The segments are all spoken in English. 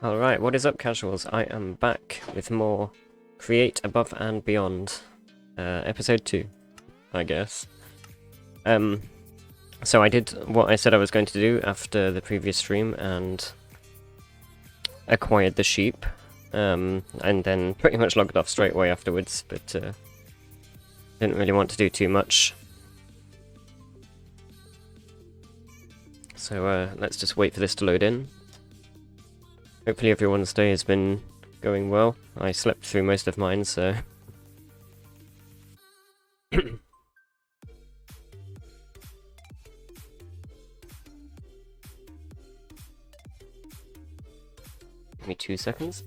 Alright, what is up, casuals? I am back with more Create Above and Beyond. Episode 2, I guess. So I did what I said I was going to do after the previous stream and acquired the sheep. And then pretty much logged off straight away afterwards, but didn't really want to do too much. So let's just wait for this to load in. Hopefully everyone's day has been going well. I slept through most of mine, so... Give me 2 seconds.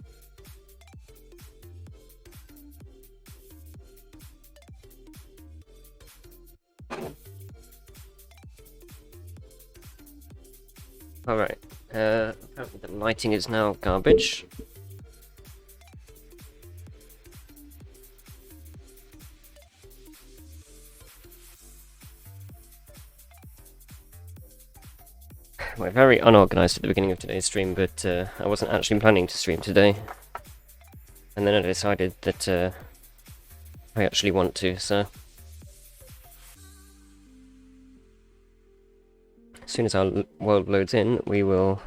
Alright, apparently the lighting is now garbage. We're very unorganised at the beginning of today's stream, but I wasn't actually planning to stream today. And then I decided that I actually want to, so... As soon as our world loads in, we will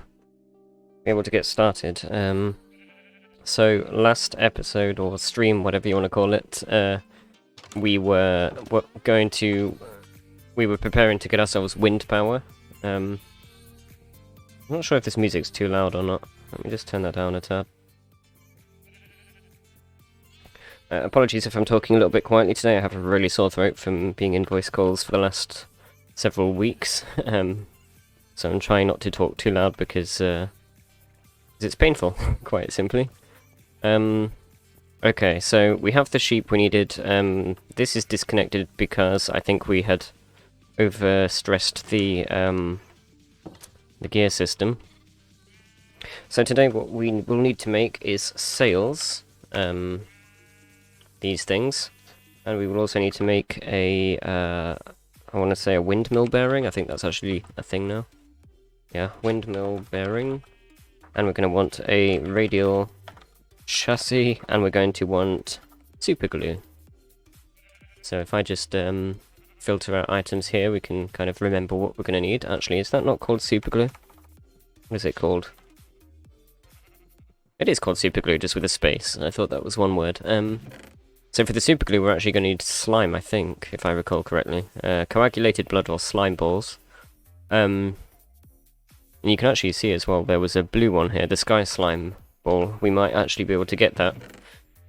be able to get started. So, last episode, or stream, whatever you want to call it, we were preparing to get ourselves wind power. I'm not sure if this music's too loud or not. Let me just turn that down a tad. Apologies if I'm talking a little bit quietly today. I have a really sore throat from being in voice calls for the last several weeks. So I'm trying not to talk too loud because it's painful, quite simply. Okay, so we have the sheep we needed. This is disconnected because I think we had overstressed the gear system. So today what we will need to make is sails, these things, and we will also need to make a, I want to say a windmill bearing. I think that's actually a thing now. Yeah, windmill bearing. And we're going to want a radial chassis, and we're going to want super glue. So if I just filter out items here, we can kind of remember what we're going to need. Actually, is that not called super glue? What is it called? It is called super glue, just with a space. I thought that was one word. So for the super glue, we're actually going to need slime, I think, if I recall correctly. Coagulated blood or slime balls. And you can actually see as well, there was a blue one here, the sky slime ball. We might actually be able to get that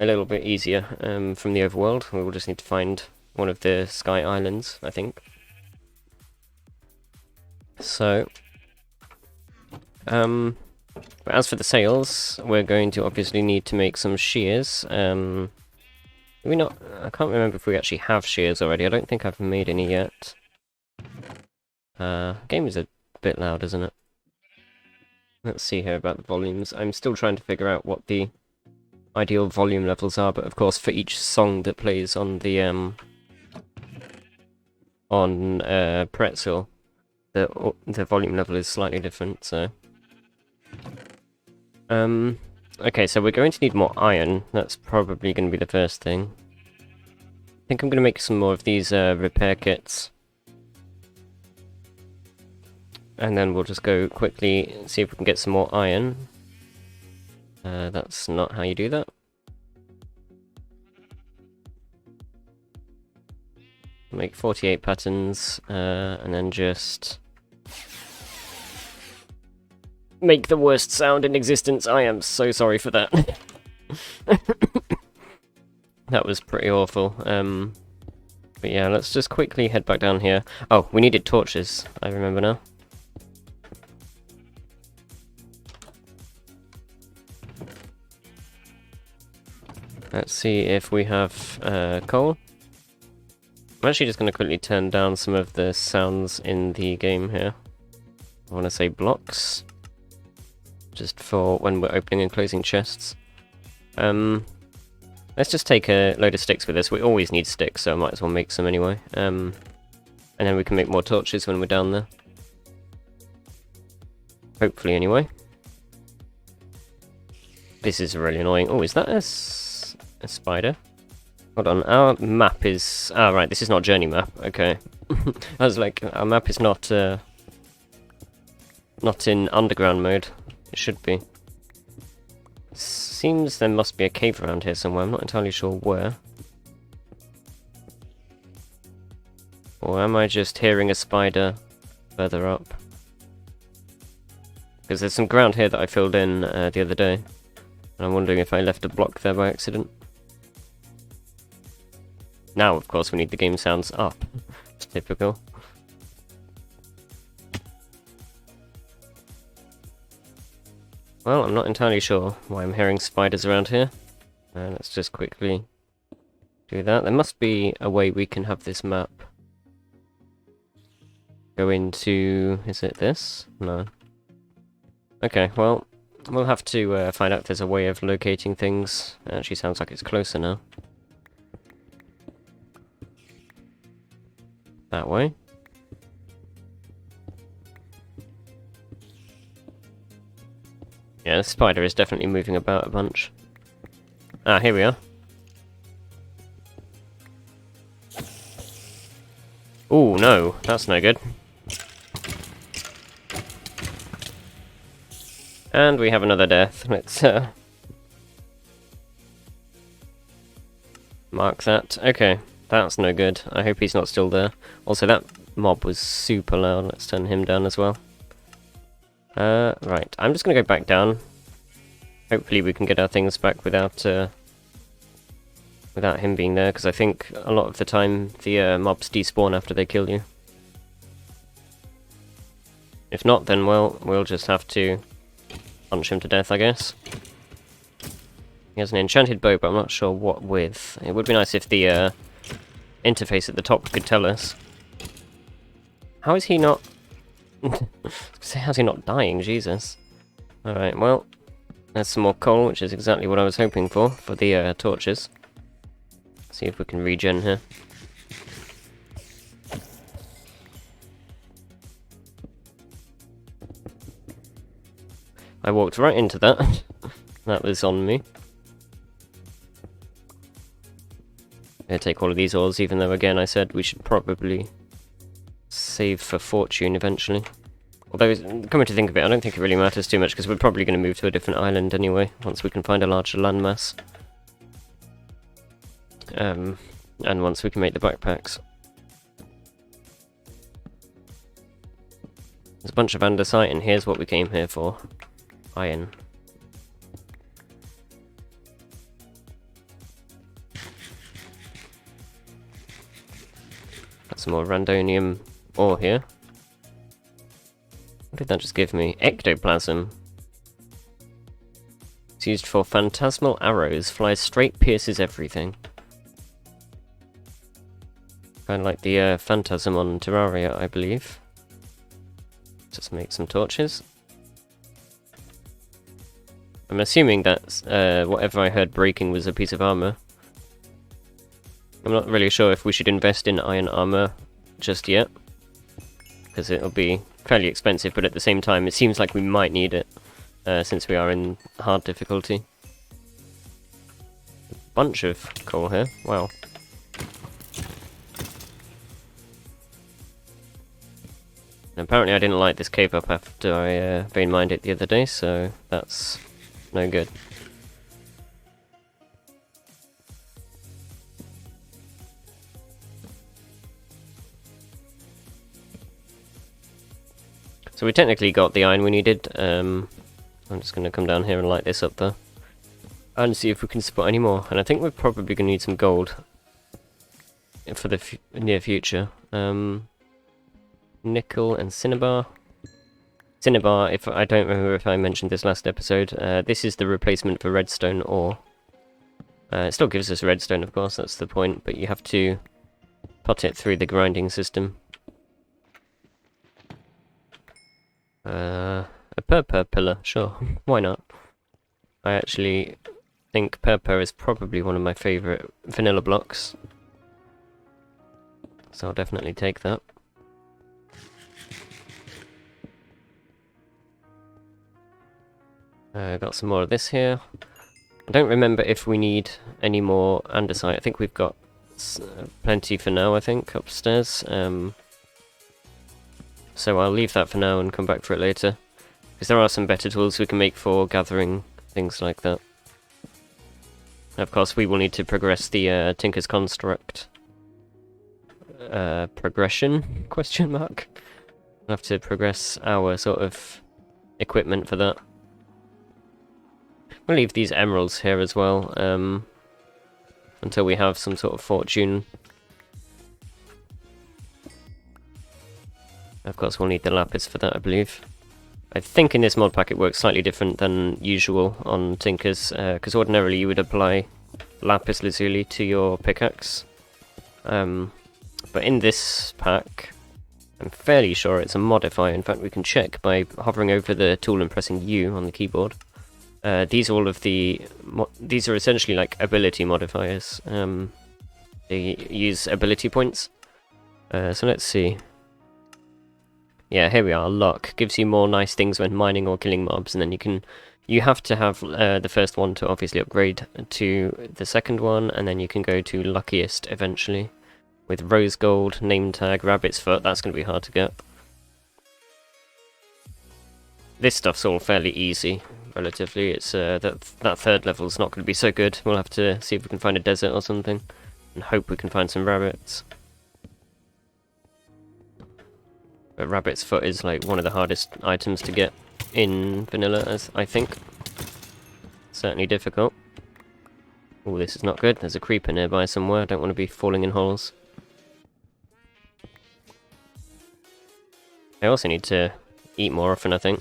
a little bit easier from the overworld. We will just need to find one of the sky islands, I think. So, but as for the sails, we're going to obviously need to make some shears. I can't remember if we actually have shears already. I don't think I've made any yet. Game is a bit loud, isn't it? Let's see here about the volumes. I'm still trying to figure out what the ideal volume levels are, but of course for each song that plays on the Pretzel, the volume level is slightly different, so... Okay, so we're going to need more iron. That's probably going to be the first thing. I think I'm going to make some more of these repair kits. And then we'll just go quickly see if we can get some more iron. That's not how you do that. Make 48 patterns, and then just... make the worst sound in existence. I am so sorry for that. That was pretty awful. But yeah, let's just quickly head back down here. Oh, we needed torches, I remember now. Let's see if we have coal. I'm actually just going to quickly turn down some of the sounds in the game here. I want to say blocks. Just for when we're opening and closing chests. Let's just take a load of sticks with us. We always need sticks, so I might as well make some anyway. And then we can make more torches when we're down there. Hopefully, anyway. This is really annoying. Oh, is that a spider? Hold on, our map is... Ah, right, this is not journey map. Okay. I was like, our map is not in underground mode. It should be. Seems there must be a cave around here somewhere. I'm not entirely sure where. Or am I just hearing a spider further up? Because there's some ground here that I filled in the other day. And I'm wondering if I left a block there by accident. Now, of course, we need the game sounds up. It's typical. Well, I'm not entirely sure why I'm hearing spiders around here. Let's just quickly do that. There must be a way we can have this map go into... Is it this? No. Okay, well, we'll have to find out if there's a way of locating things. It actually sounds like it's closer now. That way. Yeah, the spider is definitely moving about a bunch. Ah, here we are. Oh no, that's no good. And we have another death. Let's mark that. Okay, that's no good. I hope he's not still there. Also, that mob was super loud. Let's turn him down as well. Right, I'm just gonna go back down. Hopefully we can get our things back without without him being there, because I think a lot of the time the mobs despawn after they kill you. If not, then well, we'll just have to punch him to death, I guess. He has an enchanted bow, but I'm not sure what with. It would be nice if the interface at the top could tell us. How is he not... How's he not dying? Jesus. Alright, well, there's some more coal, which is exactly what I was hoping for the torches. See if we can regen here. I walked right into that. That was on me. I'm gonna take all of these ores, even though again I said we should probably save for fortune eventually. Although, coming to think of it, I don't think it really matters too much, because we're probably going to move to a different island anyway, once we can find a larger landmass. And once we can make the backpacks. There's a bunch of andesite, and here's what we came here for. Iron. Got some more randonium ore here. What did that just give me? Ectoplasm. It's used for phantasmal arrows. Flies straight, pierces everything. Kind of like the phantasm on Terraria, I believe. Just make some torches. I'm assuming that whatever I heard breaking was a piece of armor. I'm not really sure if we should invest in iron armor just yet, because it'll be fairly expensive, but at the same time it seems like we might need it, since we are in hard difficulty. Bunch of coal here, wow. And apparently I didn't light this cave up after I vein mined it the other day, so that's no good. So we technically got the iron we needed. I'm just going to come down here and light this up though. And see if we can spot any more. And I think we're probably going to need some gold for the near future. Nickel and cinnabar. Cinnabar, if I don't remember if I mentioned this last episode, this is the replacement for redstone ore. It still gives us redstone, of course, that's the point, but you have to put it through the grinding system. A purpur pillar, sure, why not? I actually think purpur is probably one of my favourite vanilla blocks, so I'll definitely take that. Got some more of this here. I don't remember if we need any more andesite. I think we've got plenty for now, I think, upstairs. So I'll leave that for now and come back for it later. Because there are some better tools we can make for gathering things like that. Of course, we will need to progress the Tinker's Construct progression, question mark. We'll have to progress our sort of equipment for that. We'll leave these emeralds here as well, until we have some sort of fortune. Of course, we'll need the lapis for that, I believe. I think in this mod pack it works slightly different than usual on Tinkers, because ordinarily you would apply lapis lazuli to your pickaxe. But in this pack, I'm fairly sure it's a modifier. In fact, we can check by hovering over the tool and pressing U on the keyboard. These are essentially like ability modifiers. They use ability points. So let's see. Yeah, here we are. Luck gives you more nice things when mining or killing mobs, and then you have to have the first one to obviously upgrade to the second one, and then you can go to luckiest eventually with rose gold, name tag, rabbit's foot. That's going to be hard to get. This stuff's all fairly easy, relatively. It's that third level's not going to be so good. We'll have to see if we can find a desert or something, and hope we can find some rabbits. But rabbit's foot is like one of the hardest items to get in vanilla, as I think. Certainly difficult. Oh, this is not good. There's a creeper nearby somewhere. I don't want to be falling in holes. I also need to eat more often, I think.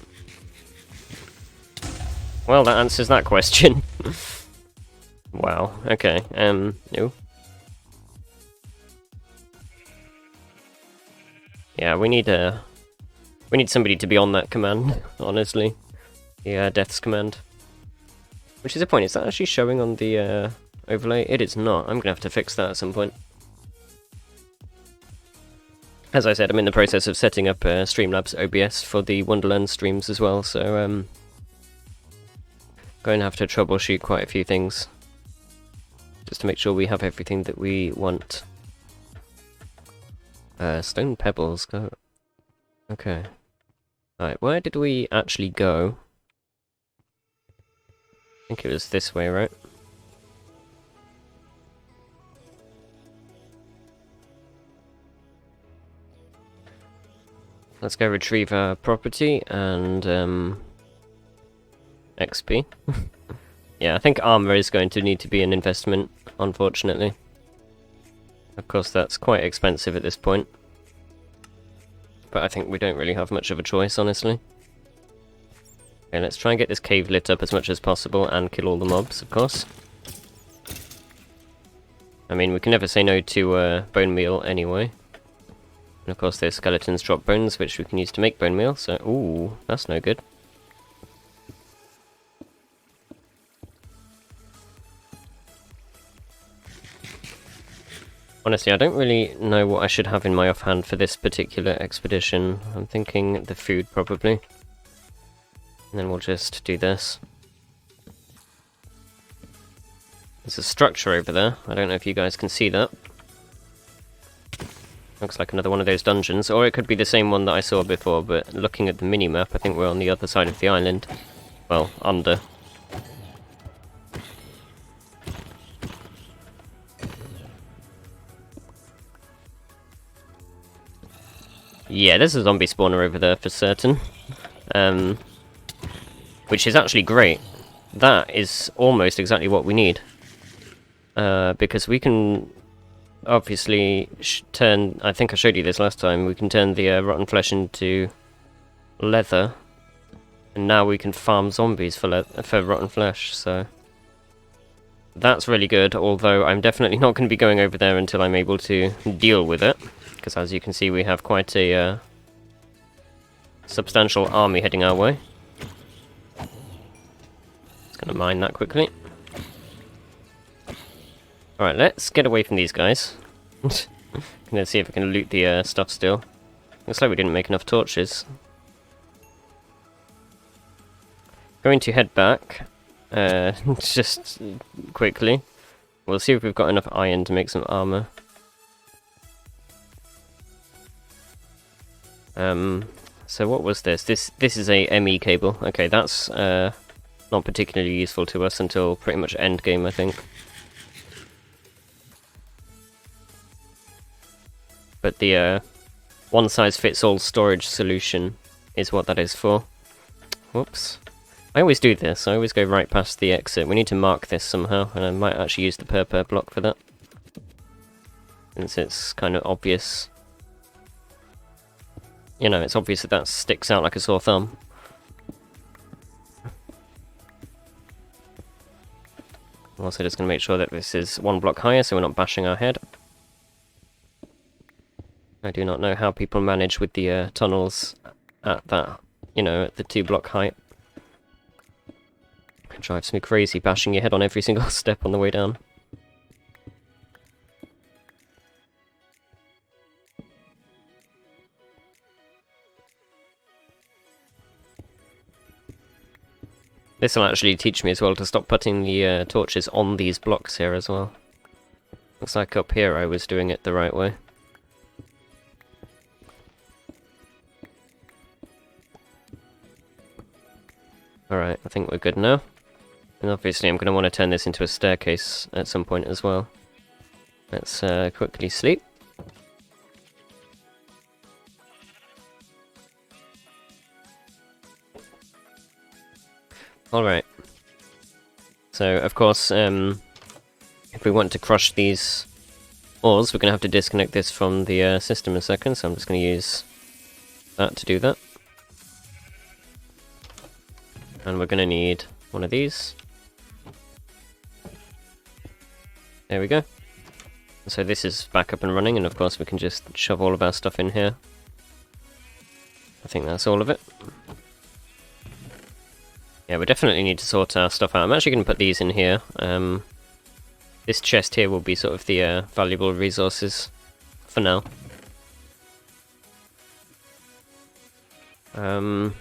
Well, that answers that question. Wow, okay, no. Yeah, we need somebody to be on that command, honestly. The deaths command. Which is a point, is that actually showing on the overlay? It is not. I'm gonna have to fix that at some point. As I said, I'm in the process of setting up Streamlabs OBS for the Wonderland streams as well, so going to have to troubleshoot quite a few things just to make sure we have everything that we want. Stone pebbles, go. Okay. Alright, where did we actually go? I think it was this way, right? Let's go retrieve our property and XP. Yeah, I think armor is going to need to be an investment, unfortunately. Of course, that's quite expensive at this point. But I think we don't really have much of a choice, honestly. Okay, let's try and get this cave lit up as much as possible and kill all the mobs, of course. I mean, we can never say no to bone meal anyway. And of course, those skeletons drop bones, which we can use to make bone meal, so... Ooh, that's no good. Honestly, I don't really know what I should have in my offhand for this particular expedition. I'm thinking the food, probably. And then we'll just do this. There's a structure over there. I don't know if you guys can see that. Looks like another one of those dungeons, or it could be the same one that I saw before, but looking at the mini-map, I think we're on the other side of the island. Well, under. Yeah, there's a zombie spawner over there for certain. Which is actually great. That is almost exactly what we need. Because we can obviously turn... I think I showed you this last time. We can turn the rotten flesh into leather. And now we can farm zombies for rotten flesh, so... That's really good, although I'm definitely not going to be going over there until I'm able to deal with it. Because as you can see, we have quite a substantial army heading our way. Just going to mine that quickly. Alright, let's get away from these guys. Gonna see if we can loot the stuff still. Looks like we didn't make enough torches. Going to head back just quickly. We'll see if we've got enough iron to make some armor. So what was this? This is a ME cable. Okay, that's not particularly useful to us until pretty much end game, I think. But the one-size-fits-all storage solution is what that is for. Whoops. I always do this. I always go right past the exit. We need to mark this somehow, and I might actually use the purple block for that, since it's kind of obvious. You know, it's obvious that that sticks out like a sore thumb. I'm also just going to make sure that this is one block higher so we're not bashing our head. I do not know how people manage with the tunnels at that, you know, at the 2-block height. It drives me crazy bashing your head on every single step on the way down. This will actually teach me as well to stop putting the torches on these blocks here as well. Looks like up here I was doing it the right way. Alright, I think we're good now. And obviously I'm going to want to turn this into a staircase at some point as well. Let's quickly sleep. Alright. So, of course, if we want to crush these ores, we're going to have to disconnect this from the system in a second, so I'm just going to use that to do that. And we're going to need one of these. There we go. So this is back up and running, and of course we can just shove all of our stuff in here. I think that's all of it. Yeah, we definitely need to sort our stuff out. I'm actually going to put these in here. This chest here will be sort of the valuable resources for now. So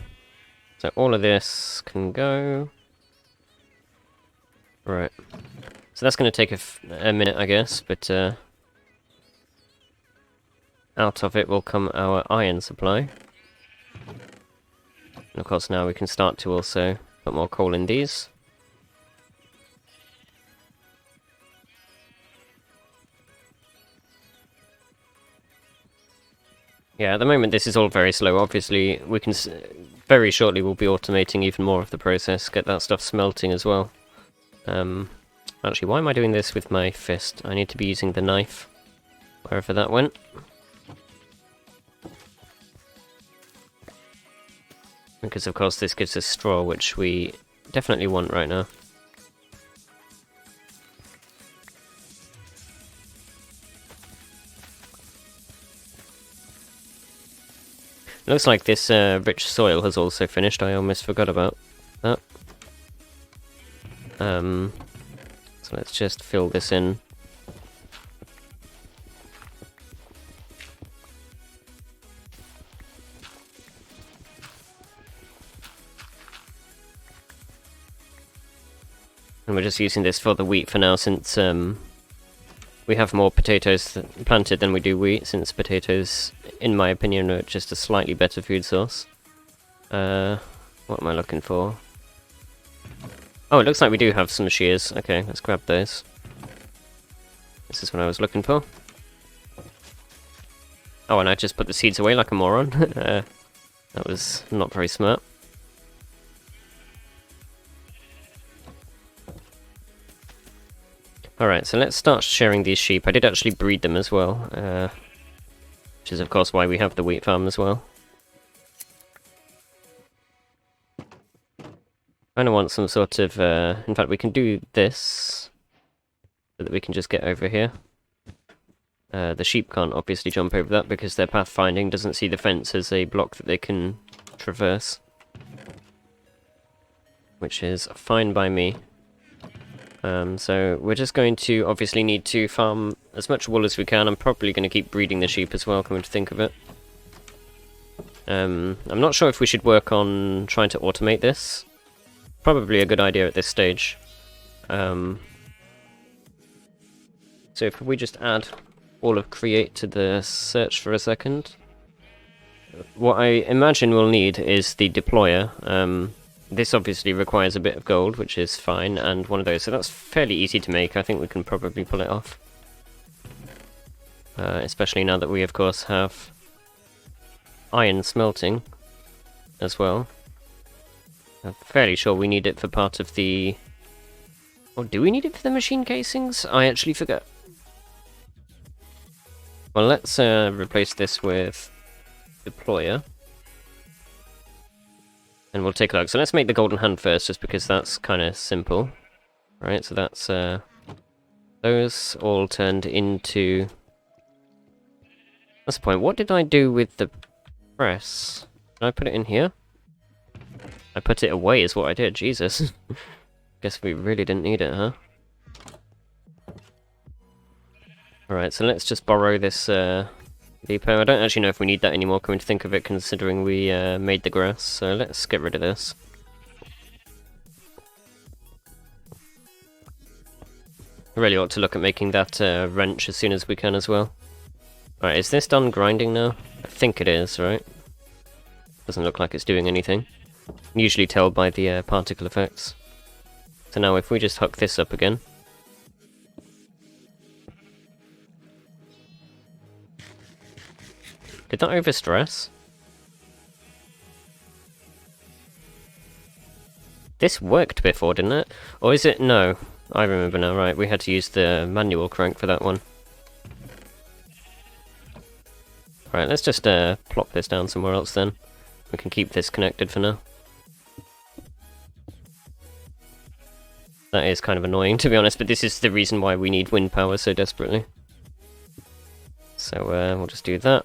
all of this can go. Right. So that's going to take a minute, I guess, but out of it will come our iron supply. And of course now we can start to also put more coal in these. Yeah, at the moment this is all very slow. Obviously, we can very shortly we'll be automating even more of the process, get that stuff smelting as well. Actually, why am I doing this with my fist? I need to be using the knife, wherever that went. Because of course this gives us straw, which we definitely want right now. Looks like this rich soil has also finished. I almost forgot about that. So let's just fill this in. And we're just using this for the wheat for now, since we have more potatoes planted than we do wheat, since potatoes, in my opinion, are just a slightly better food source. What am I looking for? Oh, it looks like we do have some shears. Okay, let's grab those. This is what I was looking for. Oh, and I just put the seeds away like a moron. That was not very smart. Alright, so let's start sharing these sheep. I did actually breed them as well, which is of course why we have the wheat farm as well. I kind of want some sort of, in fact we can do this, so that we can just get over here. The sheep can't obviously jump over that because their pathfinding doesn't see the fence as a block that they can traverse. Which is fine by me. So we're just going to obviously need to farm as much wool as we can. I'm probably going to keep breeding the sheep as well, coming to think of it. I'm not sure if we should work on trying to automate this. probably a good idea at this stage. So if we just add all of create to the search for a second. What I imagine we'll need is the deployer. This obviously requires a bit of gold, which is fine, and one of those, so that's fairly easy to make. I think we can probably pull it off. Especially now that we, of course, have iron smelting as well. I'm fairly sure we need it for part of the... Oh, do we need it for the machine casings? I actually forget. Well, let's replace this with deployer. And we'll take a look. So let's make the golden hand first, just because that's kind of simple. Right, so that's... those all turned into... That's the point. What did I do with the press? Did I put it in here? I put it away is what I did, Jesus. Guess we really didn't need it, huh? Alright, so let's just borrow this depot. I don't actually know if we need that anymore, coming to think of it, considering we made the grass, so let's get rid of this. I really ought to look at making that wrench as soon as we can as well. Alright, is this done grinding now? I think it is, right? Doesn't look like it's doing anything. You can usually tell by the particle effects. So now if we just hook this up again. Did that overstress? This worked before, didn't it? Or is it? No. I remember now, right. We had to use the manual crank for that one. Right, let's just plop this down somewhere else then. We can keep this connected for now. That is kind of annoying, to be honest, but this is the reason why we need wind power so desperately. So we'll just do that.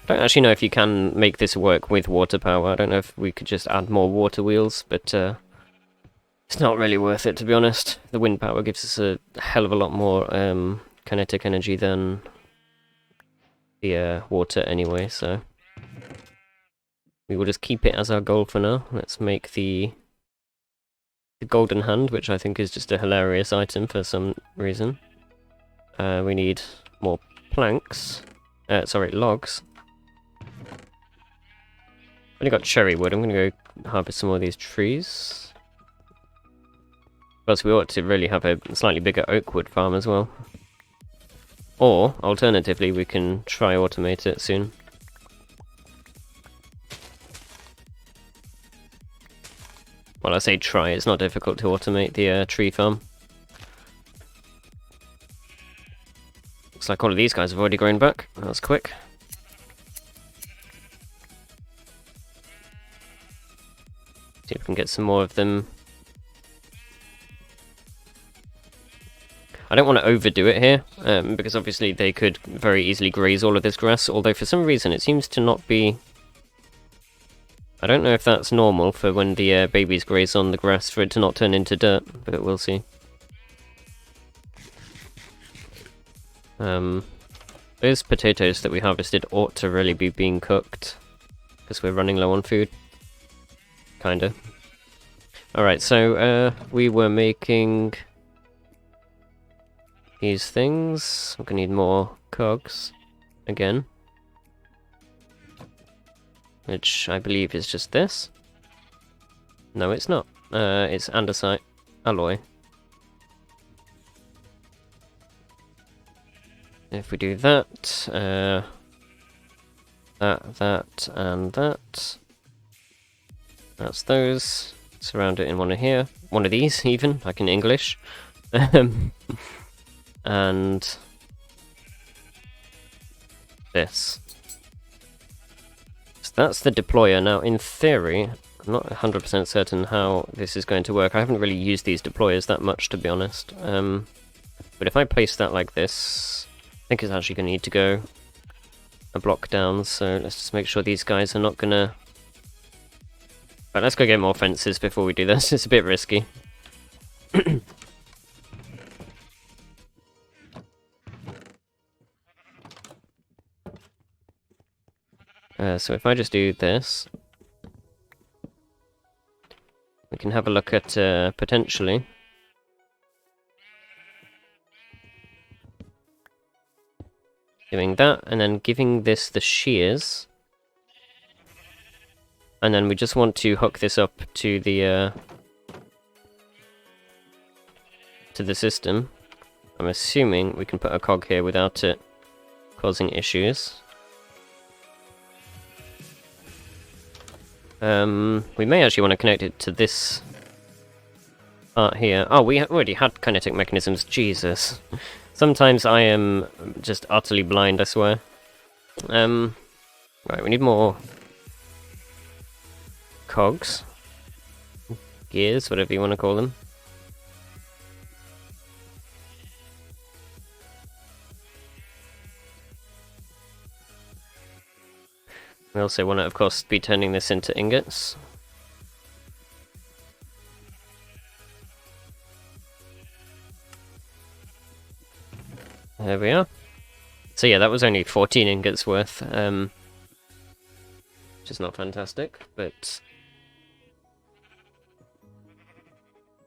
I don't actually know if you can make this work with water power. I don't know if we could just add more water wheels, but it's not really worth it, to be honest. The wind power gives us a hell of a lot more kinetic energy than the water anyway, so we will just keep it as our goal for now. Let's make the golden hand, which I think is just a hilarious item for some reason. We need more planks. Sorry, logs. Only got cherry wood. I'm gonna go harvest some more of these trees. Plus, we ought to really have a slightly bigger oak wood farm as well. Or, alternatively, we can try automate it soon. Well, I say try, it's not difficult to automate the tree farm. Looks like all of these guys have already grown back. That was quick. See if we can get some more of them. I don't want to overdo it here, because obviously they could very easily graze all of this grass, although for some reason it seems to not be... I don't know if that's normal for when the babies graze on the grass for it to not turn into dirt, but we'll see. Those potatoes that we harvested ought to really be being cooked, because we're running low on food. Kinda. Alright, so we were making these things. We're gonna need more cogs again, which I believe is just this. No, it's not. It's andesite alloy. If we do that, that, and that. That's those. Surround it in one of here. One of these, even, like in English. And this. So that's the deployer. Now, in theory, I'm not 100% certain how this is going to work. I haven't really used these deployers that much, to be honest. But if I place that like this, I think it's actually going to need to go a block down, so let's just make sure these guys are not going to... Right, let's go get more fences before we do this. It's a bit risky. So if I just do this, can have a look at potentially doing that, and then giving this the shears. And then we just want to hook this up to the system. I'm assuming we can put a cog here without it causing issues. We may actually want to connect it to this part here. Oh, we already had kinetic mechanisms. Jesus. Sometimes I am just utterly blind, I swear. Right, we need more cogs. Gears, whatever you want to call them. We also want to, of course, be turning this into ingots. There we are. So yeah, that was only 14 ingots worth, which is not fantastic, but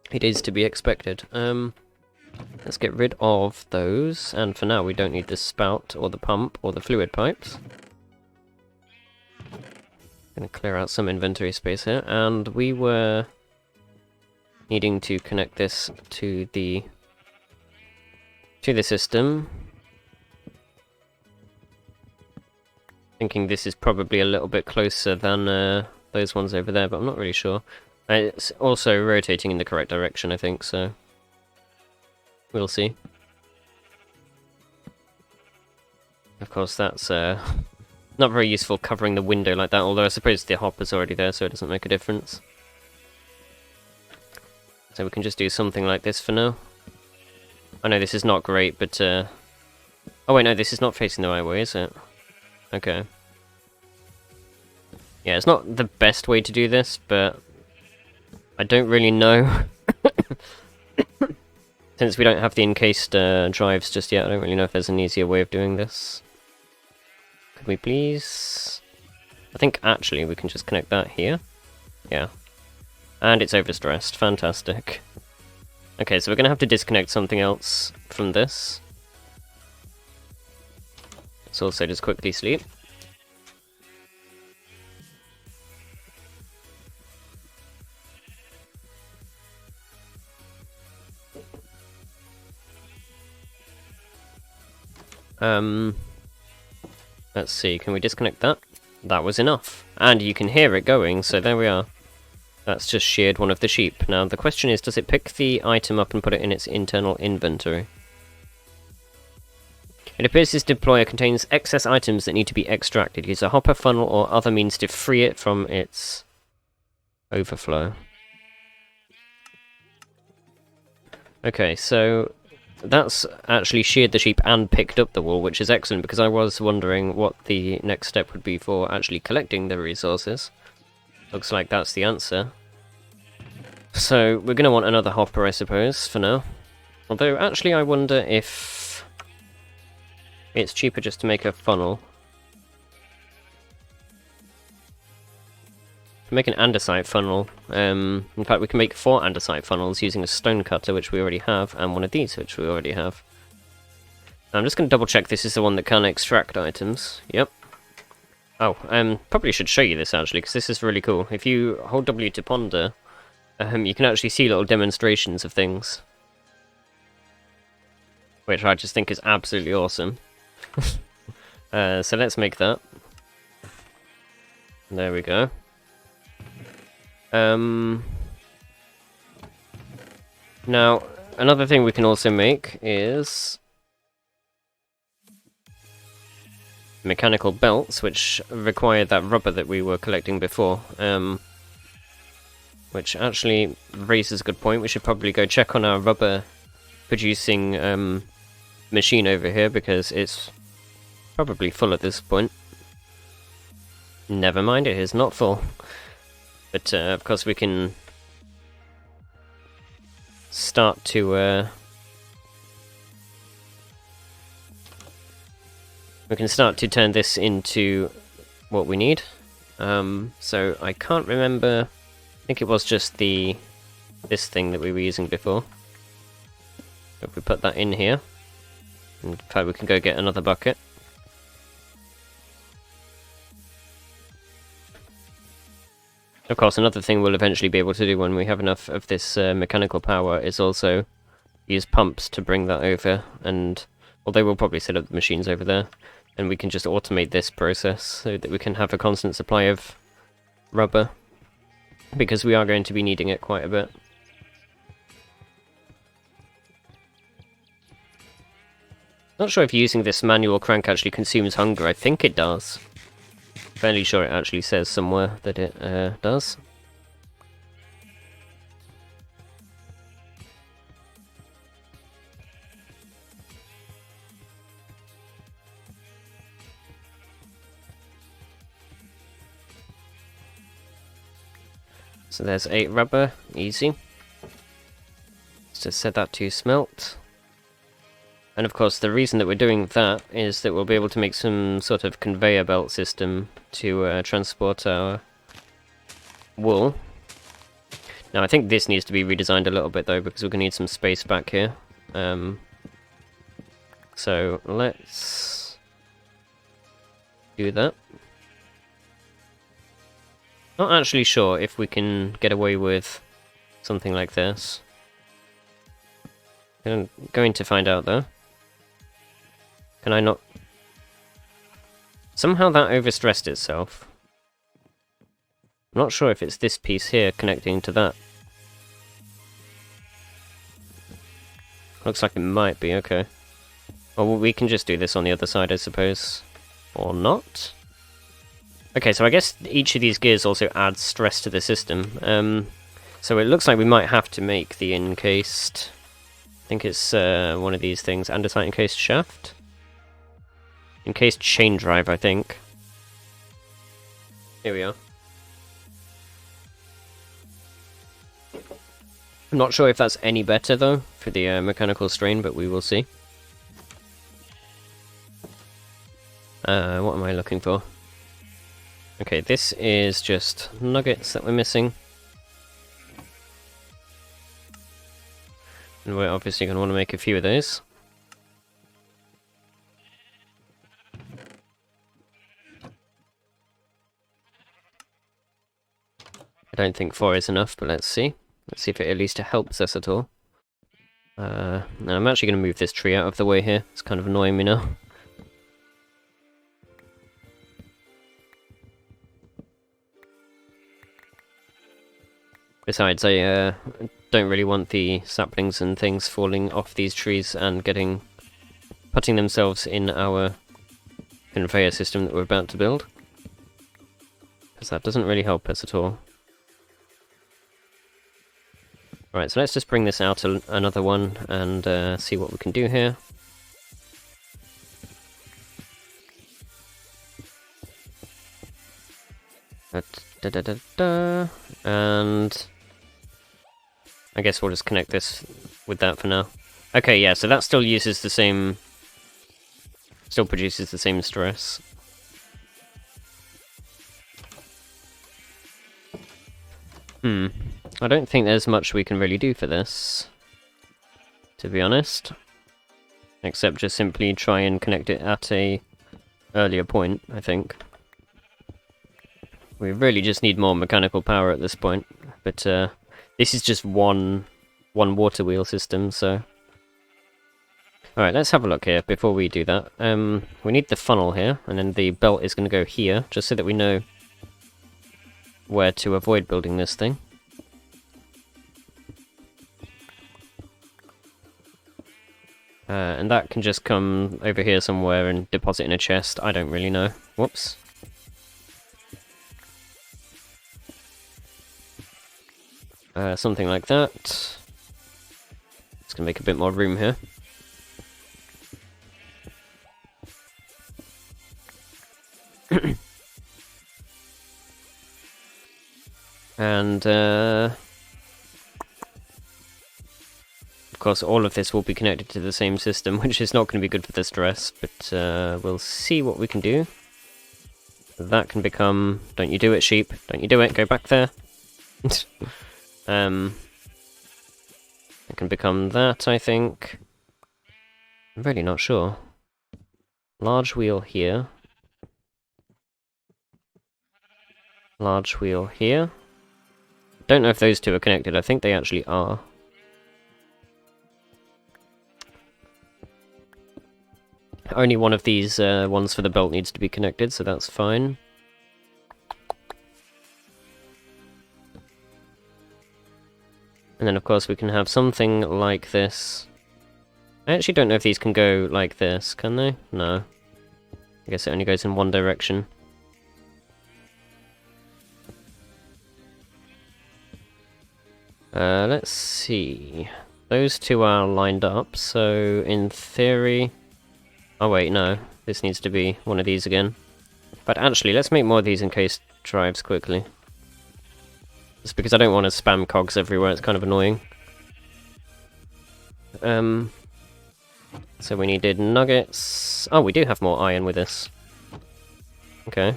it is to be expected. Let's get rid of those, and for now we don't need the spout, or the pump, or the fluid pipes. Gonna clear out some inventory space here, and we were needing to connect this to the system. Thinking this is probably a little bit closer than those ones over there, but I'm not really sure. It's also rotating in the correct direction, I think, so we'll see. Of course, that's not very useful covering the window like that, although I suppose the hopper's already there, so it doesn't make a difference. So we can just do something like this for now. I know this is not great, but oh wait, no, this is not facing the right way, is it? Okay. Yeah, it's not the best way to do this, but I don't really know. Since we don't have the encased drives just yet, I don't really know if there's an easier way of doing this. Could we please... I think actually we can just connect that here. Yeah. And it's overstressed. Fantastic. Okay, so we're going to have to disconnect something else from this. Let's also just quickly sleep. Let's see, can we disconnect that? That was enough. And you can hear it going, so there we are. That's just sheared one of the sheep. Now the question is, does it pick the item up and put it in its internal inventory? It appears this deployer contains excess items that need to be extracted. Use a hopper, funnel, or other means to free it from its overflow. Okay, so that's actually sheared the sheep and picked up the wool, which is excellent, because I was wondering what the next step would be for actually collecting the resources. Looks like that's the answer. So, we're going to want another hopper, I suppose, for now. Although, actually, I wonder if it's cheaper just to make a funnel. Make an andesite funnel. In fact, we can make 4 andesite funnels using a stone cutter, which we already have, and one of these, which we already have. I'm just going to double check this is the one that can extract items. Yep. Oh, probably should show you this, actually, because this is really cool. If you hold W to ponder, you can actually see little demonstrations of things. Which I just think is absolutely awesome. So let's make that. There we go. Now, another thing we can also make is mechanical belts, which require that rubber that we were collecting before, which actually raises a good point. We should probably go check on our rubber producing machine over here, because it's probably full at this point. Never mind, it is not full. But of course we can start to turn this into what we need. So I can't remember. I think it was just the this thing that we were using before. If we put that in here, in fact we can go get another bucket. Of course, another thing we'll eventually be able to do when we have enough of this mechanical power is also use pumps to bring that over, and although we'll probably set up the machines over there, and we can just automate this process so that we can have a constant supply of rubber, because we are going to be needing it quite a bit. Not sure if using this manual crank actually consumes hunger. I think it does. Fairly sure it actually says somewhere that it does. So there's 8 rubber, easy. Let's just set that to smelt. And of course the reason that we're doing that is that we'll be able to make some sort of conveyor belt system to transport our wool. Now I think this needs to be redesigned a little bit though, because we're going to need some space back here. So let's do that. Not actually sure if we can get away with something like this. I'm going to find out though. Can I not? Somehow that overstressed itself. I'm not sure if it's this piece here connecting to that. Looks like it might be, okay. Well, we can just do this on the other side, I suppose. Or not? Okay, so I guess each of these gears also adds stress to the system. So it looks like we might have to make the encased... I think it's one of these things, andesite encased shaft? Encased chain drive, I think. Here we are. I'm not sure if that's any better, though, for the mechanical strain, but we will see. What am I looking for? Okay, this is just nuggets that we're missing. And we're obviously going to want to make a few of those. I don't think 4 is enough, but let's see. Let's see if it at least helps us at all. Now I'm actually going to move this tree out of the way here. It's kind of annoying me now. Besides, I don't really want the saplings and things falling off these trees and putting themselves in our conveyor system that we're about to build. Because that doesn't really help us at all. Alright, so let's just bring this out another one and see what we can do here. And I guess we'll just connect this with that for now. Okay, yeah, so that still uses the same... Still produces the same stress. I don't think there's much we can really do for this, to be honest. Except just simply try and connect it at a earlier point, I think. We really just need more mechanical power at this point, but this is just one water wheel system, so... Alright, let's have a look here before we do that. We need the funnel here, and then the belt is going to go here, just so that we know where to avoid building this thing. And that can just come over here somewhere and deposit in a chest. I don't really know. Whoops. Something like that. It's gonna make a bit more room here. And of course all of this will be connected to the same system, which is not going to be good for the stress, but we'll see what we can do. That can become... Don't you do it, sheep. Don't you do it. Go back there. It can become that, I think. I'm really not sure. Large wheel here. Large wheel here. Don't know if those two are connected. I think they actually are. Only one of these ones for the belt needs to be connected, so that's fine. And then of course we can have something like this. I actually don't know if these can go like this, can they? No. I guess it only goes in one direction. Let's see. Those two are lined up, so in theory... Oh wait, no. This needs to be one of these again. But actually, let's make more of these encased drives quickly. Just because I don't want to spam cogs everywhere, it's kind of annoying. So we needed nuggets. Oh, we do have more iron with this. Okay.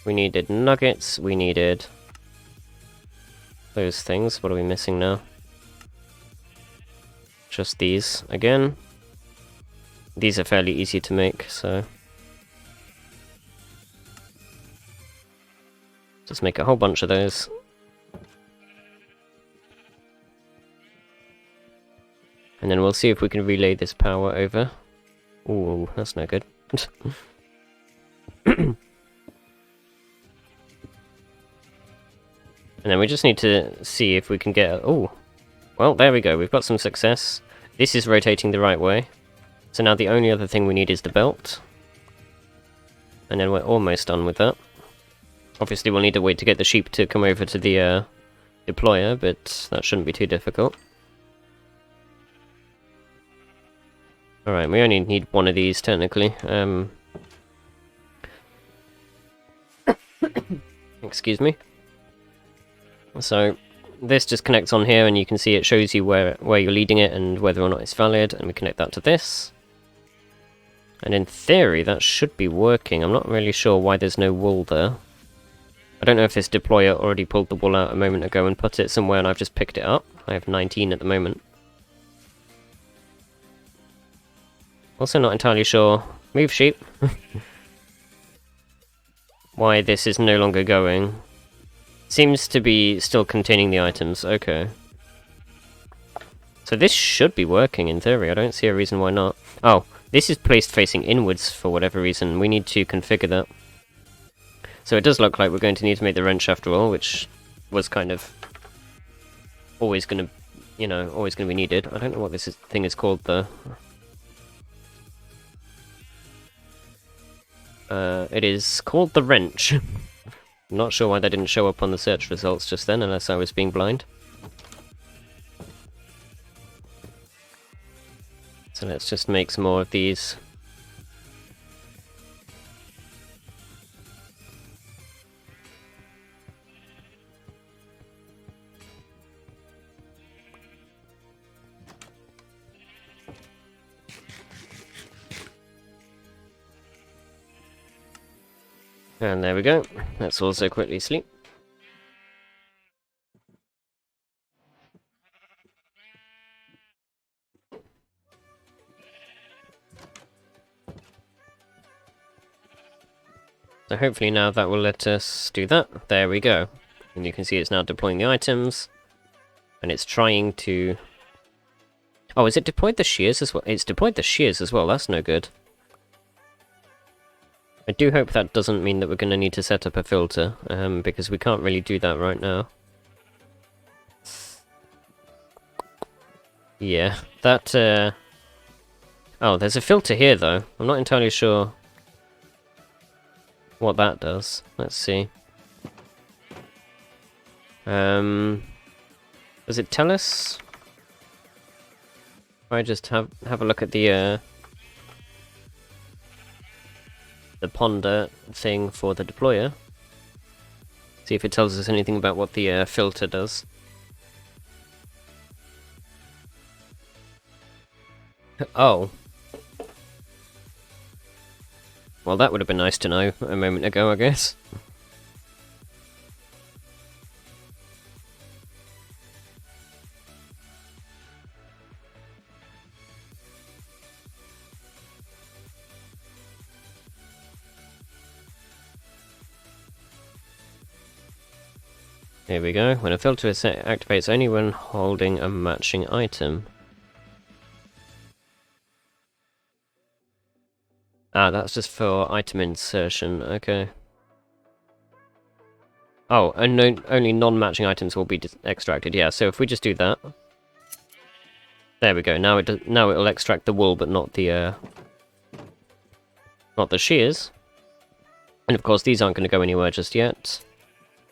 We needed nuggets, we needed... those things. What are we missing now? Just these again. These are fairly easy to make, so... just make a whole bunch of those. And then we'll see if we can relay this power over. Ooh, that's no good. And then we just need to see if we can get... oh, well, there we go. We've got some success. This is rotating the right way. So now the only other thing we need is the belt. And then we're almost done with that. Obviously, we'll need to wait to get the sheep to come over to the deployer, but that shouldn't be too difficult. Alright, we only need one of these, technically. Excuse me. So, this just connects on here, and you can see it shows you where you're leading it and whether or not it's valid, and we connect that to this. And in theory, that should be working. I'm not really sure why there's no wool there. I don't know if this deployer already pulled the wool out a moment ago and put it somewhere and I've just picked it up. I have 19 at the moment. Also not entirely sure. Move, sheep. Why this is no longer going. Seems to be still containing the items. Okay. So this should be working in theory. I don't see a reason why not. Oh, this is placed facing inwards for whatever reason. We need to configure that. So it does look like we're going to need to make the wrench after all, which was kind of always going to, you know, always going to be needed. I don't know what this thing is called though. It is called the wrench. I'm not sure why that didn't show up on the search results just then, unless I was being blind. So let's just make some more of these. And there we go. Let's also quickly sleep. So hopefully now that will let us do that. There we go. And you can see it's now deploying the items. And it's trying to... oh, is it deployed the shears as well? It's deployed the shears as well. That's no good. I do hope that doesn't mean that we're going to need to set up a filter, because we can't really do that right now. Yeah, that, oh, there's a filter here, though. I'm not entirely sure what that does. Let's see. Does it tell us? If I just have a look at the ponder thing for the deployer. See if it tells us anything about what the filter does. Oh. Well, that would have been nice to know a moment ago, I guess. Here we go. When a filter is set, it activates only when holding a matching item. Ah, that's just for item insertion. Okay. Oh, and only non-matching items will be extracted. Yeah, so if we just do that, there we go. Now now it'll extract the wool, but not the shears. And of course, these aren't going to go anywhere just yet.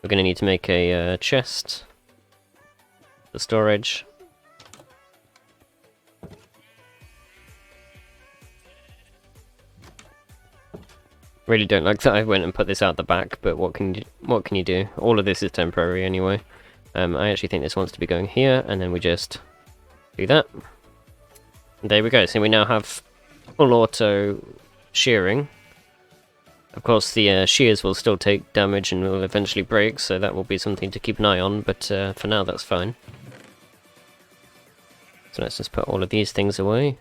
We're going to need to make a chest for storage. Really don't like that I went and put this out the back, but what can you do? All of this is temporary anyway. I actually think this wants to be going here, and then we just do that. And there we go. So we now have full auto shearing. Of course, the shears will still take damage and will eventually break, so that will be something to keep an eye on, but for now that's fine. So let's just put all of these things away.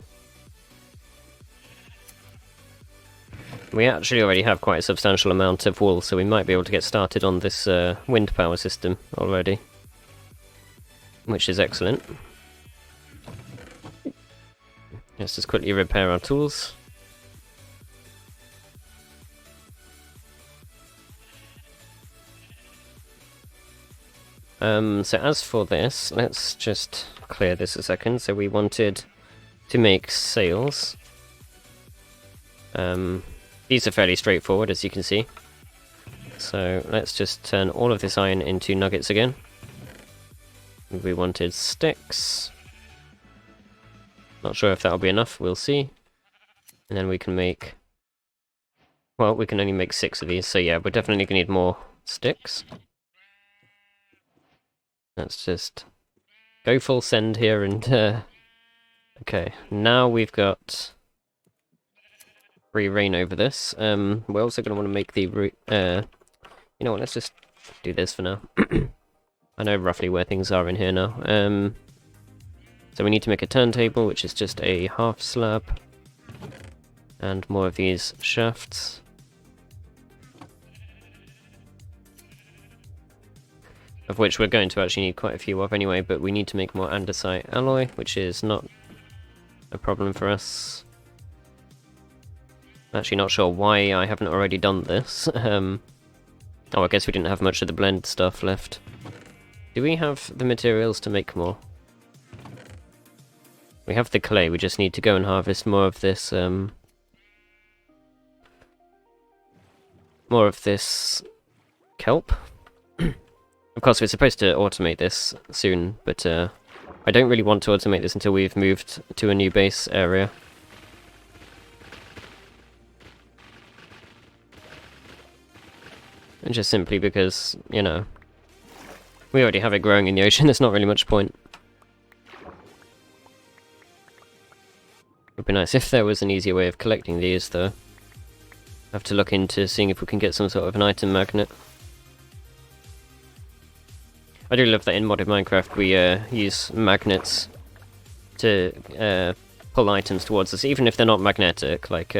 We actually already have quite a substantial amount of wool, so we might be able to get started on this wind power system already. Which is excellent. Let's just quickly repair our tools. So as for this, let's just clear this a second. So we wanted to make sails. These are fairly straightforward, as you can see. So let's just turn all of this iron into nuggets again. We wanted sticks. Not sure if that'll be enough, we'll see. And then we can make... Well, we can only make 6 of these, so yeah, we're definitely going to need more sticks. Let's just go full send here and... Okay, now we've got... free reign over this. We're also going to want to make the... you know what, let's just do this for now. I know roughly where things are in here now. So we need to make a turntable, which is just a half slab. And more of these shafts. Of which we're going to actually need quite a few of anyway, but we need to make more andesite alloy, which is not a problem for us. Actually not sure why I haven't already done this. Oh, I guess we didn't have much of the blend stuff left. Do we have the materials to make more? We have the clay, we just need to go and harvest more of this, more of this kelp. Of course, we're supposed to automate this soon, but I don't really want to automate this until we've moved to a new base area. And just simply because, you know, we already have it growing in the ocean, there's not really much point. It would be nice if there was an easier way of collecting these, though. Have to look into seeing if we can get some sort of an item magnet. I do love that in modded Minecraft we use magnets to pull items towards us, even if they're not magnetic, like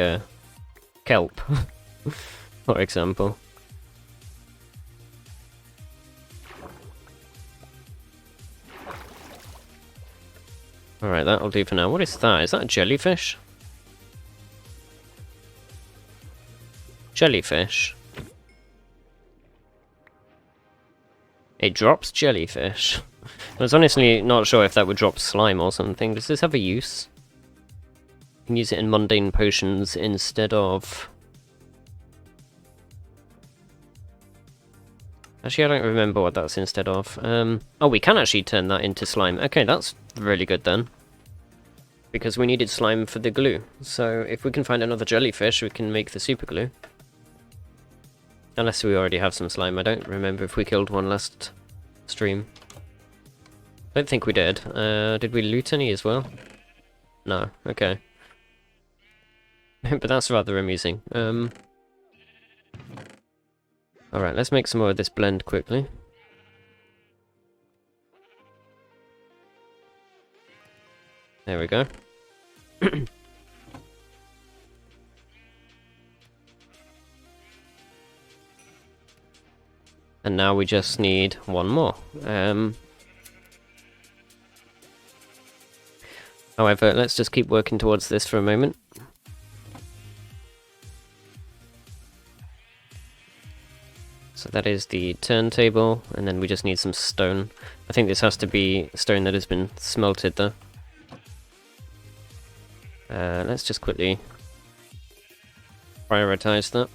kelp, for example. Alright, that'll do for now. What is that? Is that a jellyfish? Jellyfish. It drops jellyfish. I was honestly not sure if that would drop slime or something. Does this have a use? You can use it in mundane potions instead of... Actually, I don't remember what that's instead of. Oh, we can actually turn that into slime. Okay, that's really good then. Because we needed slime for the glue. So if we can find another jellyfish, we can make the super glue. Unless we already have some slime. I don't remember if we killed one last stream. Don't think we did. Did we loot any as well? No. Okay. But that's rather amusing. Alright, let's make some more of this blend quickly. There we go. And now we just need one more. However, let's just keep working towards this for a moment. So that is the turntable, and then we just need some stone. I think this has to be stone that has been smelted though. Let's just quickly prioritize that.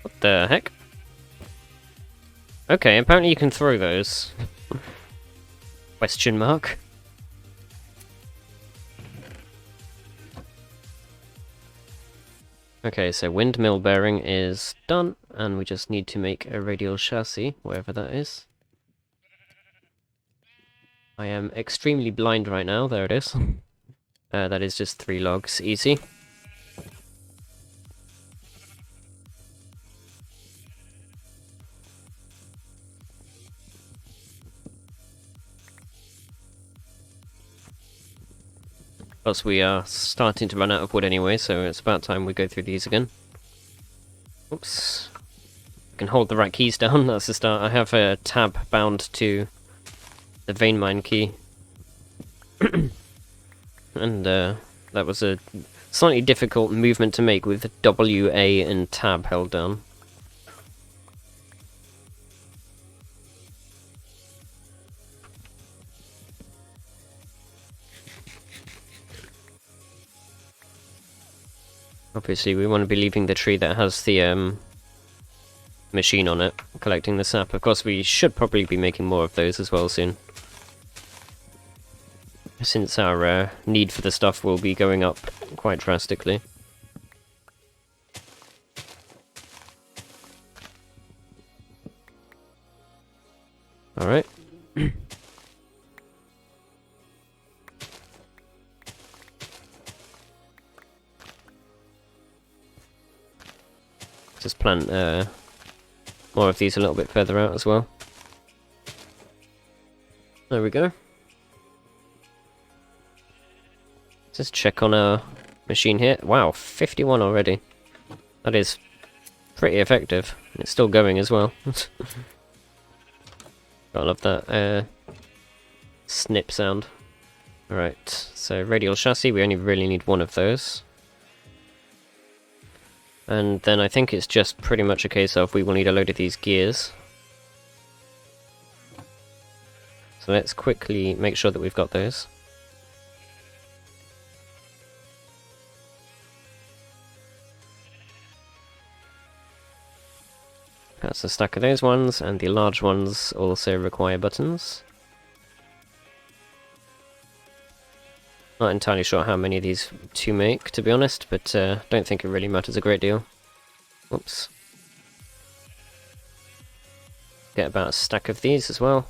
What the heck? Okay, apparently you can throw those. Question mark. Okay, so windmill bearing is done, and we just need to make a radial chassis, wherever that is. I am extremely blind right now, there it is. That is just 3 logs, easy. Plus we are starting to run out of wood anyway, so it's about time we go through these again. Oops. I can hold the right keys down, that's the start. I have a tab bound to the vein mine key. And that was a slightly difficult movement to make with W, A and tab held down. Obviously we want to be leaving the tree that has the machine on it, collecting the sap. Of course we should probably be making more of those as well soon, since our need for the stuff will be going up quite drastically. Alright. Just plant more of these a little bit further out as well. There we go. Just check on our machine here. Wow, 51 already. That is pretty effective. And it's still going as well. I love that snip sound. Alright, so radial chassis, we only really need one of those. And then I think it's just pretty much a case of we will need a load of these gears. So let's quickly make sure that we've got those. That's a stack of those ones, and the large ones also require buttons. Not entirely sure how many of these to make, to be honest, but don't think it really matters a great deal. Oops. Get about a stack of these as well.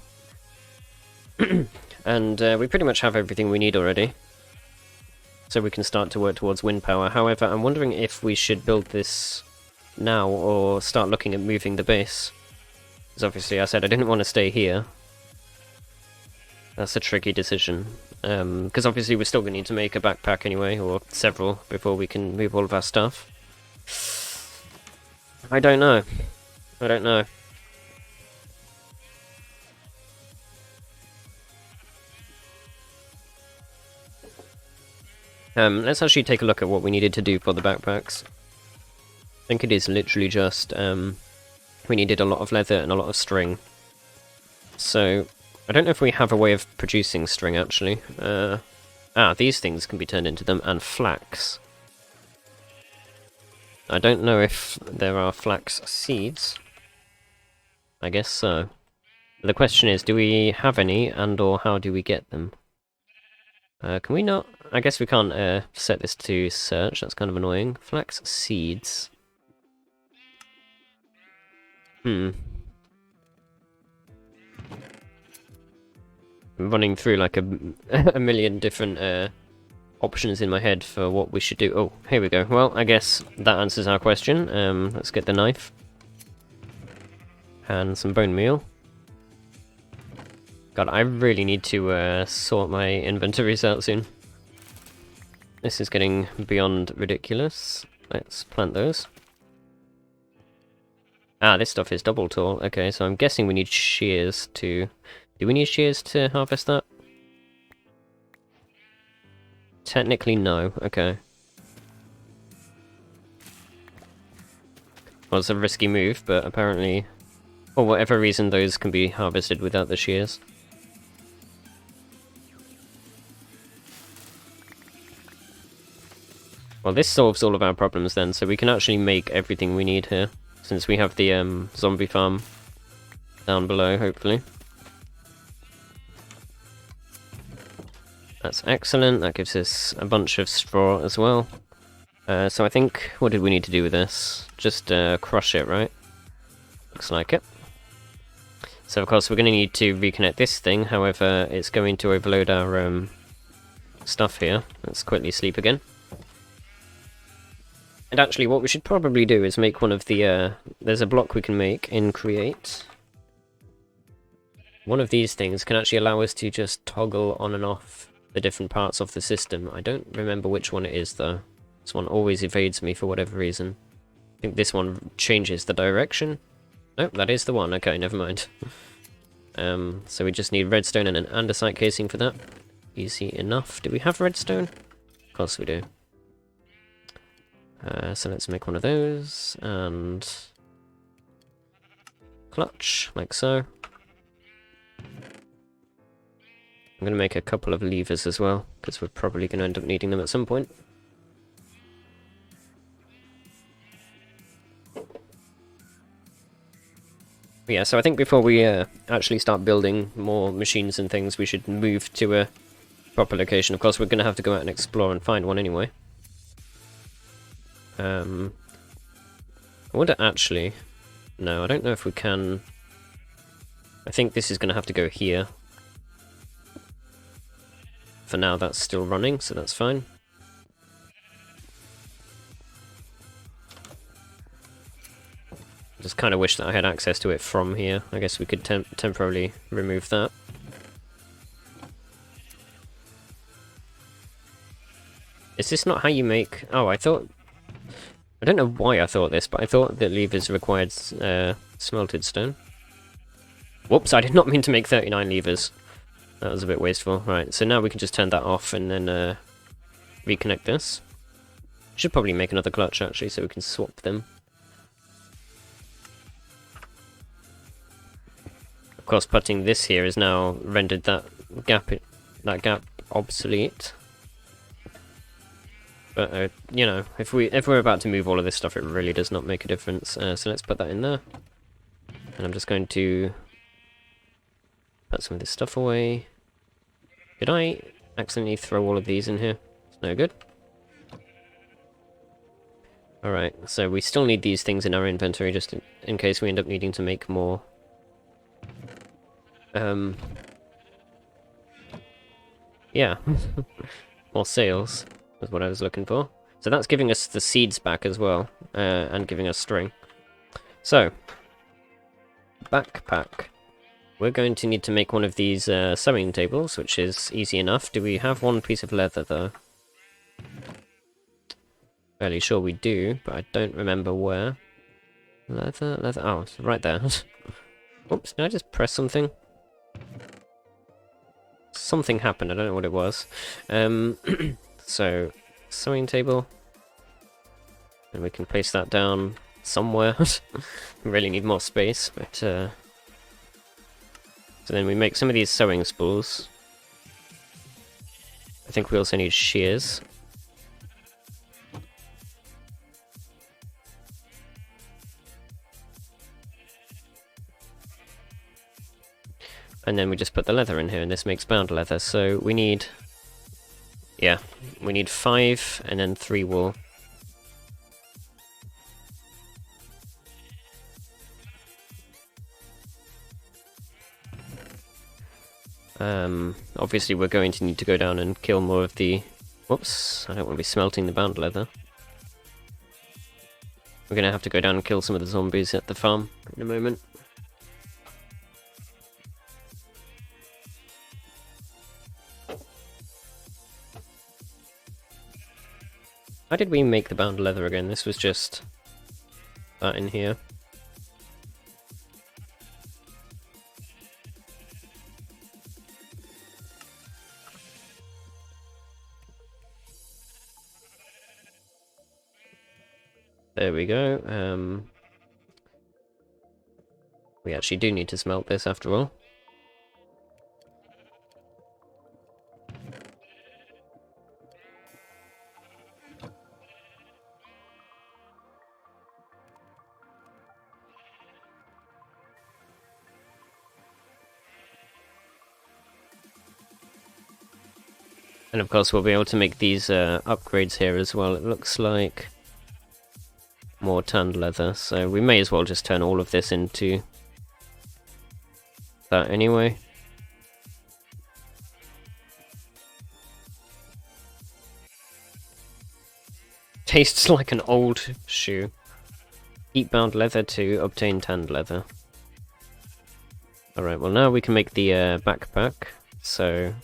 And we pretty much have everything we need already. So we can start to work towards wind power. However, I'm wondering if we should build this now or start looking at moving the base. Because obviously I said I didn't want to stay here. That's a tricky decision. Because obviously we're still going to need to make a backpack anyway, or several, before we can move all of our stuff. I don't know. I don't know. Let's actually take a look at what we needed to do for the backpacks. I think it is literally just, we needed a lot of leather and a lot of string. So, I don't know if we have a way of producing string, actually. These things can be turned into them, and flax. I don't know if there are flax seeds. I guess so. The question is, do we have any, and or how do we get them? Can we not? I guess we can't set this to search, that's kind of annoying. Flax seeds. I'm running through like a million different options in my head for what we should do. Oh, here we go. Well, I guess that answers our question. Let's get the knife. And some bone meal. God, I really need to sort my inventories out soon. This is getting beyond ridiculous. Let's plant those. Ah, this stuff is double tall. Okay, so I'm guessing we need shears to... Do we need shears to harvest that? Technically, no. Okay. Well, it's a risky move, but apparently... For whatever reason, those can be harvested without the shears. Well, this solves all of our problems then, so we can actually make everything we need here, since we have the zombie farm down below, hopefully. That's excellent, that gives us a bunch of straw as well. So I think, what did we need to do with this? Just crush it, right? Looks like it. So of course we're going to need to reconnect this thing, however it's going to overload our stuff here. Let's quickly sleep again. And actually what we should probably do is make one of the, there's a block we can make in create. One of these things can actually allow us to just toggle on and off the different parts of the system. I don't remember which one it is though. This one always evades me for whatever reason. I think this one changes the direction. Nope, that is the one. Okay, never mind. So we just need redstone and an andesite casing for that. Easy enough. Do we have redstone? Of course we do. So let's make one of those, and clutch, like so. I'm going to make a couple of levers as well, because we're probably going to end up needing them at some point. Yeah, so I think before we actually start building more machines and things, we should move to a proper location. Of course, we're going to have to go out and explore and find one anyway. I wonder actually... No, I don't know if we can... I think this is going to have to go here. For now, that's still running, so that's fine. Just kind of wish that I had access to it from here. I guess we could temporarily remove that. Is this not how you make... Oh, I thought... I don't know why I thought this, but I thought that levers required smelted stone. Whoops, I did not mean to make 39 levers. That was a bit wasteful. Right, so now we can just turn that off and then reconnect this. Should probably make another clutch actually, so we can swap them. Of course, putting this here has now rendered that gap obsolete. But you know, if we're about to move all of this stuff, it really does not make a difference. So let's put that in there, and I'm just going to put some of this stuff away. Did I accidentally throw all of these in here? It's no good. Alright, so we still need these things in our inventory just in case we end up needing to make more. Yeah, more sails is what I was looking for. So that's giving us the seeds back as well, and giving us string. So, backpack. We're going to need to make one of these sewing tables, which is easy enough. Do we have one piece of leather, though? Fairly sure we do, but I don't remember where. Leather, leather... Oh, it's right there. Oops, did I just press something? Something happened, I don't know what it was. So, sewing table. And we can place that down somewhere. We really need more space, but... So then we make some of these sewing spools. I think we also need shears. And then we just put the leather in here, and this makes bound leather. So we need... Yeah, we need 5 and then 3 wool. Obviously we're going to need to go down and kill more of the... Whoops, I don't want to be smelting the bound leather. We're going to have to go down and kill some of the zombies at the farm in a moment. How did we make the bound leather again? This was just that in here. There we go. We actually do need to smelt this after all. And of course we'll be able to make these upgrades here as well. It looks like more tanned leather, so we may as well just turn all of this into that anyway. Tastes like an old shoe. Heat bound leather to obtain tanned leather. Alright, well now we can make the backpack. So,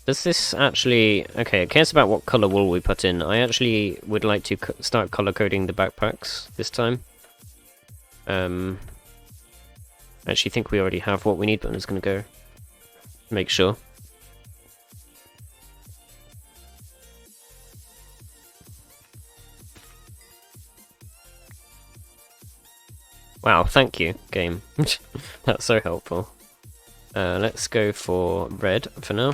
does this actually... Okay, it cares about what colour wool we put in. I actually would like to start colour coding the backpacks this time. I actually think we already have what we need, but I'm just going to go make sure. Wow, thank you, game. That's so helpful. Let's go for red for now.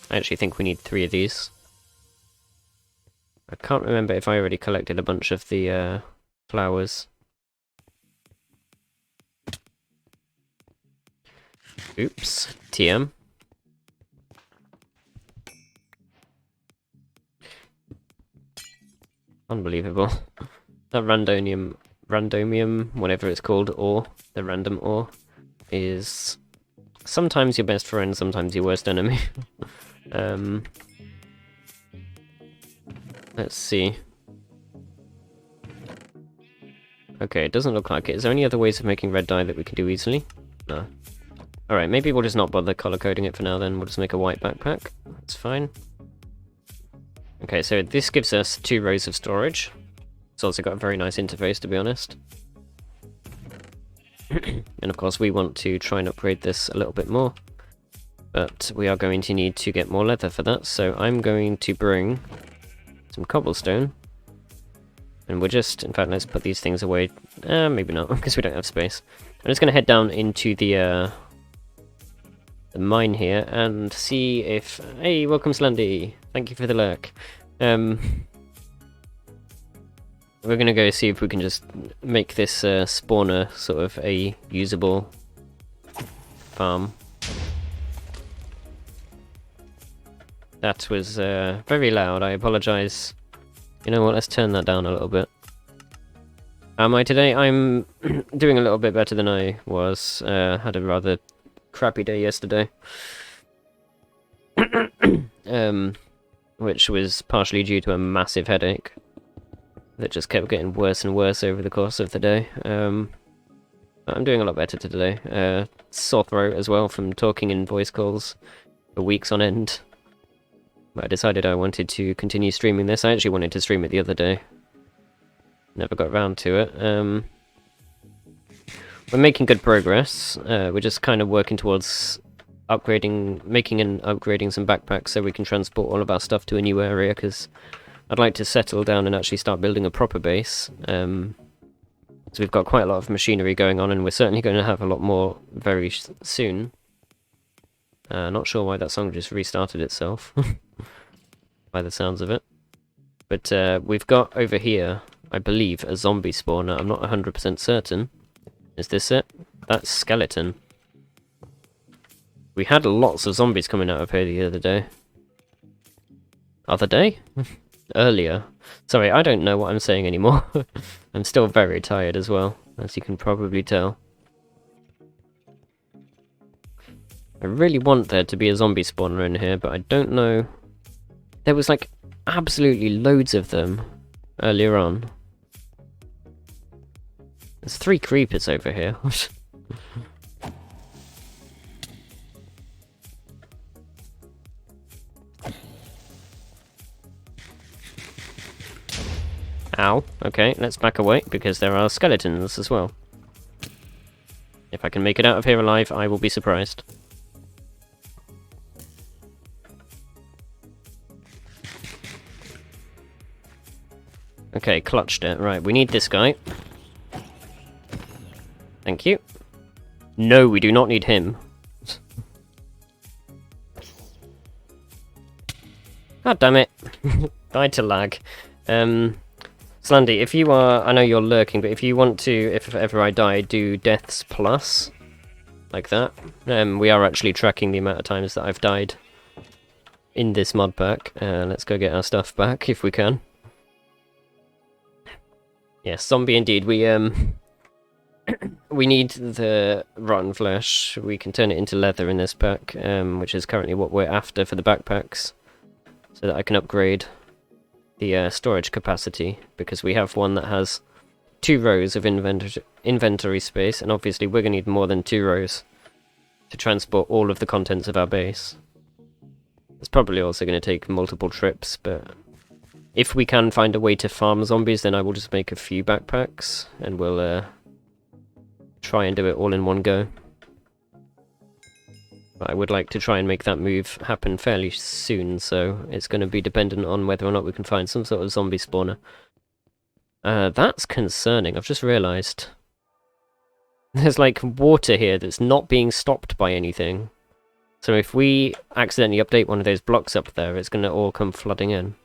I actually think we need 3 of these. I can't remember if I already collected a bunch of the flowers. Oops, TM. Unbelievable. That randomium, whatever it's called, ore, the random ore, is sometimes your best friend, sometimes your worst enemy. Let's see. Okay, it doesn't look like it. Is there any other ways of making red dye that we can do easily? No. Alright, maybe we'll just not bother colour coding it for now then. We'll just make a white backpack. That's fine. Okay, so this gives us 2 rows of storage. It's also got a very nice interface, to be honest. And of course we want to try and upgrade this a little bit more. But we are going to need to get more leather for that, so I'm going to bring some cobblestone. And we'll just, in fact, let's put these things away. Maybe not, because we don't have space. I'm just going to head down into the mine here and see if... Hey, welcome Slendy! Thank you for the lurk. We're going to go see if we can just make this spawner sort of a usable farm. That was very loud, I apologise. You know what, let's turn that down a little bit. Am I today? I'm doing a little bit better than I was. Had a rather crappy day yesterday. Which was partially due to a massive headache that just kept getting worse and worse over the course of the day. I'm doing a lot better today. Sore throat as well from talking in voice calls for weeks on end. But I decided I wanted to continue streaming this. I actually wanted to stream it the other day. Never got around to it. We're making good progress. We're just kind of working towards making and upgrading some backpacks so we can transport all of our stuff to a new area, because I'd like to settle down and actually start building a proper base. So we've got quite a lot of machinery going on, and we're certainly going to have a lot more very soon. Not sure why that song just restarted itself, by the sounds of it. But we've got over here, I believe, a zombie spawner. I'm not 100% certain. Is this it? That's skeleton. We had lots of zombies coming out of here the other day. Other day? Earlier. Sorry, I don't know what I'm saying anymore. I'm still very tired as well, as you can probably tell. I really want there to be a zombie spawner in here, but I don't know. There was like absolutely loads of them earlier on. There's 3 creepers over here. Ow. Okay, let's back away, because there are skeletons as well. If I can make it out of here alive, I will be surprised. Okay, clutched it. Right, we need this guy. Thank you. No, we do not need him. God damn it. Died to lag. Slandy, if you are... I know you're lurking, but if you want to, if ever I die, do deaths plus. Like that. We are actually tracking the amount of times that I've died in this mod pack. Let's go get our stuff back, if we can. Yes, zombie indeed. We we need the rotten flesh. We can turn it into leather in this pack, which is currently what we're after for the backpacks, so that I can upgrade the storage capacity, because we have one that has 2 rows of inventory space, and obviously we're going to need more than 2 rows to transport all of the contents of our base. It's probably also going to take multiple trips, but if we can find a way to farm zombies, then I will just make a few backpacks, and we'll try and do it all in one go. But I would like to try and make that move happen fairly soon, so it's going to be dependent on whether or not we can find some sort of zombie spawner. That's concerning, I've just realised. There's like water here that's not being stopped by anything. So if we accidentally update one of those blocks up there, it's going to all come flooding in.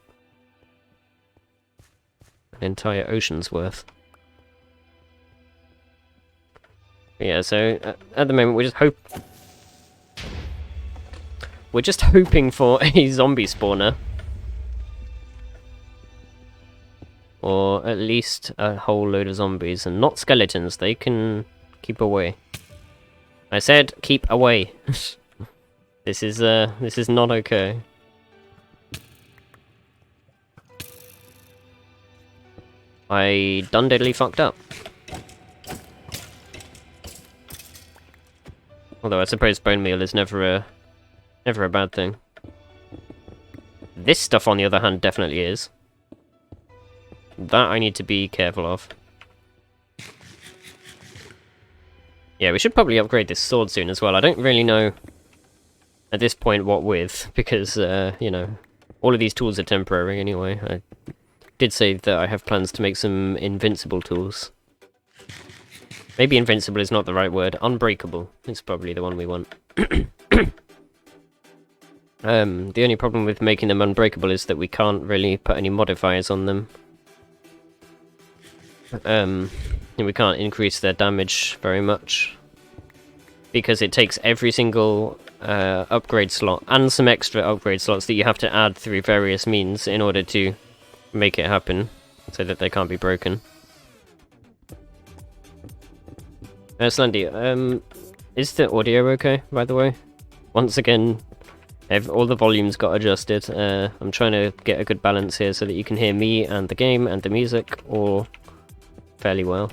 An entire ocean's worth. Yeah, so at the moment we're just hoping for a zombie spawner. Or at least a whole load of zombies, and not skeletons. They can keep away. I said keep away. This is not okay. I done deadly fucked up. Although I suppose bone meal is never a bad thing. This stuff, on the other hand, definitely is. That I need to be careful of. Yeah, we should probably upgrade this sword soon as well. I don't really know at this point what with, because, you know, all of these tools are temporary anyway. I did say that I have plans to make some invincible tools. Maybe invincible is not the right word. Unbreakable is probably the one we want. The only problem with making them unbreakable is that we can't really put any modifiers on them. And we can't increase their damage very much, because it takes every single upgrade slot and some extra upgrade slots that you have to add through various means in order to make it happen, so that they can't be broken. Slendy, is the audio okay, by the way? Once again, all the volumes got adjusted. I'm trying to get a good balance here so that you can hear me and the game and the music all fairly well.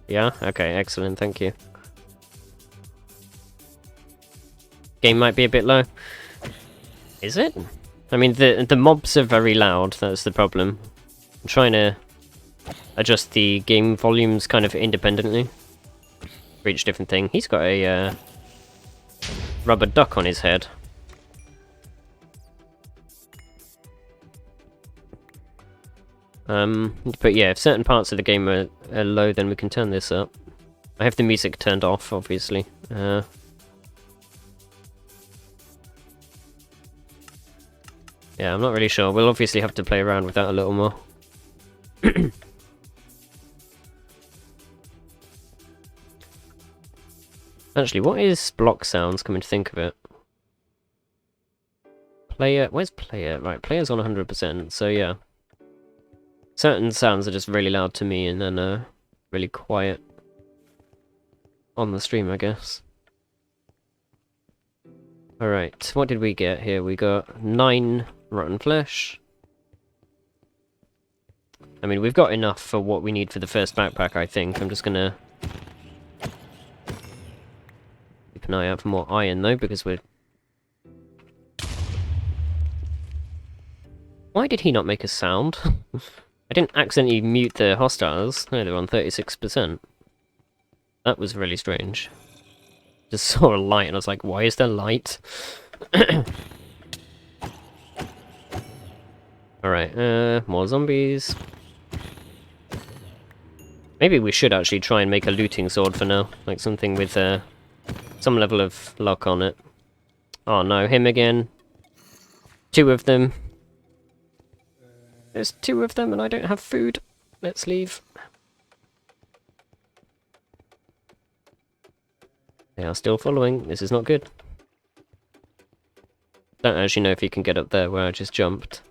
Yeah? Okay, excellent, thank you. Game might be a bit low. Is it? I mean, the mobs are very loud, that's the problem. I'm trying to adjust the game volumes kind of independently for each different thing. He's got a rubber duck on his head. But yeah, if certain parts of the game are low, then we can turn this up. I have the music turned off, obviously. Yeah, I'm not really sure. We'll obviously have to play around with that a little more. Actually, what is block sounds, coming to think of it? Player, where's player? Right, player's on 100%, so yeah. Certain sounds are just really loud to me, and then really quiet on the stream, I guess. Alright, what did we get here? We got 9 rotten flesh. I mean, we've got enough for what we need for the first backpack, I think. I'm just gonna keep an eye out for more iron, though, because we're... Why did he not make a sound? I didn't accidentally mute the hostiles. No, they're on 36%. That was really strange. Just saw a light and I was like, why is there light? Alright, more zombies. Maybe we should actually try and make a looting sword for now. Like something with some level of luck on it. Oh no, him again. 2 of them. There's 2 of them and I don't have food. Let's leave. They are still following. This is not good. Don't actually know if you can get up there where I just jumped.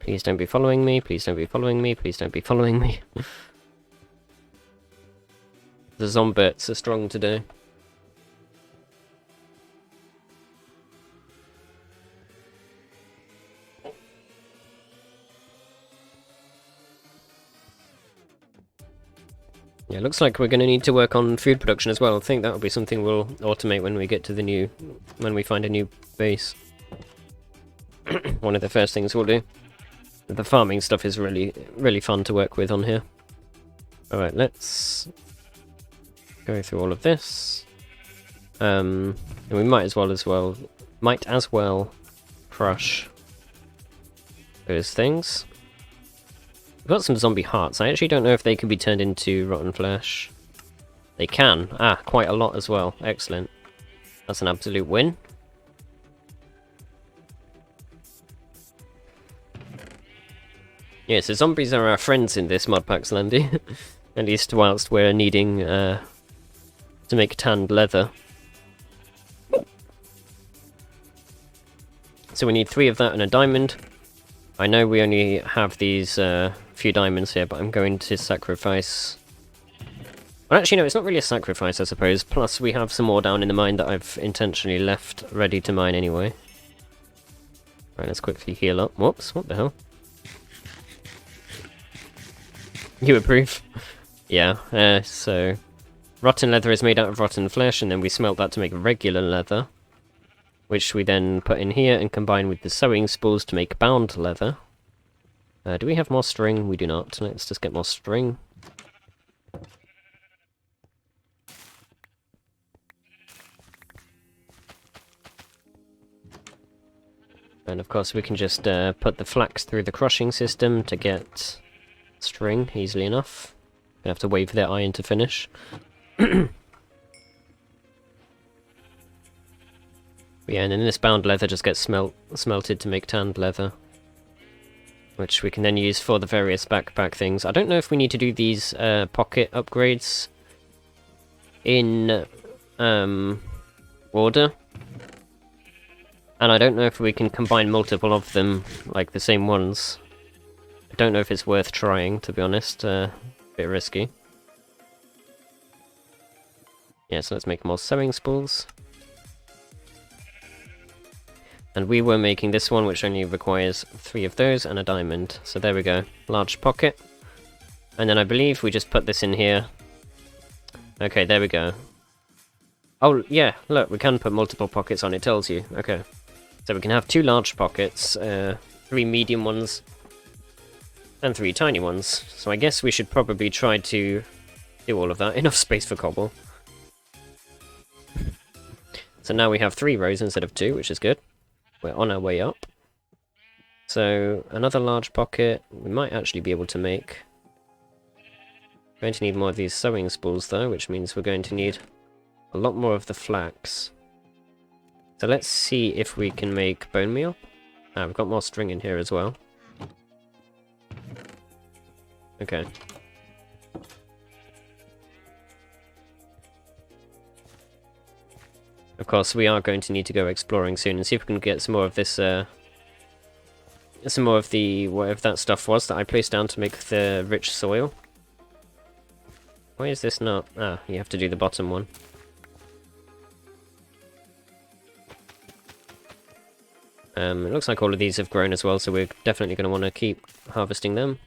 Please don't be following me, please don't be following me, please don't be following me. The zombies are strong today. Yeah, looks like we're going to need to work on food production as well. I think that'll be something we'll automate when we get to the when we find a new base. One of the first things we'll do. The farming stuff is really fun to work with on here. Alright, let's go through all of this. And we might as well crush those things. We've got some zombie hearts. I actually don't know if they can be turned into rotten flesh. They can. Ah, quite a lot as well. Excellent. That's an absolute win. Yeah, so zombies are our friends in this modpacks, Landy. At least whilst we're needing to make tanned leather. So we need 3 of that and a diamond. I know we only have these few diamonds here, but I'm going to sacrifice... Well, actually, no, it's not really a sacrifice, I suppose. Plus, we have some more down in the mine that I've intentionally left ready to mine anyway. Right, let's quickly heal up. Whoops, what the hell? You approve? Yeah, so... Rotten leather is made out of rotten flesh, and then we smelt that to make regular leather. Which we then put in here and combine with the sewing spools to make bound leather. Do we have more string? We do not. Let's just get more string. And of course we can just put the flax through the crushing system to get string easily enough. We have to wait for the iron to finish. Yeah, and then this bound leather just gets smelted to make tanned leather. Which we can then use for the various backpack things. I don't know if we need to do these pocket upgrades in order. And I don't know if we can combine multiple of them, like the same ones. I don't know if it's worth trying, to be honest. A bit risky. Yeah, so let's make more sewing spools. And we were making this one, which only requires 3 of those and a diamond. So there we go. Large pocket. And then I believe we just put this in here. Okay, there we go. Oh, yeah, look, we can put multiple pockets on, it tells you. Okay. So we can have 2 large pockets, 3 medium ones, and 3 tiny ones. So I guess we should probably try to do all of that. Enough space for cobble. So now we have 3 rows instead of 2, which is good. We're on our way up. So, another large pocket we might actually be able to make. Going to need more of these sewing spools though, which means we're going to need a lot more of the flax. So let's see if we can make bone meal. Ah, we've got more string in here as well. Okay. Of course, we are going to need to go exploring soon and see if we can get some more of this, some more of the, whatever that stuff was that I placed down to make the rich soil. Why is this not? Ah, you have to do the bottom one. It looks like all of these have grown as well, so we're definitely going to want to keep harvesting them.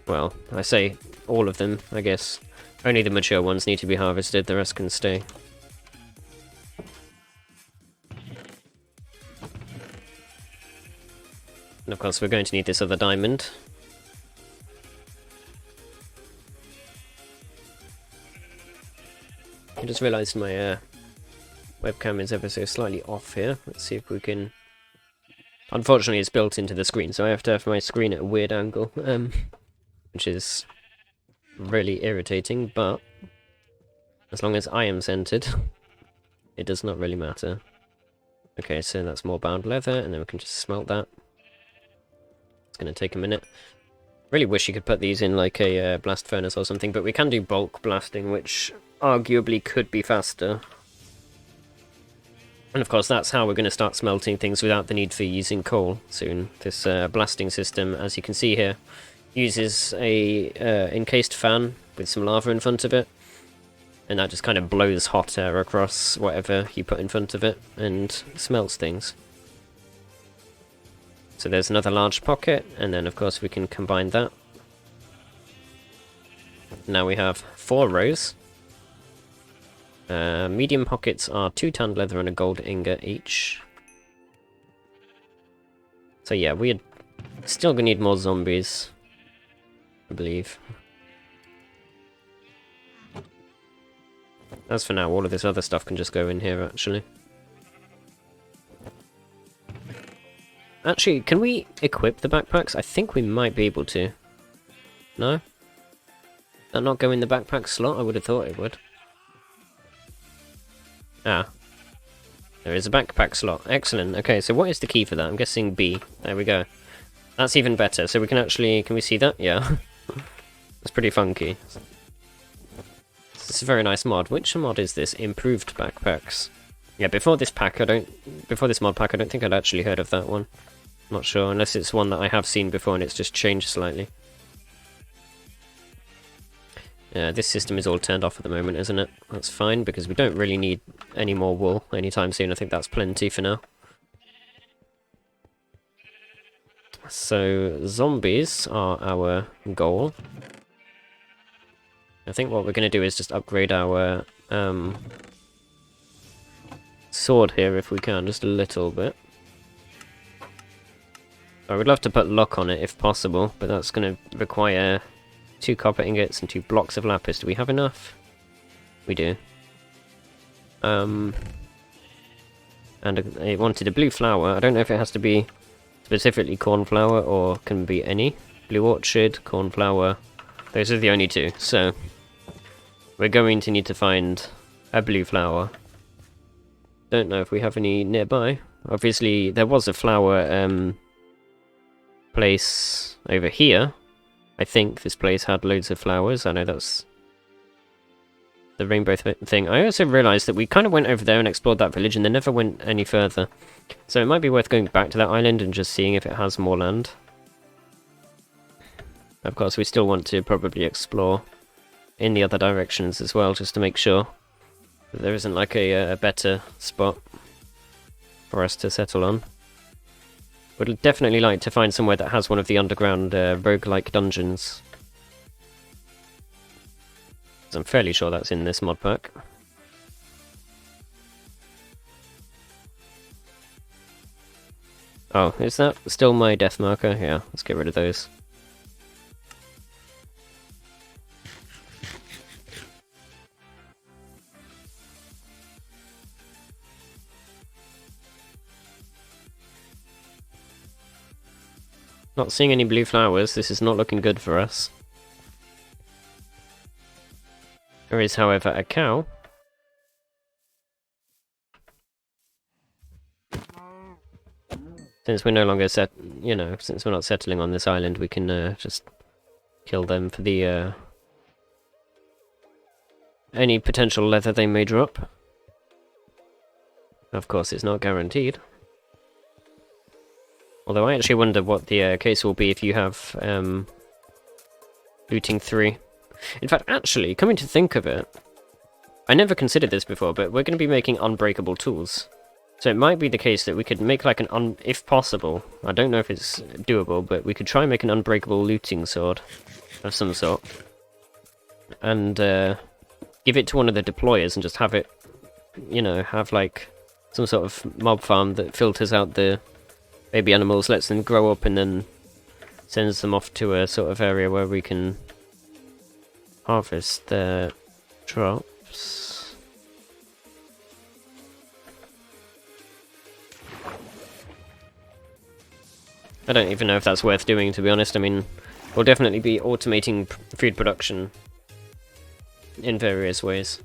Well, I say all of them, I guess. Only the mature ones need to be harvested, the rest can stay. And of course we're going to need this other diamond. I just realised my webcam is ever so slightly off here. Let's see if we can... Unfortunately, it's built into the screen, so I have to have my screen at a weird angle, which is really irritating, but as long as I am centered, it does not really matter. Okay, so that's more bound leather, and then we can just smelt that. It's going to take a minute. Really wish you could put these in like a blast furnace or something, but we can do bulk blasting, which arguably could be faster. And of course, that's how we're going to start smelting things without the need for using coal soon. This blasting system, as you can see here, uses a encased fan with some lava in front of it. And that just kind of blows hot air across whatever you put in front of it and smelts things. So there's another large pocket, and then of course we can combine that. Now we have 4 rows. Medium pockets are 2 tanned leather and a gold ingot each. So yeah, we're still gonna need more zombies, I believe. As for now, all of this other stuff can just go in here, actually. Actually, can we equip the backpacks? I think we might be able to. No? That not go in the backpack slot? I would have thought it would. Ah. There is a backpack slot. Excellent. Okay, so what is the key for that? I'm guessing B. There we go. That's even better. So we can actually... Can we see that? Yeah. That's pretty funky. This is a very nice mod. Which mod is this? Improved backpacks. Yeah, before this pack, before this mod pack, I don't think I'd actually heard of that one. Not sure, unless it's one that I have seen before and it's just changed slightly. This system is all turned off at the moment, isn't it? That's fine, because we don't really need any more wool anytime soon. I think that's plenty for now. So, zombies are our goal. I think what we're going to do is just upgrade our sword here if we can, just a little bit. I would love to put luck on it if possible, but that's going to require 2 copper ingots and 2 blocks of lapis. Do we have enough? We do. And I wanted a blue flower. I don't know if it has to be specifically cornflower or can be any. Blue orchid, cornflower. Those are the only 2, so we're going to need to find a blue flower. Don't know if we have any nearby. Obviously, there was a flower place over here. I think this place had loads of flowers. I know that's the rainbow thing. I also realised that we kind of went over there and explored that village and then never went any further. So it might be worth going back to that island and just seeing if it has more land. Of course, we still want to probably explore in the other directions as well, just to make sure that there isn't like a better spot for us to settle on. Would definitely like to find somewhere that has one of the underground roguelike dungeons. I'm fairly sure that's in this mod pack. Oh, is that still my death marker? Yeah, let's get rid of those. Not seeing any blue flowers. This is not looking good for us. There is, however, a cow. Since we're no longer since we're not settling on this island, we can just kill them for the any potential leather they may drop. Of course, it's not guaranteed. Although I actually wonder what the case will be if you have looting 3. In fact, actually, coming to think of it, I never considered this before, but we're going to be making unbreakable tools. So it might be the case that we could make like if possible, I don't know if it's doable, but we could try and make an unbreakable looting sword of some sort. And give it to one of the deployers and just have it, have like some sort of mob farm that filters out the baby animals, lets them grow up, and then sends them off to a sort of area where we can harvest their drops. I don't even know if that's worth doing, to be honest. I mean, we'll definitely be automating food production in various ways.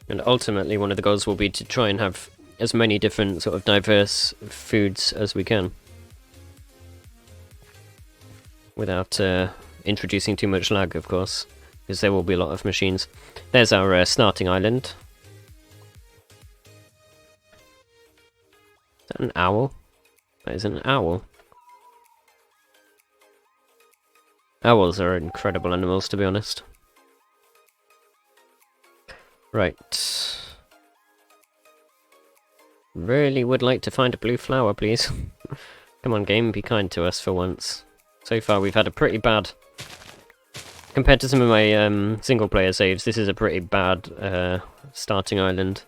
And ultimately, one of the goals will be to try and have as many different sort of diverse foods as we can. Without introducing too much lag, of course, because there will be a lot of machines. There's our starting island. Is that an owl? That is an owl. Owls are incredible animals, to be honest. Right. Really would like to find a blue flower, please. Come on, game, be kind to us for once. So far, we've had a pretty bad... Compared to some of my single-player saves, this is a pretty bad starting island.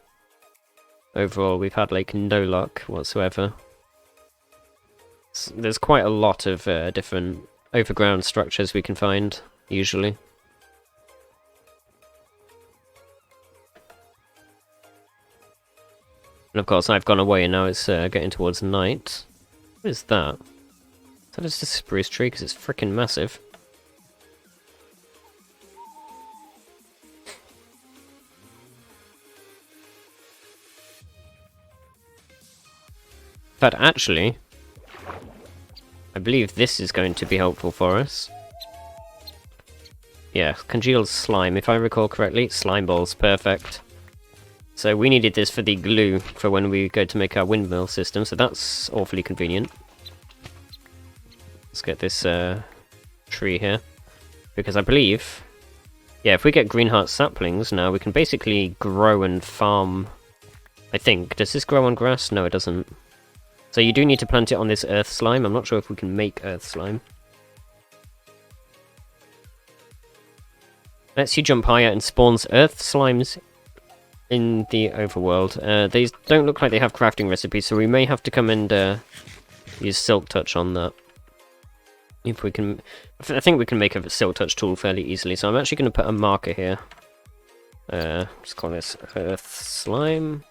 Overall, we've had, like, no luck whatsoever. There's quite a lot of different overground structures we can find, usually. And of course, I've gone away and now it's getting towards night. What is that? Is that just a spruce tree? Because it's freaking massive. In fact, actually, I believe this is going to be helpful for us. Yeah, congealed slime, if I recall correctly. Slime balls, perfect. So we needed this for the glue for when we go to make our windmill system, so that's awfully convenient. Let's get this tree here. Because I believe, yeah, if we get green heart saplings now, we can basically grow and farm, I think. Does this grow on grass? No, it doesn't. So you do need to plant it on this earth slime. I'm not sure if we can make earth slime. Lets you jump higher and spawns earth slimes in the overworld. These don't look like they have crafting recipes, so we may have to come and use Silk Touch on that. If we can... I think we can make a Silk Touch tool fairly easily, so I'm actually going to put a marker here. Just call this earth slime.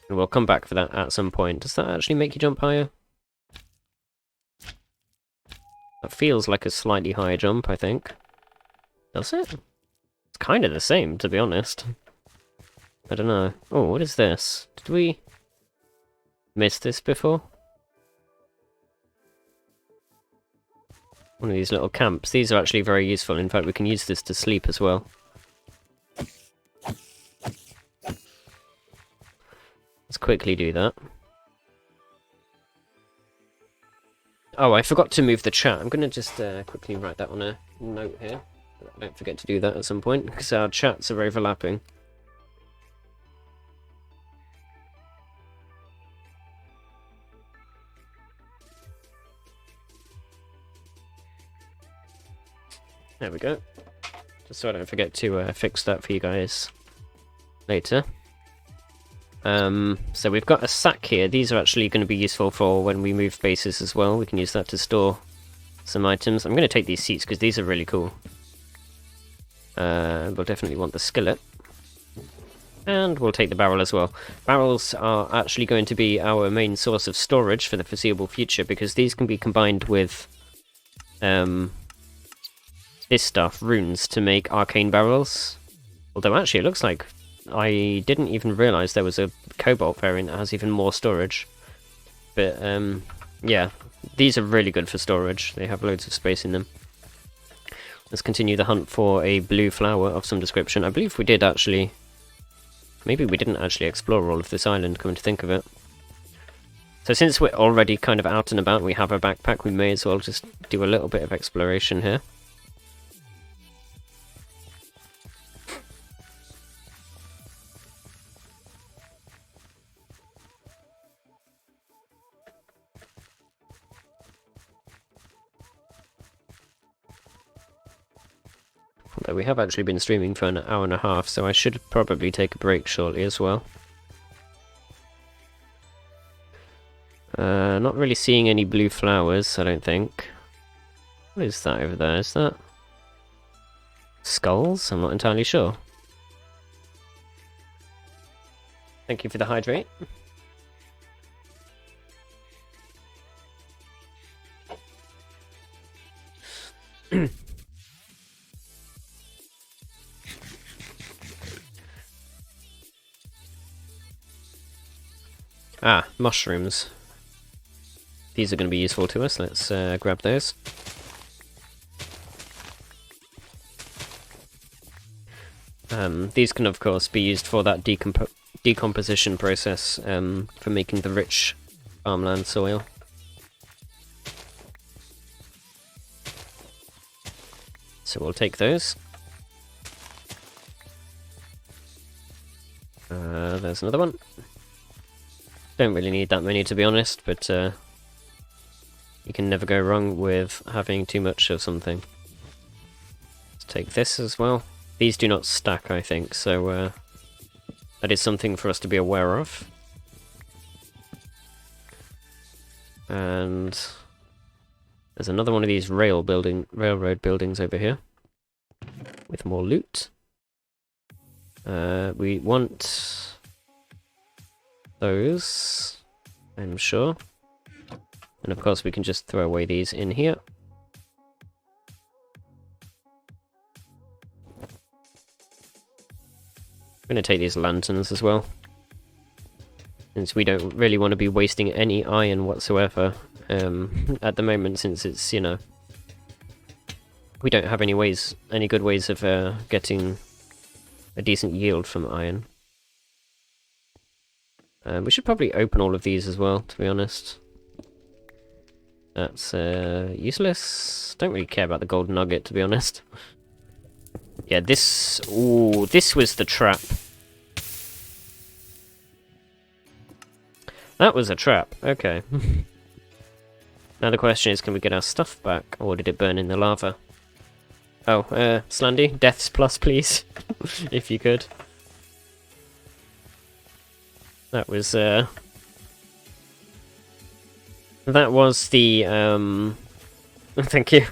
And we'll come back for that at some point. Does that actually make you jump higher? That feels like a slightly higher jump, I think. Does it? It's kind of the same, to be honest. I don't know. Oh, what is this? Did we miss this before? One of these little camps. These are actually very useful. In fact, we can use this to sleep as well. Let's quickly do that. Oh, I forgot to move the chat. I'm going to just quickly write that on a note here. Don't forget to do that at some point, because our chats are overlapping. There we go. Just so I don't forget to fix that for you guys later. So we've got a sack here. These are actually going to be useful for when we move bases as well. We can use that to store some items. I'm going to take these seats because these are really cool. We'll definitely want the skillet. And we'll take the barrel as well. Barrels are actually going to be our main source of storage for the foreseeable future because these can be combined with this stuff, runes, to make arcane barrels. Although actually it looks like I didn't even realise there was a cobalt variant that has even more storage. But yeah, these are really good for storage. They have loads of space in them. Let's continue the hunt for a blue flower of some description. I believe we did actually... Maybe we didn't actually explore all of this island, come to think of it. So since we're already kind of out and about, we have a backpack, we may as well just do a little bit of exploration here. Although we have actually been streaming for an hour and a half, so I should probably take a break shortly as well. Not really seeing any blue flowers, I don't think. What is that over there? Is that skulls? I'm not entirely sure. Thank you for the hydrate. Ah, mushrooms. These are going to be useful to us. Let's grab those. These can, of course, be used for that decomposition process for making the rich farmland soil. So we'll take those. There's another one. Don't really need that many, to be honest, but you can never go wrong with having too much of something. Let's take this as well. These do not stack, I think, so that is something for us to be aware of. And there's another one of these railroad buildings over here with more loot. We want those, I'm sure. And of course we can just throw away these in here. I'm going to take these lanterns as well, since we don't really want to be wasting any iron whatsoever at the moment, since it's, you know, we don't have any good ways of getting a decent yield from iron. We should probably open all of these as well, to be honest. That's useless. Don't really care about the gold nugget, to be honest. Yeah, this... Ooh, this was the trap. That was a trap. Okay. Now the question is, can we get our stuff back, or did it burn in the lava? Oh, Slandy, deaths plus, please. If you could. That was, that was the, thank you.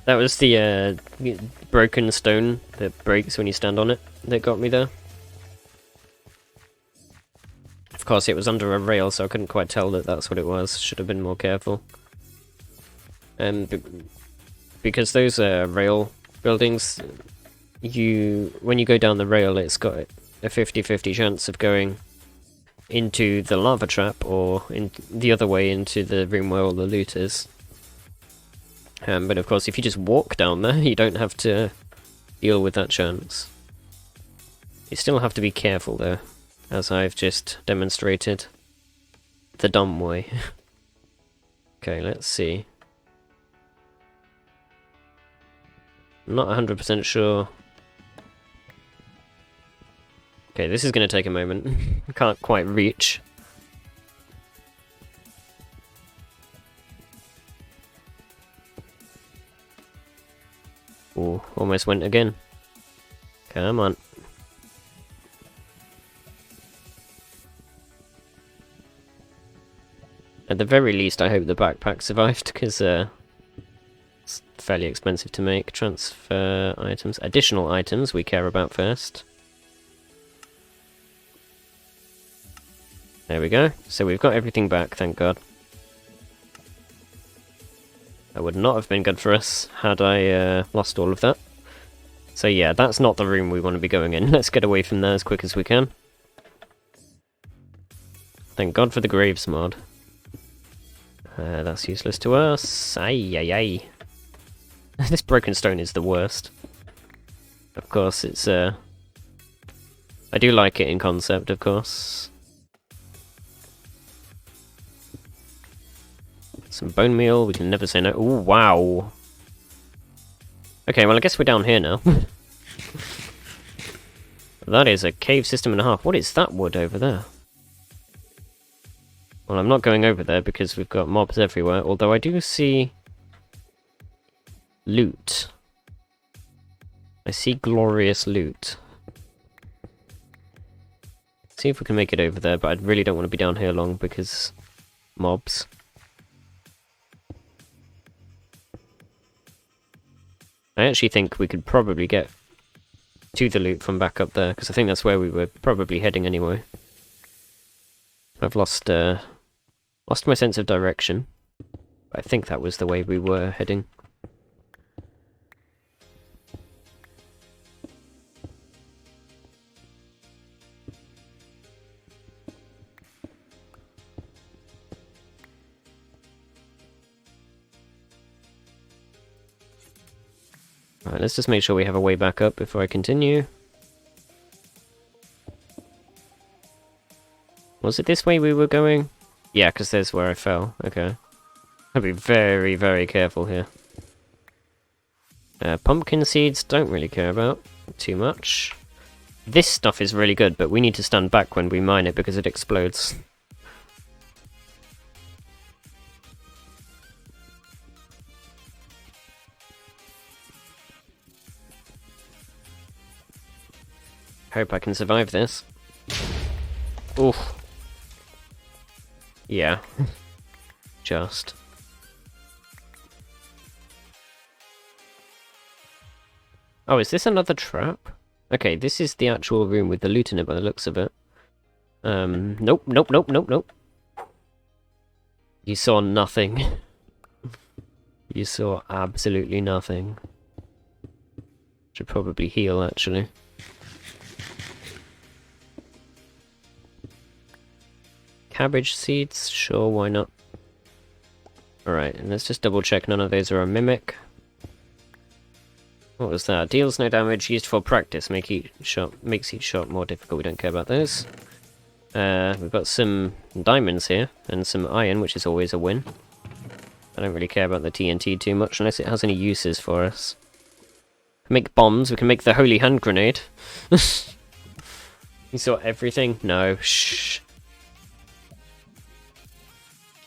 That was the, broken stone that breaks when you stand on it that got me there. Of course, it was under a rail, so I couldn't quite tell that that's what it was. Should have been more careful. Because those rail buildings, when you go down the rail, it's got a 50-50 chance of going into the lava trap, or in the other way into the room where all the loot is. But of course, if you just walk down there, you don't have to deal with that chance. You still have to be careful though, as I've just demonstrated the dumb way. Okay, let's see. I'm not 100% sure. Okay, this is going to take a moment. I can't quite reach. Ooh, almost went again. Come on. At the very least, I hope the backpack survived, because it's fairly expensive to make. Transfer items. Additional items we care about first. There we go. So we've got everything back, thank God. That would not have been good for us had I lost all of that. So yeah, that's not the room we want to be going in. Let's get away from there as quick as we can. Thank God for the Graves mod. That's useless to us. Ay, ay, ay. This broken stone is the worst. Of course, it's I do like it in concept, of course. Some bone meal, we can never say no. Ooh, wow. Okay, well I guess we're down here now. That is a cave system and a half. What is that wood over there? Well, I'm not going over there because we've got mobs everywhere, although I do see loot. I see glorious loot. See if we can make it over there, but I really don't want to be down here long because mobs. I actually think we could probably get to the loot from back up there, because I think that's where we were probably heading anyway. I've lost my sense of direction. I think that was the way we were heading. Alright, let's just make sure we have a way back up before I continue. Was it this way we were going? Yeah, because there's where I fell. Okay. I'll be very, very careful here. Pumpkin seeds, don't really care about too much. This stuff is really good, but we need to stand back when we mine it because it explodes. Hope I can survive this. Oof. Yeah. Just. Oh, is this another trap? Okay, this is the actual room with the loot in it by the looks of it. Nope, nope, nope, nope, nope. You saw nothing. You saw absolutely nothing. Should probably heal, actually. Cabbage seeds? Sure, why not? Alright, and let's just double check none of those are a mimic. What was that? Deals no damage, used for practice, makes each shot more difficult. We don't care about those. We've got some diamonds here, and some iron, which is always a win. I don't really care about the TNT too much, unless it has any uses for us. Make bombs, we can make the holy hand grenade. You saw everything? No, shh.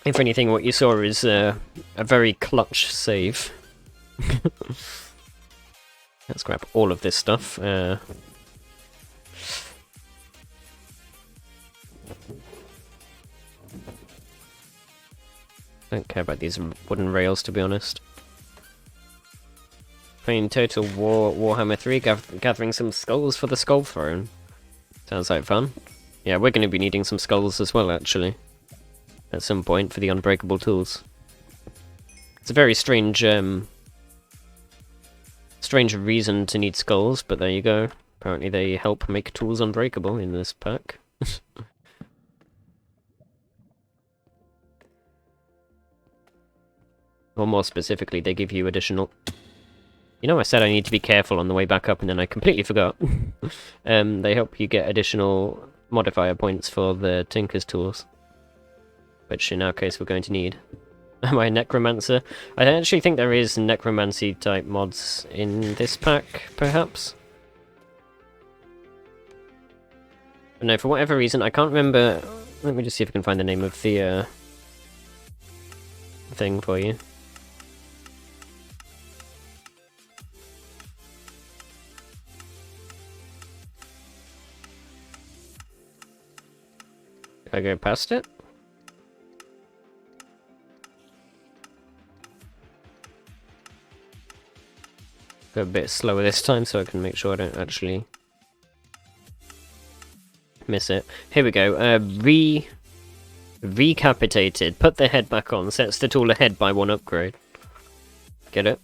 If anything, what you saw is a very clutch save. Let's grab all of this stuff. Don't care about these wooden rails, to be honest. Playing Total War Warhammer 3, gathering some skulls for the Skull Throne. Sounds like fun. Yeah, we're going to be needing some skulls as well, actually. At some point, for the unbreakable tools. It's a very strange, strange reason to need skulls, but there you go. Apparently they help make tools unbreakable in this pack. Or more specifically, they give you additional... You know, I said I need to be careful on the way back up, and then I completely forgot. They help you get additional modifier points for the Tinker's tools. Which, in our case, we're going to need. Am I a necromancer? I actually think there is necromancy type mods in this pack, perhaps. But no, for whatever reason, I can't remember... Let me just see if I can find the name of the thing for you. Did I go past it? Go a bit slower this time so I can make sure I don't actually miss it. Here we go. Recapitated. Put the head back on. Sets the tool ahead by 1 upgrade. Get it?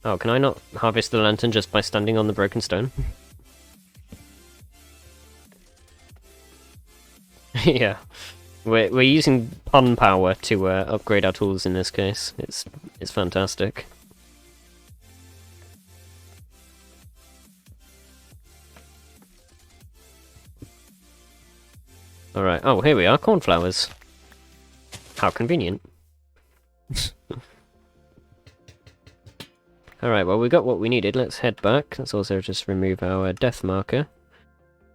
Oh, can I not harvest the lantern just by standing on the broken stone? Yeah. We're using pun power to upgrade our tools in this case. It's fantastic. Alright, oh here we are, cornflowers. How convenient. Alright, well we got what we needed, let's head back. Let's also just remove our death marker.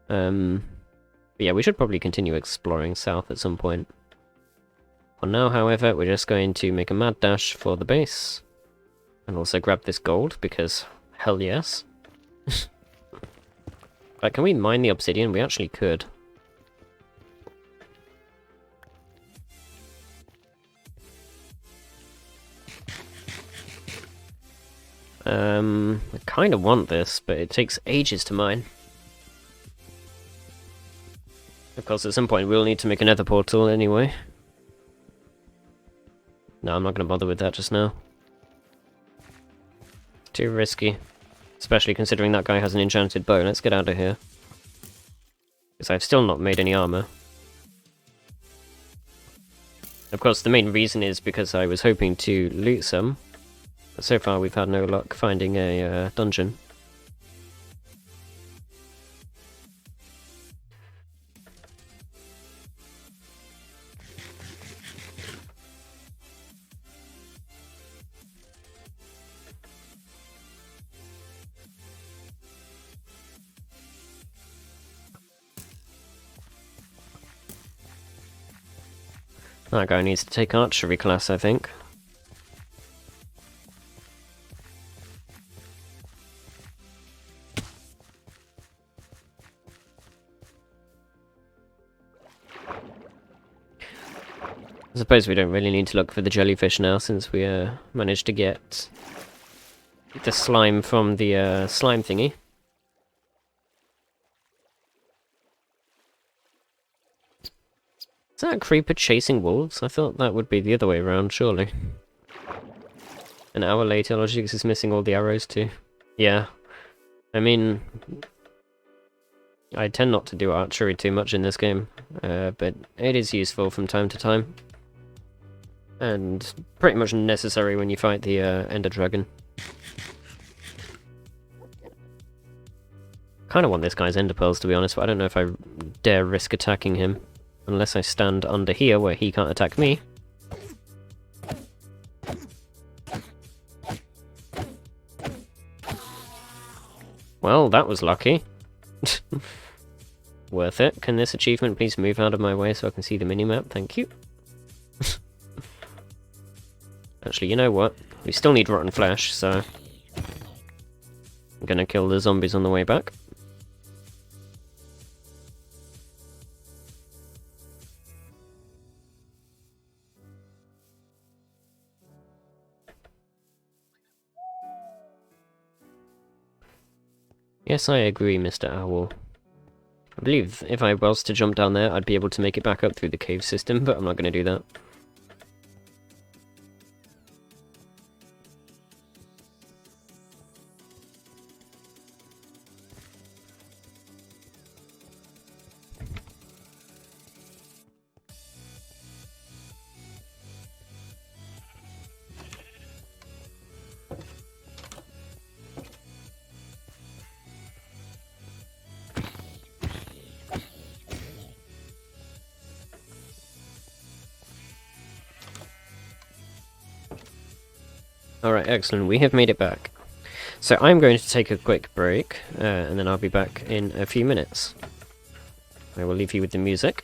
But yeah, we should probably continue exploring south at some point. For now, however, we're just going to make a mad dash for the base. And also grab this gold, because hell yes. Like, can we mine the obsidian? We actually could. I kind of want this, but it takes ages to mine. Of course, at some point we'll need to make another portal anyway. No, I'm not going to bother with that just now. Too risky. Especially considering that guy has an enchanted bow. Let's get out of here. Because I've still not made any armor. Of course, the main reason is because I was hoping to loot some, but so far we've had no luck finding a dungeon. That guy needs to take archery class, I think. I suppose we don't really need to look for the jellyfish now, since we managed to get the slime from the slime thingy. Is that a creeper chasing wolves? I thought that would be the other way around, surely. An hour later, Logix is missing all the arrows too. Yeah. I mean, I tend not to do archery too much in this game, but it is useful from time to time. And pretty much necessary when you fight the Ender Dragon. Kinda want this guy's Ender Pearls, to be honest, but I don't know if I dare risk attacking him. Unless I stand under here where he can't attack me. Well, that was lucky. Worth it. Can this achievement please move out of my way so I can see the minimap? Thank you. Actually, you know what? We still need rotten flesh, so I'm gonna kill the zombies on the way back. Yes, I agree, Mr. Owl. I believe if I was to jump down there, I'd be able to make it back up through the cave system, but I'm not going to do that. Alright, excellent. We have made it back. So I'm going to take a quick break, and then I'll be back in a few minutes. I will leave you with the music.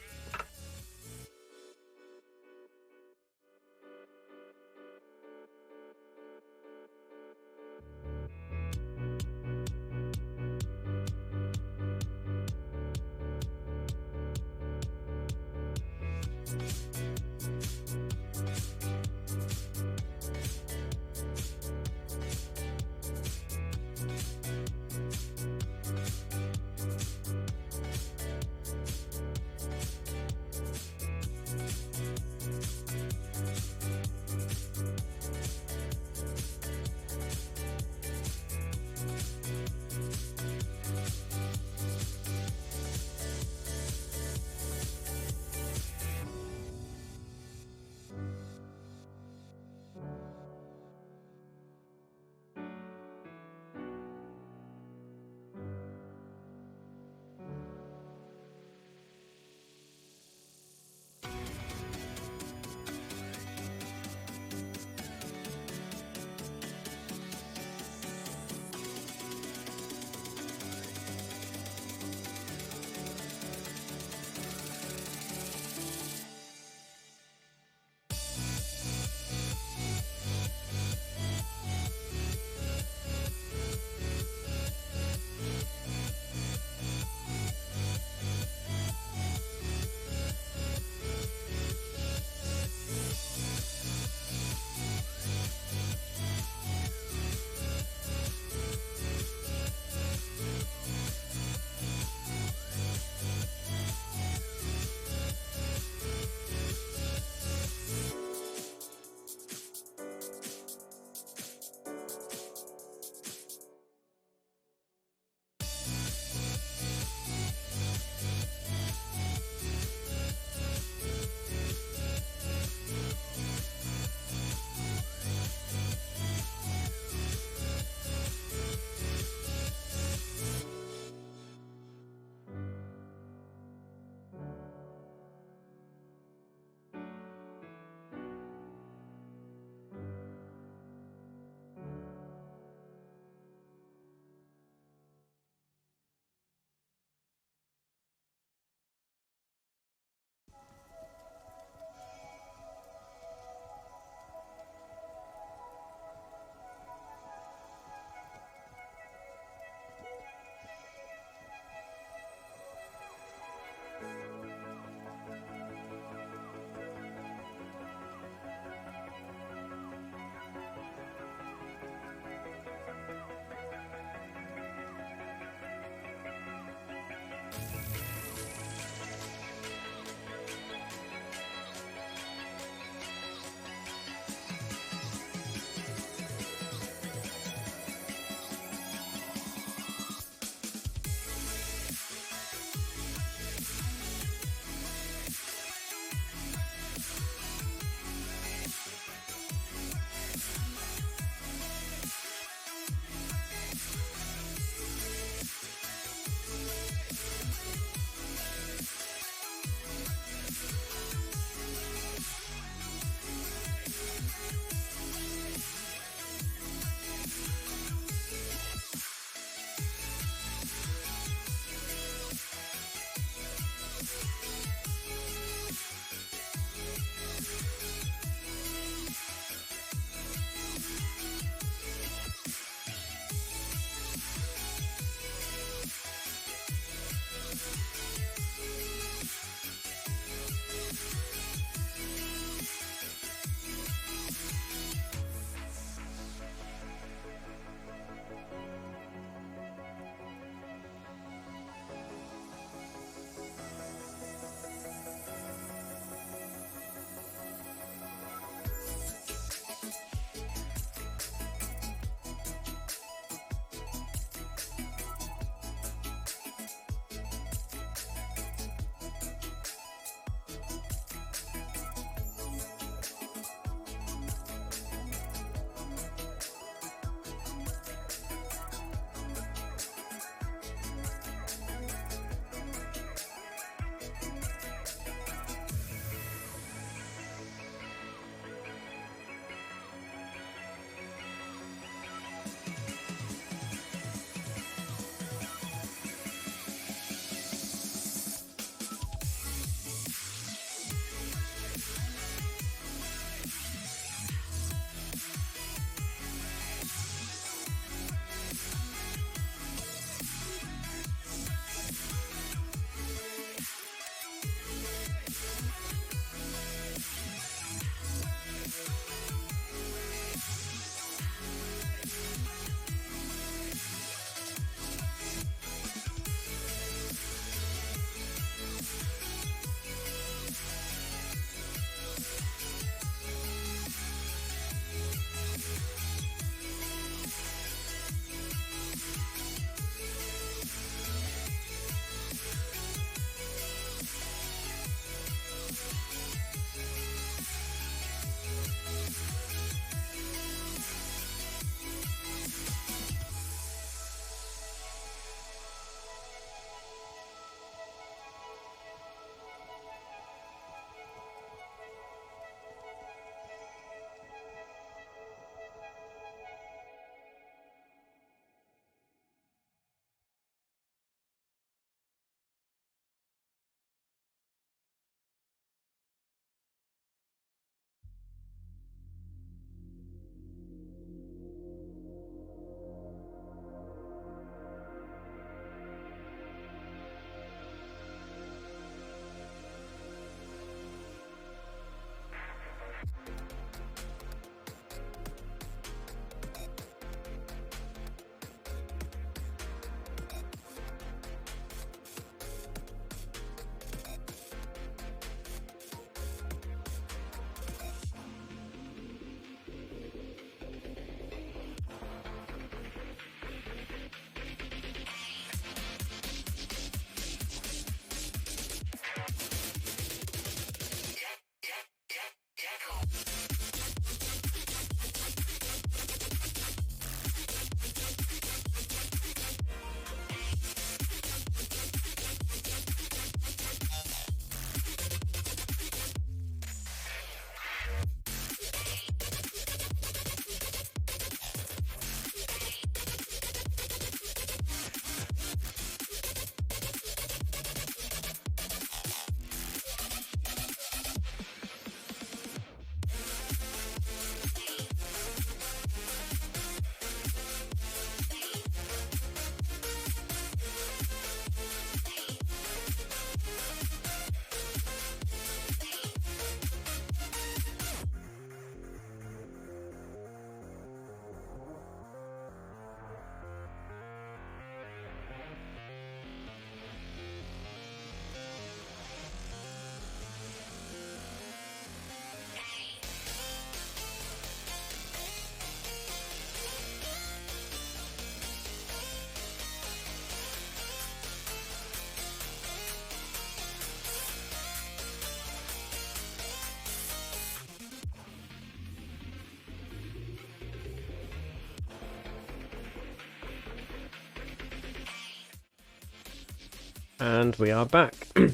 And we are back. I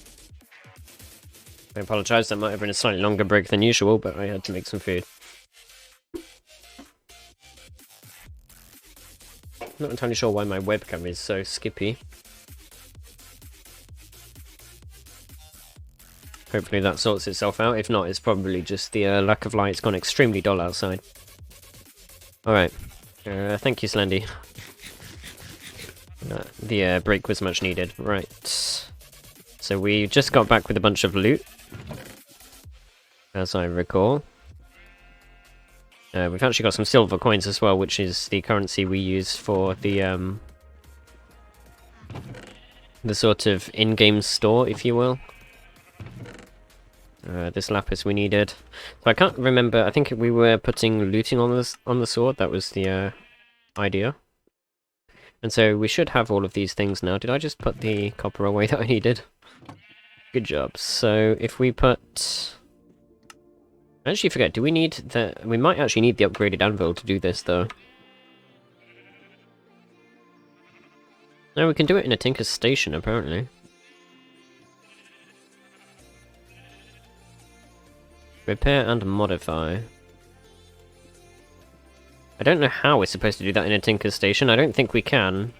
apologise, that might have been a slightly longer break than usual, but I had to make some food. Not entirely sure why my webcam is so skippy. Hopefully that sorts itself out. If not, it's probably just the lack of light. It's gone extremely dull outside. Alright. Thank you, Slendy. The break was much needed. Right. So we just got back with a bunch of loot, as I recall. We've actually got some silver coins as well, which is the currency we use for the sort of in-game store, if you will. This lapis we needed. So I can't remember. I think we were putting looting on the sword. That was the idea. And so we should have all of these things now. Did I just put the copper away that I needed? Good job. So if we put... I actually forget, do we need the... We might actually need the upgraded anvil to do this, though. No, we can do it in a Tinker's Station, apparently. Repair and modify. I don't know how we're supposed to do that in a Tinker's Station. I don't think we can.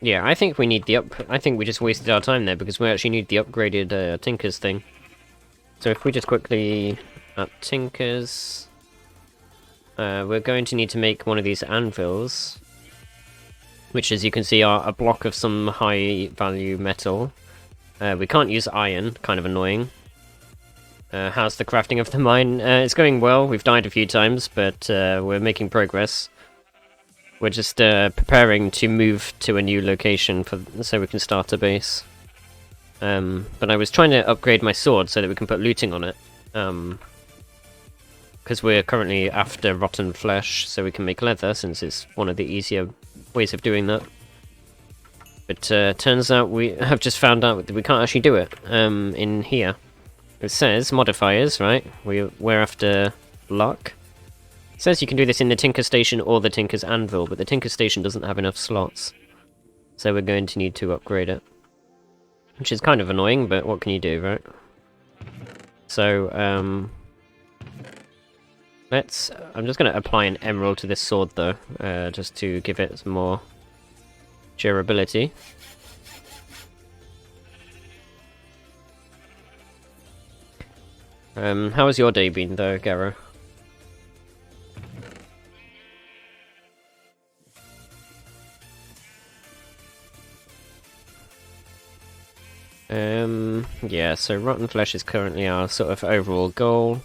Yeah, I think we need the I think we just wasted our time there because we actually need the upgraded Tinker's thing. So if we just quickly at Tinker's, we're going to need to make one of these anvils, which, as you can see, are a block of some high-value metal. We can't use iron, kind of annoying. How's the crafting of the mine? It's going well. We've died a few times, but we're making progress. We're just preparing to move to a new location so we can start a base. But I was trying to upgrade my sword so that we can put looting on it. Because we're currently after rotten flesh, so we can make leather, since it's one of the easier ways of doing that. But turns out we have just found out that we can't actually do it in here. It says modifiers, right? We're after luck. It says you can do this in the Tinker Station or the Tinker's Anvil, but the Tinker Station doesn't have enough slots. So we're going to need to upgrade it. Which is kind of annoying, but what can you do, right? So, I'm just going to apply an emerald to this sword, though, just to give it some more durability. How has your day been, though, Garo? Yeah, so rotten flesh is currently our sort of overall goal.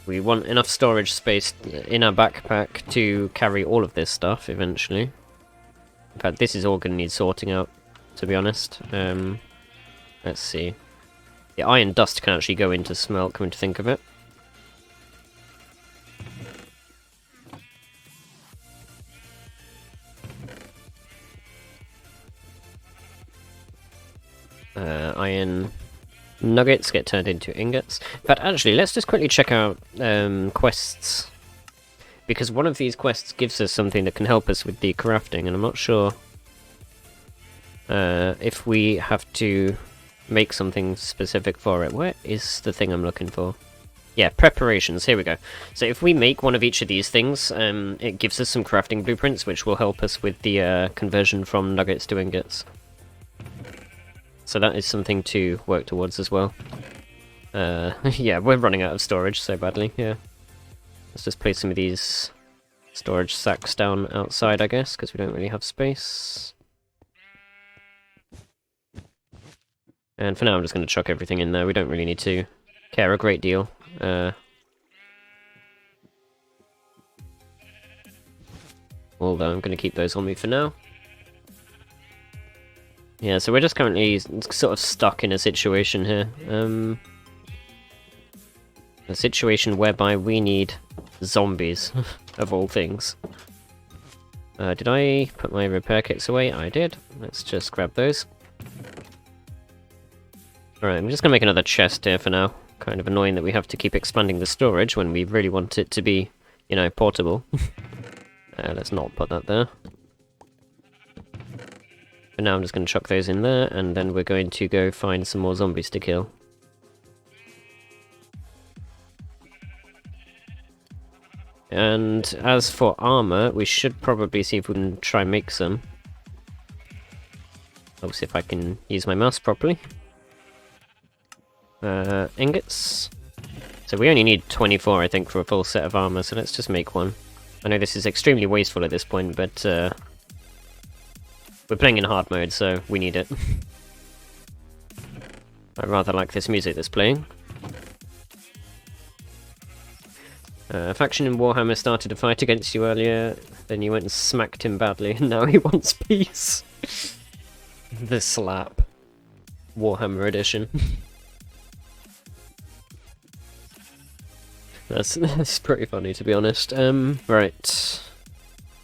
We want enough storage space in our backpack to carry all of this stuff eventually. In fact, this is all going to need sorting out, to be honest. Let's see. The iron dust can actually go into smelt, come to think of it. Iron nuggets get turned into ingots. But actually, let's just quickly check out quests. Because one of these quests gives us something that can help us with the crafting, and I'm not sure if we have to make something specific for it. Where is the thing I'm looking for? Yeah, preparations, here we go. So if we make one of each of these things, it gives us some crafting blueprints, which will help us with the conversion from nuggets to ingots. So that is something to work towards as well. Yeah, we're running out of storage so badly, yeah. Let's just place some of these storage sacks down outside, I guess, because we don't really have space. And for now I'm just going to chuck everything in there. We don't really need to care a great deal. Although I'm going to keep those on me for now. Yeah, so we're just currently sort of stuck in a situation here. A situation whereby we need zombies, of all things. Did I put my repair kits away? I did. Let's just grab those. Alright, I'm just gonna make another chest here for now. Kind of annoying that we have to keep expanding the storage when we really want it to be, you know, portable. Let's not put that there. For now I'm just going to chuck those in there, and then we're going to go find some more zombies to kill. And as for armor, we should probably see if we can try and make some. I'll see if I can use my mouse properly. Ingots. So we only need 24, I think, for a full set of armor, so let's just make one. I know this is extremely wasteful at this point, but we're playing in hard mode, so we need it. I rather like this music that's playing. A faction in Warhammer started a fight against you earlier, then you went and smacked him badly, and now he wants peace. The slap. Warhammer edition. That's pretty funny, to be honest. Right.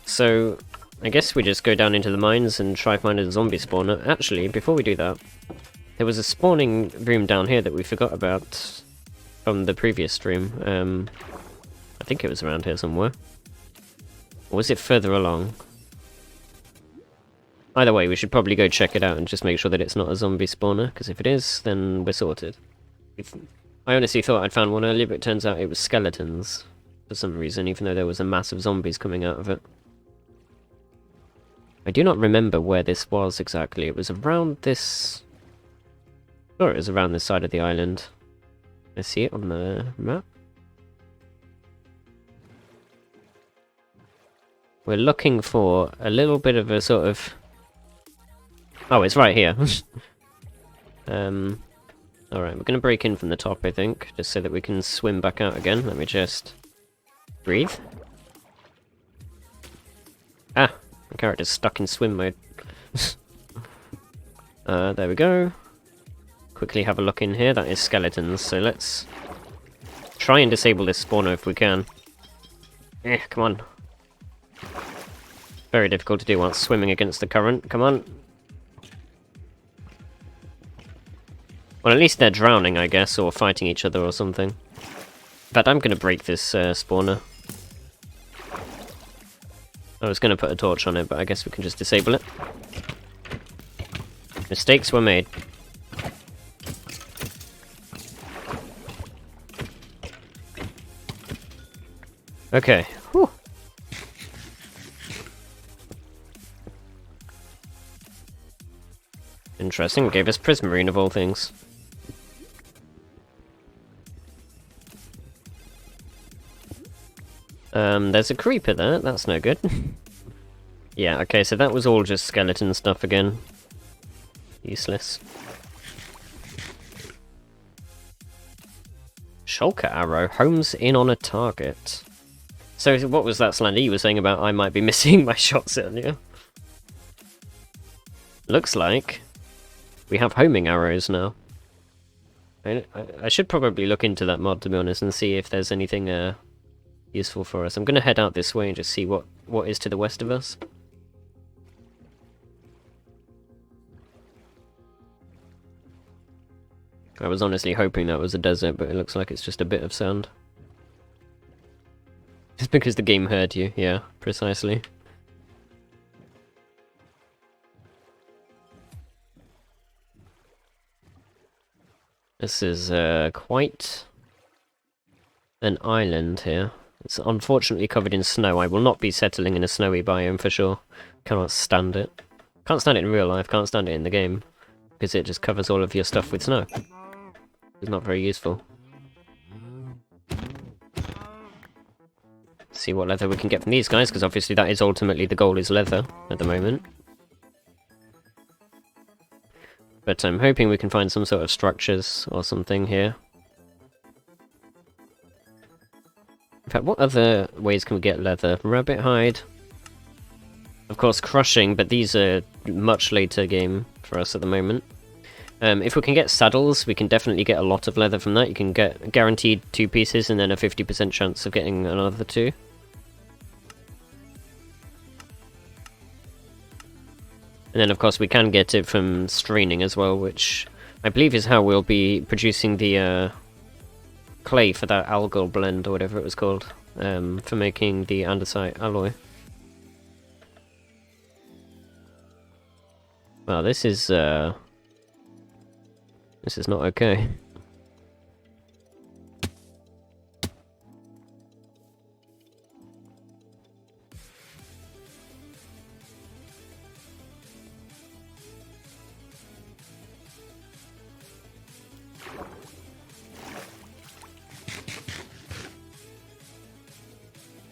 So, I guess we just go down into the mines and try finding a zombie spawner. Actually, before we do that, there was a spawning room down here that we forgot about from the previous stream. I think it was around here somewhere. Or was it further along? Either way, we should probably go check it out and just make sure that it's not a zombie spawner, because if it is, then we're sorted. I honestly thought I'd found one earlier, but it turns out it was skeletons for some reason, even though there was a mass of zombies coming out of it. I do not remember where this was exactly. It was around this... Sure, it was around this side of the island. I see it on the map. We're looking for a little bit of a sort of... Oh, it's right here. Alright, we're going to break in from the top, I think, just so that we can swim back out again. Let me just... breathe. Ah! My character's stuck in swim mode. There we go. Quickly have a look in here. That is skeletons, so let's try and disable this spawner if we can. Come on. Very difficult to do while swimming against the current. Come on. Well, at least they're drowning, I guess, or fighting each other or something. In fact, I'm going to break this spawner. I was going to put a torch on it, but I guess we can just disable it. Mistakes were made. Okay. Whew. Interesting, it gave us Prismarine of all things. There's a creeper there, that's no good. Yeah, okay, so that was all just skeleton stuff again. Useless. Shulker arrow, homes in on a target. So what was that, Slander, you were saying about I might be missing my shots earlier? Looks like we have homing arrows now. I should probably look into that mod, to be honest, and see if there's anything useful for us. I'm going to head out this way and just see what is to the west of us. I was honestly hoping that was a desert, but it looks like it's just a bit of sand. Just because the game heard you, yeah, precisely. This is quite an island here. It's unfortunately covered in snow. I will not be settling in a snowy biome for sure. Cannot stand it. Can't stand it in real life, can't stand it in the game. Because it just covers all of your stuff with snow. It's not very useful. See what leather we can get from these guys, because obviously that is ultimately the goal, is leather at the moment. But I'm hoping we can find some sort of structures or something here. In fact, what other ways can we get leather? Rabbit hide. Of course, crushing, but these are much later game for us at the moment. If we can get saddles, we can definitely get a lot of leather from that. You can get guaranteed 2 pieces and then a 50% chance of getting another 2. And then, of course, we can get it from straining as well, which I believe is how we'll be producing the clay for that algal blend or whatever it was called, for making the andesite alloy. Wow, this is not okay.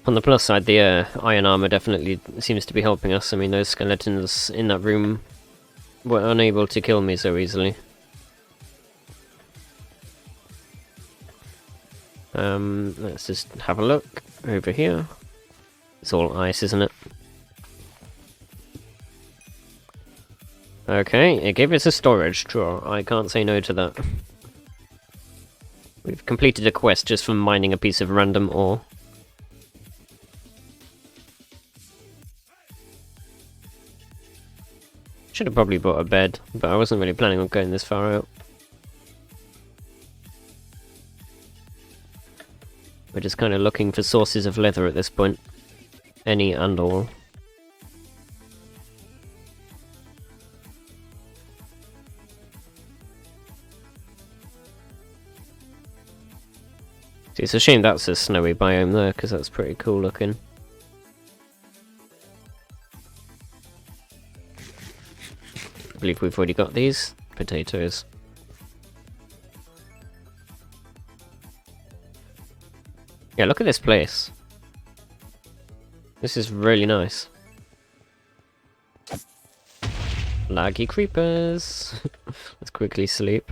On the plus side, the iron armor definitely seems to be helping us. I mean, those skeletons in that room were unable to kill me so easily. Let's just have a look over here. It's all ice, isn't it? Okay, it gave us a storage drawer. I can't say no to that. We've completed a quest just from mining a piece of random ore. Should have probably bought a bed, but I wasn't really planning on going this far out. We're just kind of looking for sources of leather at this point. Any and all. See, it's a shame that's a snowy biome there, because that's pretty cool looking. I believe we've already got these potatoes. Yeah, look at this place. This is really nice. Laggy creepers. Let's quickly sleep.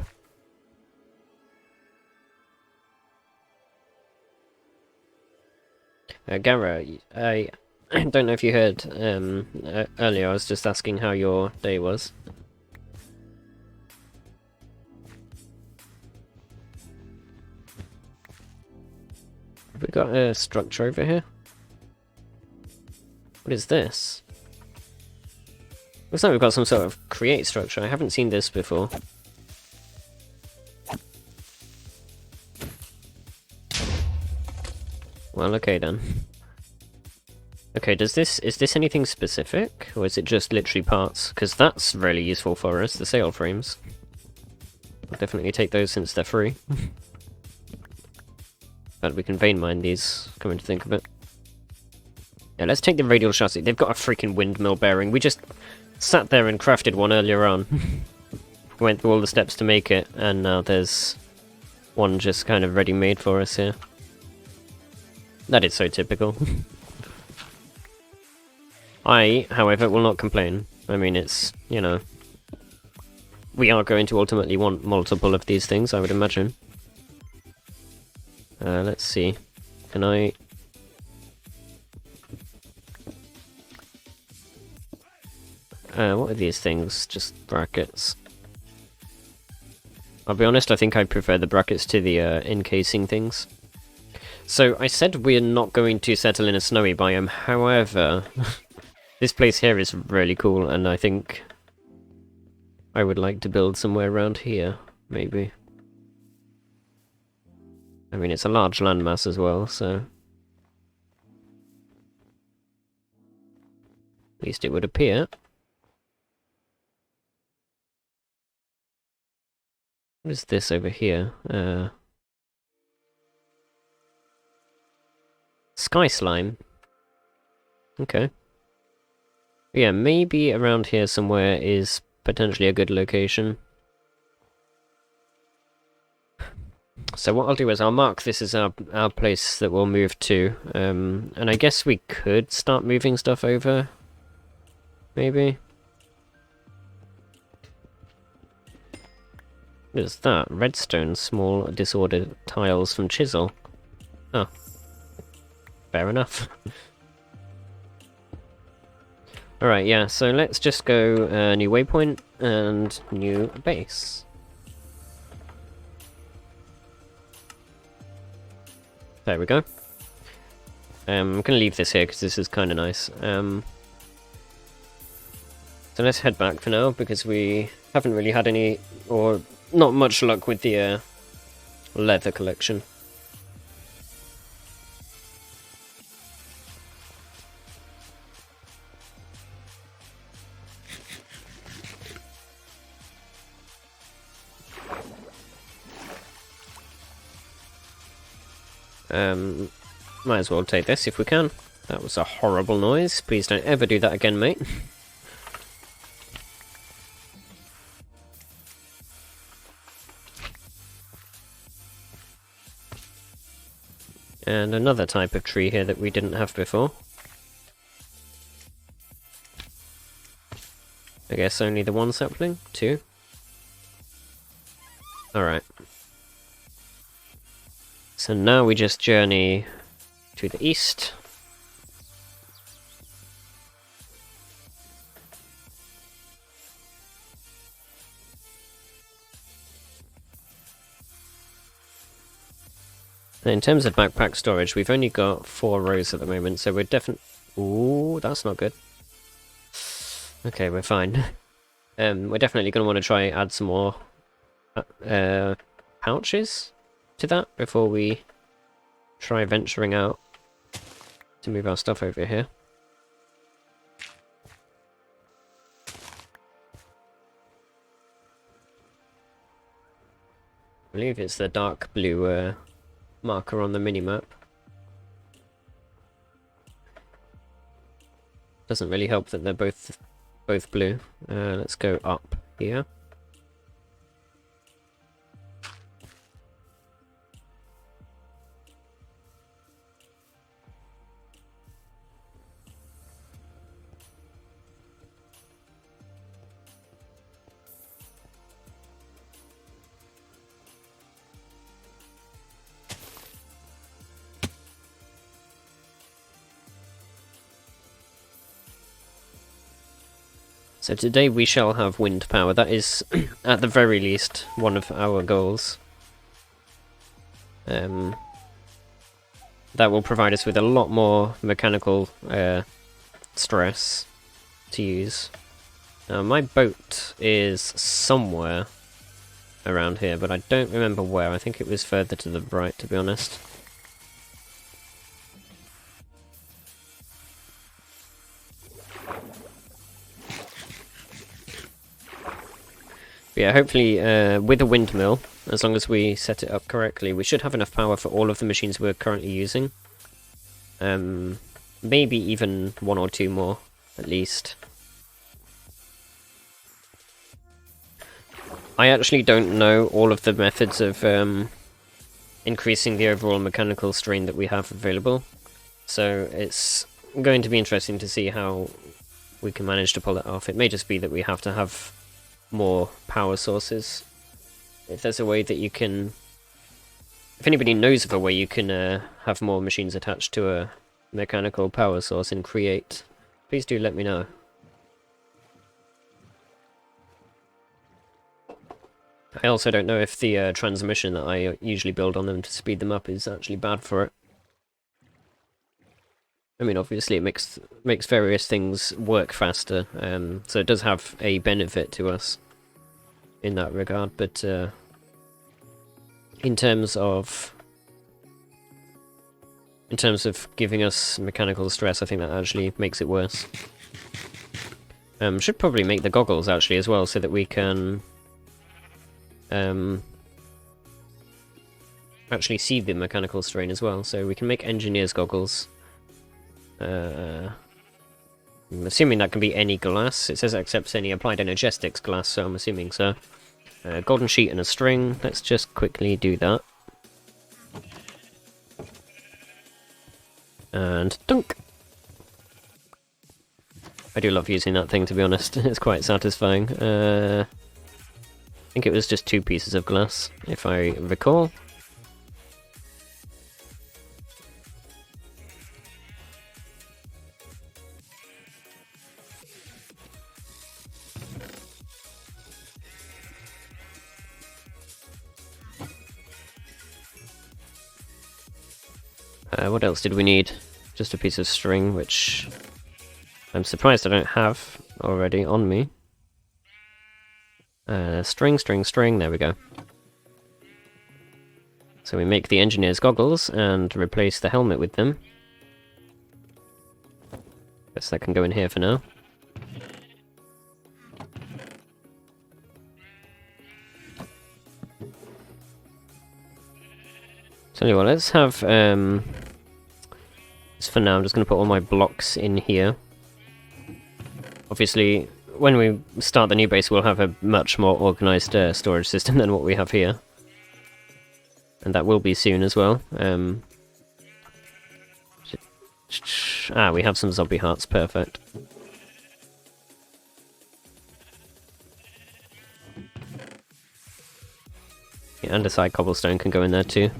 Gara, I don't know if you heard earlier, I was just asking how your day was. Have we got a structure over here? What is this? Looks like we've got some sort of create structure. I haven't seen this before. Well, okay then. Okay, is this anything specific? Or is it just literally parts? Because that's really useful for us, the sail frames. I'll definitely take those since they're free. But we can vein mine these, coming to think of it. Yeah, let's take the radial chassis. They've got a freaking windmill bearing. We just sat there and crafted one earlier on. Went through all the steps to make it, and now there's one just kind of ready-made for us here. That is so typical. I, however, will not complain. I mean, it's, you know... We are going to ultimately want multiple of these things, I would imagine. Let's see. Can I... what are these things? Just brackets. I'll be honest, I think I prefer the brackets to the encasing things. So, I said we're not going to settle in a snowy biome, however... this place here is really cool, and I think... I would like to build somewhere around here, maybe. I mean, it's a large landmass as well, so... At least it would appear. What is this over here? Sky slime. Okay. Yeah, maybe around here somewhere is potentially a good location. So what I'll do is I'll mark this as our place that we'll move to. And I guess we could start moving stuff over. Maybe. What is that? Redstone, small disordered tiles from chisel. Oh. Fair enough. Alright, yeah, so let's just go new waypoint and new base. There we go. I'm gonna leave this here because this is kind of nice. So let's head back for now because we haven't really had any, or not much luck with the leather collection. Might as well take this if we can. That was a horrible noise. Please don't ever do that again, mate. And another type of tree here that we didn't have before. I guess only the one sapling? 2? Alright. So now we just journey to the east. In terms of backpack storage, we've only got 4 rows at the moment, so we're definitely... Ooh, that's not good. Okay, we're fine. We're definitely going to want to try add some more pouches to that before we try venturing out to move our stuff over here. I believe it's the dark blue marker on the minimap. Doesn't really help that they're both blue. Let's go up here. So today we shall have wind power. That is, at the very least, one of our goals. That will provide us with a lot more mechanical stress to use. Now, my boat is somewhere around here, but I don't remember where. I think it was further to the right, to be honest. But yeah, hopefully with a windmill, as long as we set it up correctly, we should have enough power for all of the machines we're currently using. Maybe even 1 or 2 more, at least. I actually don't know all of the methods of increasing the overall mechanical strain that we have available, so it's going to be interesting to see how we can manage to pull it off. It may just be that we have to have more power sources. If there's a way that you can... If anybody knows of a way you can have more machines attached to a mechanical power source and create, please do let me know. I also don't know if the transmission that I usually build on them to speed them up is actually bad for it. I mean, obviously it makes various things work faster, so it does have a benefit to us in that regard, but in terms of giving us mechanical stress, I think that actually makes it worse. Should probably make the goggles actually as well, so that we can actually see the mechanical strain as well. So we can make engineer's goggles. I'm assuming that can be any glass. It says it accepts any applied energetics glass, so I'm assuming so. Golden sheet and a string. Let's just quickly do that. And dunk! I do love using that thing, to be honest. It's quite satisfying. I think it was just 2 pieces of glass, if I recall. What else did we need? Just a piece of string, which I'm surprised I don't have already on me. String, string, string, there we go. So we make the engineer's goggles and replace the helmet with them. Guess that can go in here for now. Tell you what, let's have, just for now, I'm just going to put all my blocks in here. Obviously, when we start the new base, we'll have a much more organised storage system than what we have here. And that will be soon as well. We have some zombie hearts, perfect. Yeah, andesite cobblestone can go in there too.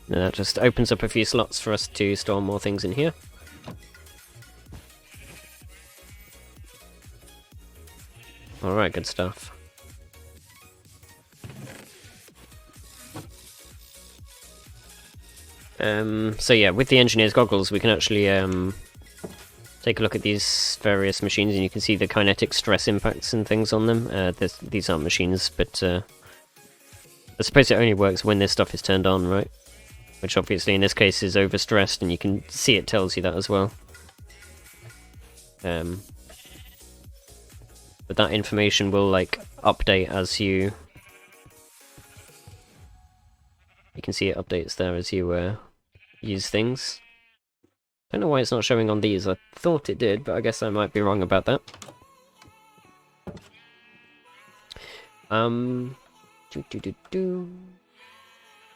And that just opens up a few slots for us to store more things in here. Alright, good stuff. So yeah, with the engineer's goggles we can actually take a look at these various machines and you can see the kinetic stress impacts and things on them. These aren't machines, but I suppose it only works when this stuff is turned on, right? Which obviously in this case is overstressed, and you can see it tells you that as well. But that information will like update as you... You can see it updates there as you use things. I don't know why it's not showing on these. I thought it did, but I guess I might be wrong about that.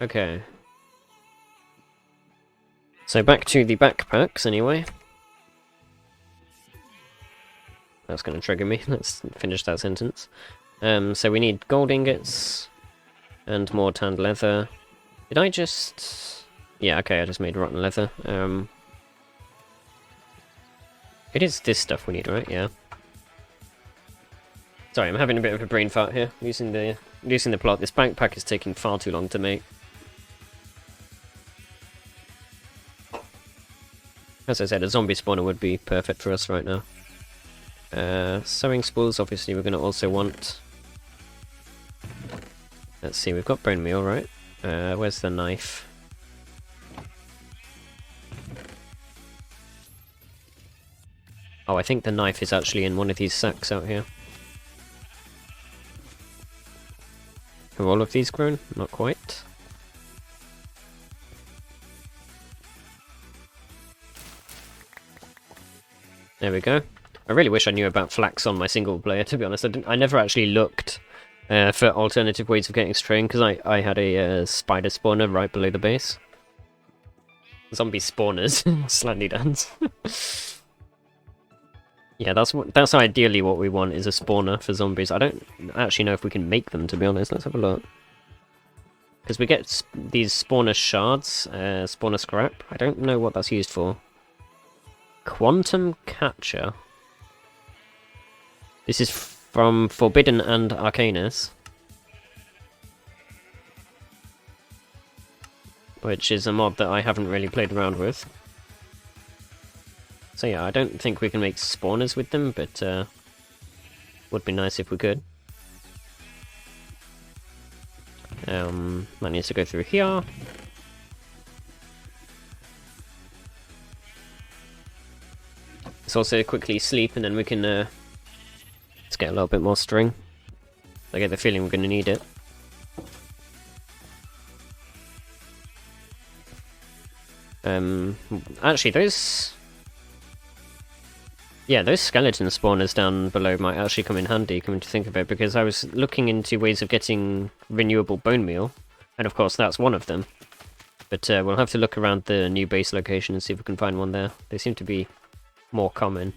Okay. So back to the backpacks, anyway. That's going to trigger me. Let's finish that sentence. So we need gold ingots and more tanned leather. Did I just... Yeah, okay, I just made rotten leather. It is this stuff we need, right? Yeah. Sorry, I'm having a bit of a brain fart here. Losing the plot. This backpack is taking far too long to make. As I said, a zombie spawner would be perfect for us right now. Sewing spools, obviously we're going to also want... Let's see, we've got bone meal, right? Where's the knife? Oh, I think the knife is actually in one of these sacks out here. Are all of these grown? Not quite. There we go. I really wish I knew about flax on my single player, to be honest. I never actually looked for alternative ways of getting string, because I had a spider spawner right below the base. Zombie spawners. Slendy dance. Yeah, that's ideally what we want, is a spawner for zombies. I don't actually know if we can make them, to be honest. Let's have a look. Because we get these spawner shards, spawner scrap. I don't know what that's used for. Quantum Catcher. This is from Forbidden and Arcanus. Which is a mod that I haven't really played around with. So yeah, I don't think we can make spawners with them, but would be nice if we could. That needs to go through here. Let's also quickly sleep, and then we can let's get a little bit more string. I get the feeling we're going to need it. Actually, those skeleton spawners down below might actually come in handy, coming to think of it, because I was looking into ways of getting renewable bone meal, and of course that's one of them. But we'll have to look around the new base location and see if we can find one there. They seem to be more common.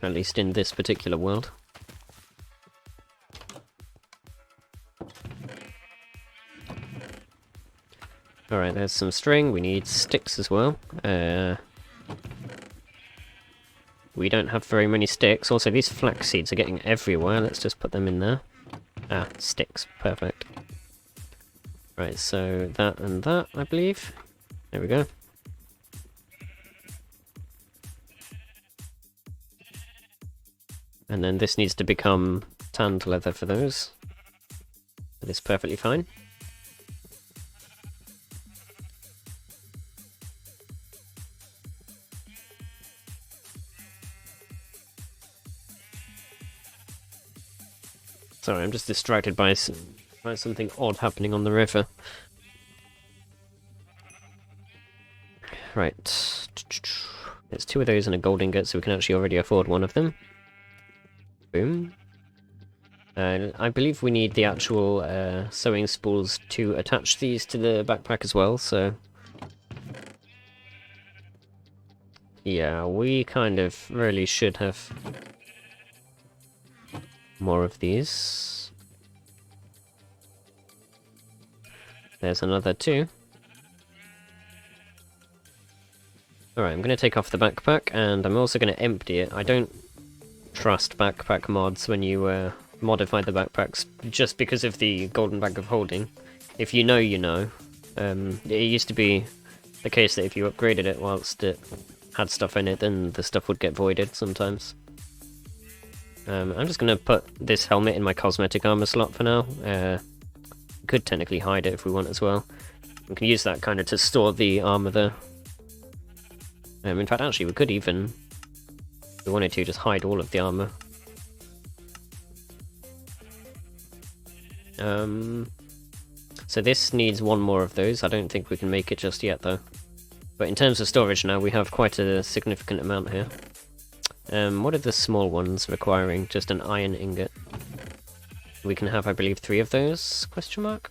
At least in this particular world. Alright, there's some string. We need sticks as well. We don't have very many sticks. Also, these flax seeds are getting everywhere. Let's just put them in there. Ah, sticks. Perfect. Right, so that and that, I believe. There we go. And then this needs to become tanned leather for those. That is perfectly fine. Sorry, I'm just distracted by There's something odd happening on the river. Right. There's 2 of those and a gold ingot, so we can actually already afford one of them. Boom. I believe we need the actual sewing spools to attach these to the backpack as well, so... yeah, we kind of really should have more of these. There's another 2. Alright, I'm going to take off the backpack, and I'm also going to empty it. I don't trust backpack mods when you modify the backpacks, just because of the golden bag of holding. If you know, you know. It used to be the case that if you upgraded it whilst it had stuff in it, then the stuff would get voided sometimes. I'm just going to put this helmet in my cosmetic armor slot for now. Could technically hide it if we want as well. We can use that kind of to store the armor there. In fact, actually, we could even, if we wanted to, just hide all of the armor. So this needs 1 more of those. I don't think we can make it just yet, though. But in terms of storage now, we have quite a significant amount here. What are the small ones requiring? Just an iron ingot. We can have, I believe, 3 of those? Question mark?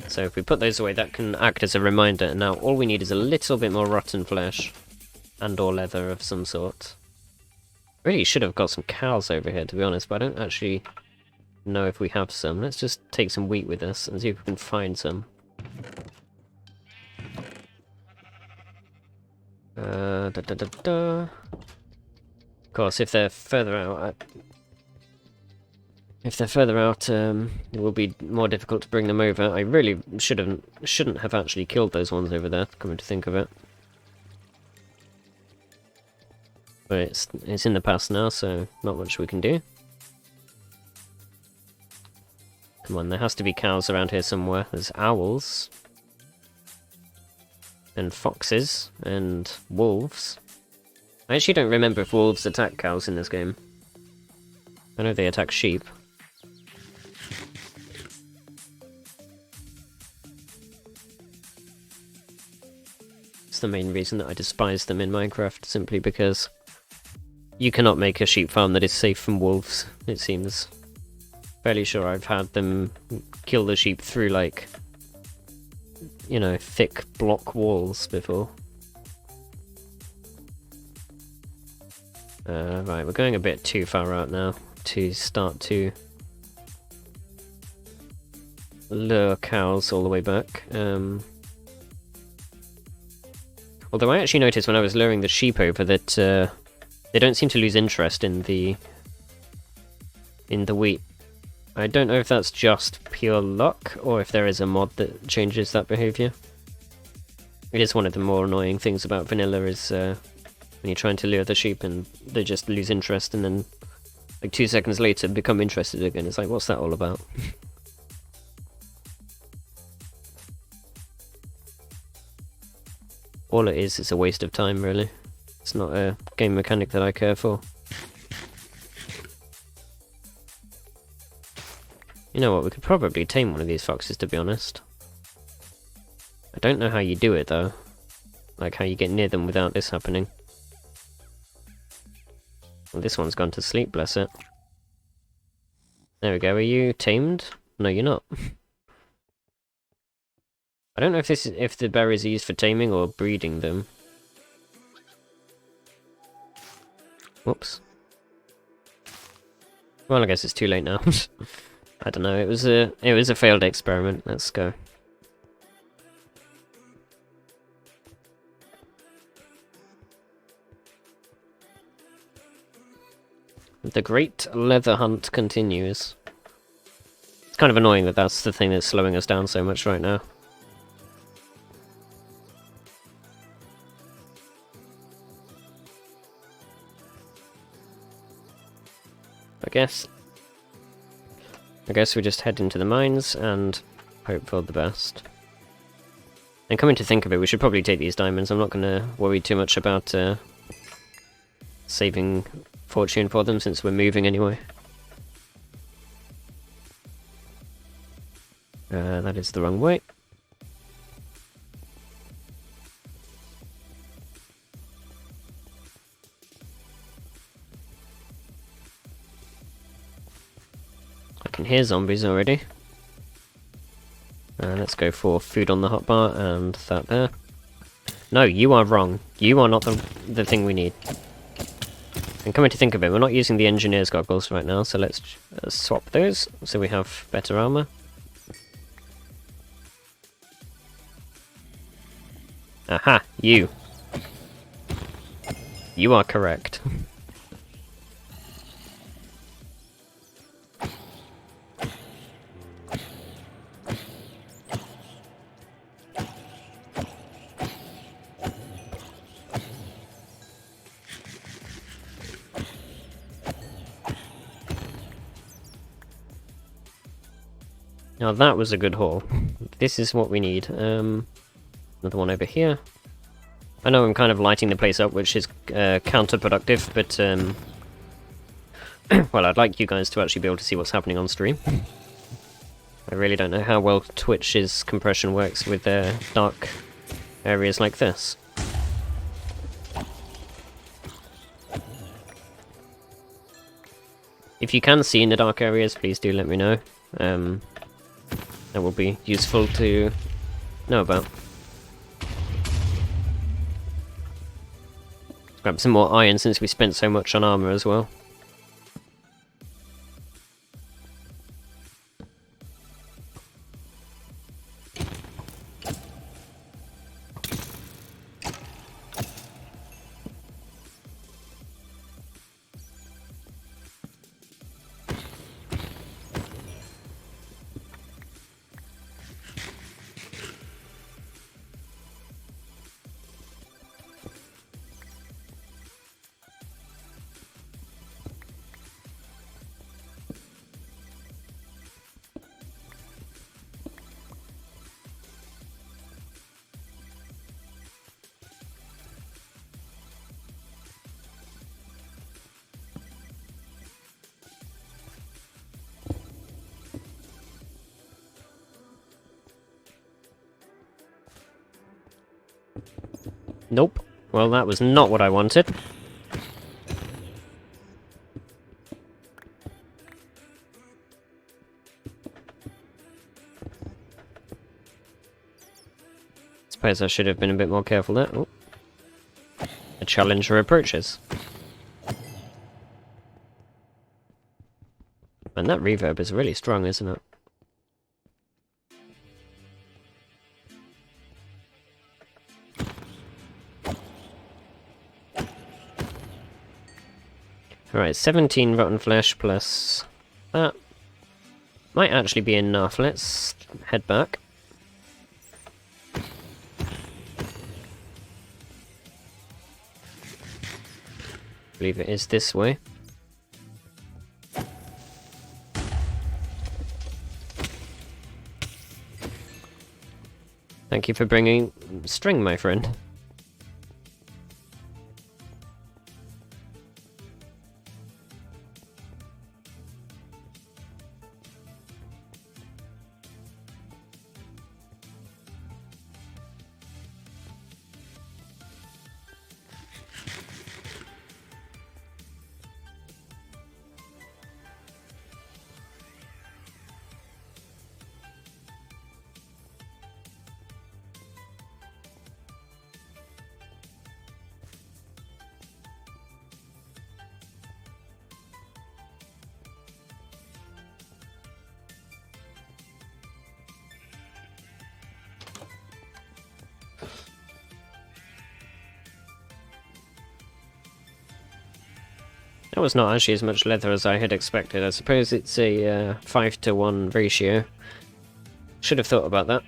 So if we put those away, that can act as a reminder. Now, all we need is a little bit more rotten flesh. And or leather of some sort. Really should have got some cows over here, to be honest, but I don't actually know if we have some. Let's just take some wheat with us and see if we can find some. Of course, if they're further out, it will be more difficult to bring them over. I really shouldn't have actually killed those ones over there, coming to think of it. But it's in the past now, so not much we can do. Come on, there has to be cows around here somewhere. There's owls. And foxes. And wolves. I actually don't remember if wolves attack cows in this game. I know they attack sheep. It's the main reason that I despise them in Minecraft, simply because you cannot make a sheep farm that is safe from wolves, it seems. Fairly sure I've had them kill the sheep through, like, you know, thick block walls before. Right, we're going a bit too far out now to start to lure cows all the way back. Although I actually noticed when I was luring the sheep over that they don't seem to lose interest in the wheat. I don't know if that's just pure luck, or if there is a mod that changes that behaviour. It is one of the more annoying things about vanilla, is when you're trying to lure the sheep and they just lose interest, and then like 2 seconds later become interested again. It's like, what's that all about? All it is a waste of time, really. It's not a game mechanic that I care for. You know what, we could probably tame one of these foxes, to be honest. I don't know how you do it, though. Like, how you get near them without this happening. Well, this one's gone to sleep, bless it. There we go, are you tamed? No, you're not. I don't know if if the berries are used for taming or breeding them. Whoops. Well, I guess it's too late now. I don't know. It was a failed experiment. Let's go. The great leather hunt continues. It's kind of annoying that that's the thing that's slowing us down so much right now. I guess we just head into the mines and hope for the best. And coming to think of it, we should probably take these diamonds. I'm not going to worry too much about saving fortune for them, since we're moving anyway. That is the wrong way. I can hear zombies already. Let's go for food on the hotbar and that there. No, you are wrong. You are not the thing we need. And coming to think of it, we're not using the engineer's goggles right now, so let's swap those so we have better armor. Aha, you. You are correct. Now that was a good haul. This is what we need. Another one over here. I know I'm kind of lighting the place up, which is counterproductive, but well, I'd like you guys to actually be able to see what's happening on stream. I really don't know how well Twitch's compression works with dark areas like this. If you can see in the dark areas, please do let me know. That will be useful to know about. Let's grab some more iron since we spent so much on armor as well. Nope. Well, that was not what I wanted. Suppose I should have been a bit more careful there. Oh. A challenger approaches. And that reverb is really strong, isn't it? Alright, 17 rotten flesh plus that. Might actually be enough. Let's head back. I believe it is this way. Thank you for bringing string, my friend. That was not actually as much leather as I had expected. I suppose it's a 5-to-1 ratio. Should have thought about that.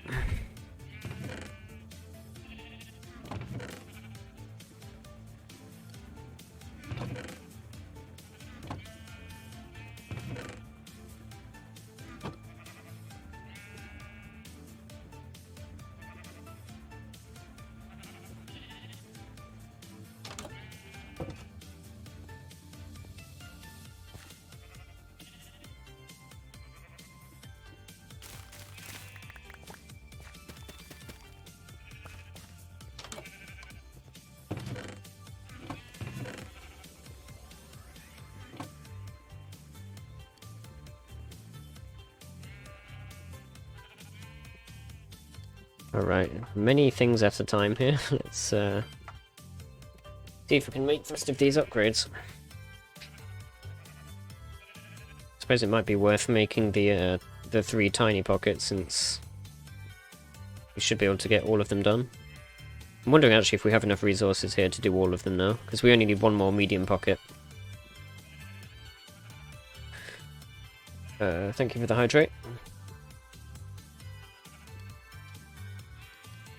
Alright, many things at a time here. Let's see if we can make the rest of these upgrades. Suppose it might be worth making the 3 tiny pockets, since we should be able to get all of them done. I'm wondering actually if we have enough resources here to do all of them now, because we only need 1 more medium pocket. Thank you for the hydrate.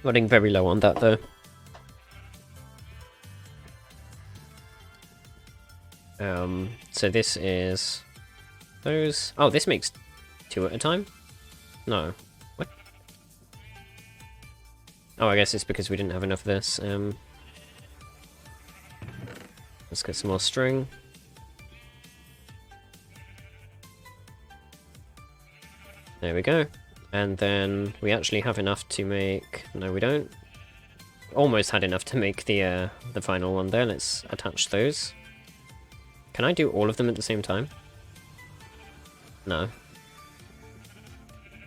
Running very low on that though. So this is those. Oh, this makes 2 at a time? No. What? Oh, I guess it's because we didn't have enough of this. Let's get some more string. There we go. And then we actually have enough to make... No, we don't. Almost had enough to make the final one there. Let's attach those. Can I do all of them at the same time? No.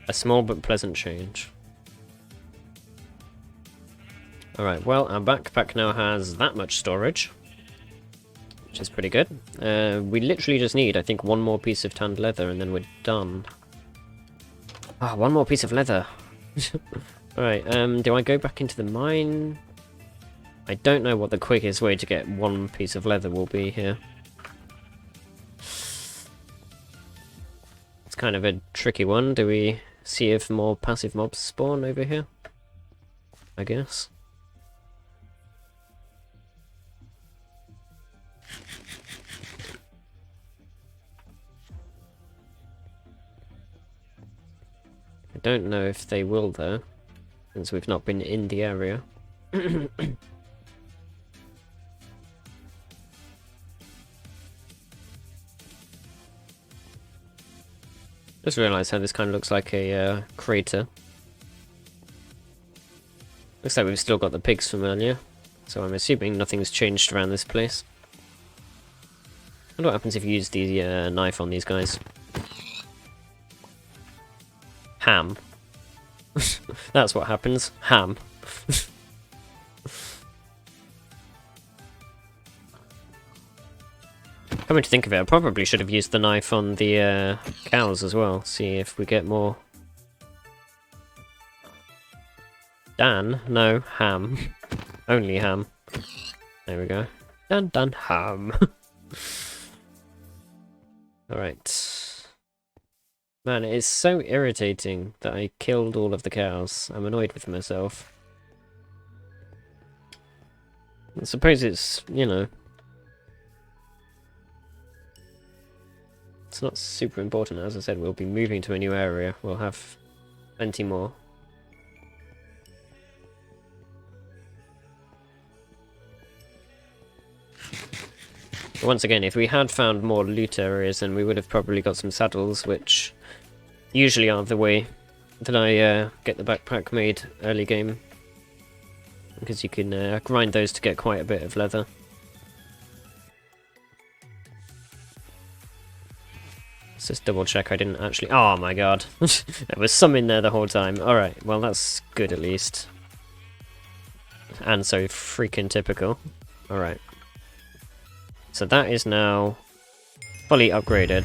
A small but pleasant change. Alright, well, our backpack now has that much storage, which is pretty good. We literally just need, I think, 1 more piece of tanned leather and then we're done. Ah, 1 more piece of leather. Alright, do I go back into the mine? I don't know what the quickest way to get 1 piece of leather will be here. It's kind of a tricky one. Do we see if more passive mobs spawn over here? I guess. I don't know if they will though, since we've not been in the area. Just realised how this kind of looks like a crater. Looks like we've still got the pigs from earlier, so I'm assuming nothing's changed around this place. I wonder what happens if you use the knife on these guys. Ham. That's what happens. Ham. Coming to think of it, I probably should have used the knife on the cows as well. See if we get more. Dan? No, ham. Only ham. There we go. Dun ham. Alright. Man, it is so irritating that I killed all of the cows. I'm annoyed with myself. I suppose it's, you know... It's not super important. As I said, we'll be moving to a new area. We'll have plenty more. But once again, if we had found more loot areas, then we would have probably got some saddles, which usually are the way that I get the backpack made early game. Because you can grind those to get quite a bit of leather. Let's just double check I didn't actually... Oh my god. There was some in there the whole time. Alright, well that's good at least. And so freaking typical. Alright. So that is now fully upgraded.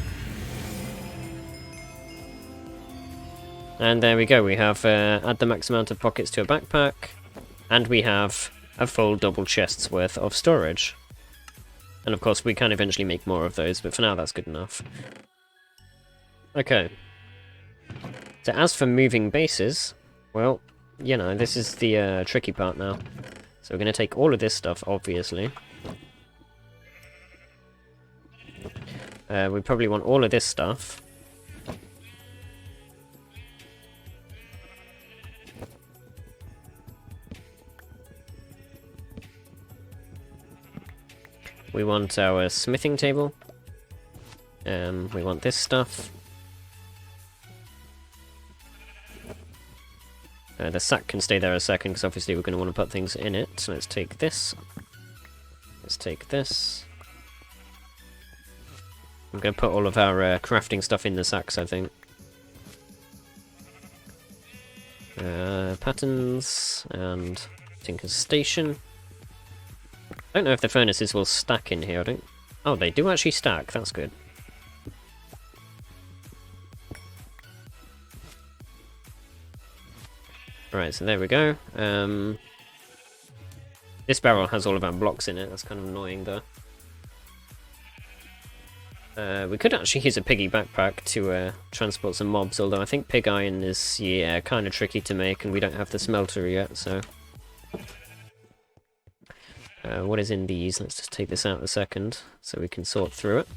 And there we go, we have add the max amount of pockets to a backpack. And we have a full double chest's worth of storage. And of course we can eventually make more of those, but for now that's good enough. Okay. So as for moving bases, well, you know, this is the tricky part now. So we're going to take all of this stuff, obviously. We probably want all of this stuff. We want our smithing table. We want this stuff. The sack can stay there a second, because obviously we're going to want to put things in it. So let's take this. Let's take this. I'm going to put all of our crafting stuff in the sacks, I think. Patterns, and Tinker's Station. I don't know if the furnaces will stack in here, I don't... Oh, they do actually stack, that's good. Right, so there we go. This barrel has all of our blocks in it, that's kind of annoying though. We could actually use a piggy backpack to transport some mobs, although I think pig iron is, yeah, kind of tricky to make, and we don't have the smelter yet, so... what is in these? Let's just take this out a second, so we can sort through it.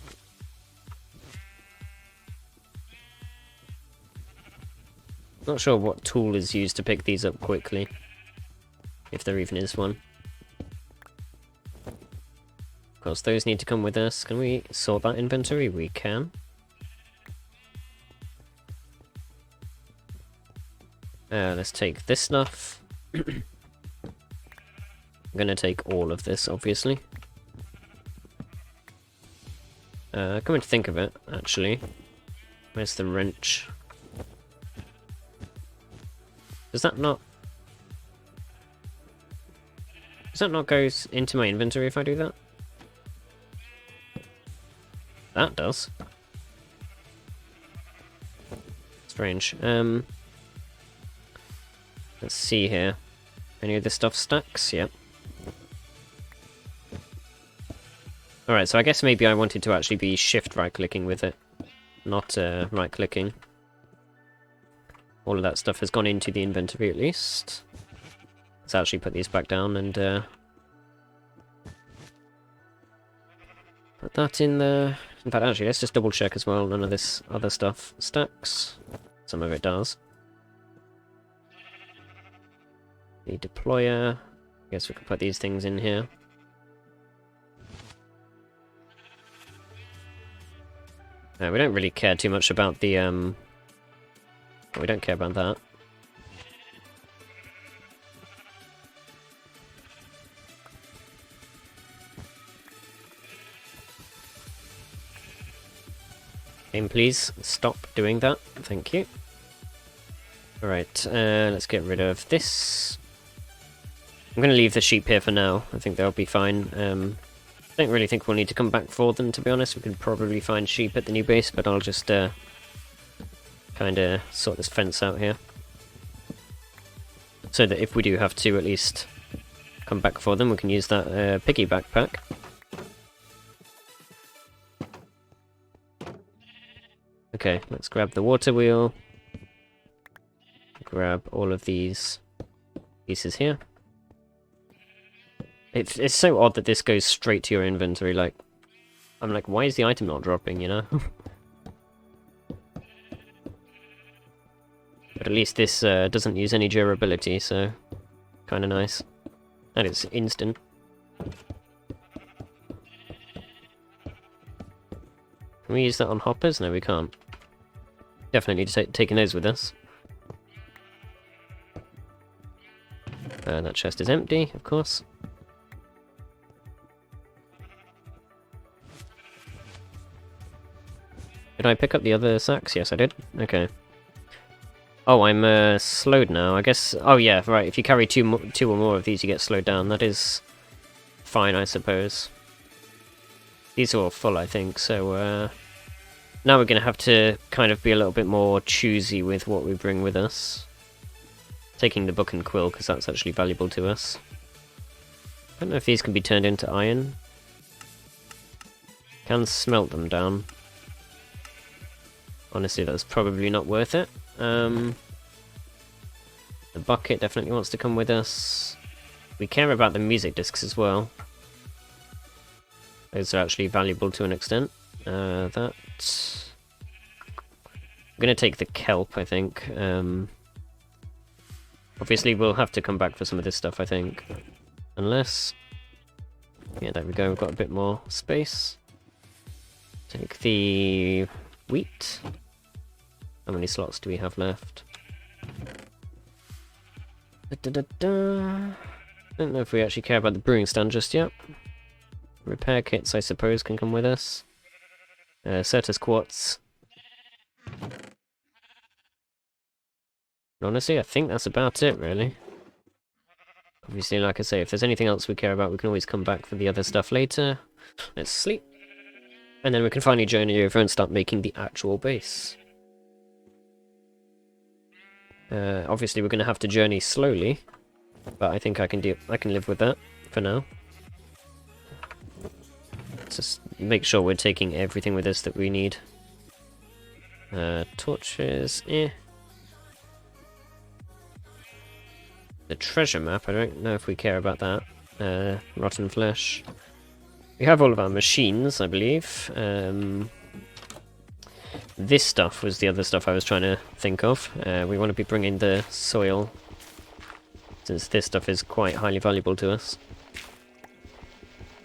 Not sure what tool is used to pick these up quickly, if there even is one. Of course, those need to come with us. Can we sort that inventory? We can. Let's take this stuff. I'm gonna take all of this, obviously. Coming to think of it, actually. Where's the wrench? Does that not go into my inventory if I do that? That does. Strange. Let's see here. Any of this stuff stacks? Yep. Alright, so I guess maybe I wanted to actually be shift right-clicking with it, not right-clicking. All of that stuff has gone into the inventory at least. Let's actually put these back down and put that in there. In fact, actually, let's just double check as well. None of this other stuff stacks. Some of it does. The deployer. I guess we could put these things in here. We don't really care too much about the, we don't care about that. Game, please stop doing that. Thank you. Alright, let's get rid of this. I'm going to leave the sheep here for now. I think they'll be fine. I don't really think we'll need to come back for them, to be honest. We can probably find sheep at the new base, but I'll just kind of sort this fence out here. So that if we do have to at least come back for them, we can use that piggy backpack. Okay, let's grab the water wheel. Grab all of these pieces here. It's so odd that this goes straight to your inventory, like... I'm like, why is the item not dropping, you know? But at least this doesn't use any durability, so... Kinda nice. And it's instant. Can we use that on hoppers? No, we can't. Definitely taking those with us. That chest is empty, of course. Did I pick up the other sacks? Yes, I did. Okay. Oh, I'm slowed now. I guess... Oh, yeah, right. If you carry two or more of these, you get slowed down. That is fine, I suppose. These are all full, I think, so... Now we're going to have to kind of be a little bit more choosy with what we bring with us. Taking the book and quill, because that's actually valuable to us. I don't know if these can be turned into iron. Can smelt them down. Honestly, that's probably not worth it. The bucket definitely wants to come with us. We care about the music discs as well. Those are actually valuable to an extent. I'm gonna take the kelp, I think. Obviously, we'll have to come back for some of this stuff, I think. Unless... Yeah, there we go, we've got a bit more space. Take the... wheat. How many slots do we have left? Don't know if we actually care about the brewing stand just yet. Repair kits, I suppose, can come with us. Certus quartz. Honestly, I think that's about it, really. Obviously, like I say, if there's anything else we care about, we can always come back for the other stuff later. Let's sleep. And then we can finally journey over and start making the actual base. Obviously, we're going to have to journey slowly, but I think I can live with that for now. Just make sure we're taking everything with us that we need. Torches, The treasure map, I don't know if we care about that. Rotten flesh. We have all of our machines, I believe. This stuff was the other stuff I was trying to think of. We want to be bringing the soil, since this stuff is quite highly valuable to us.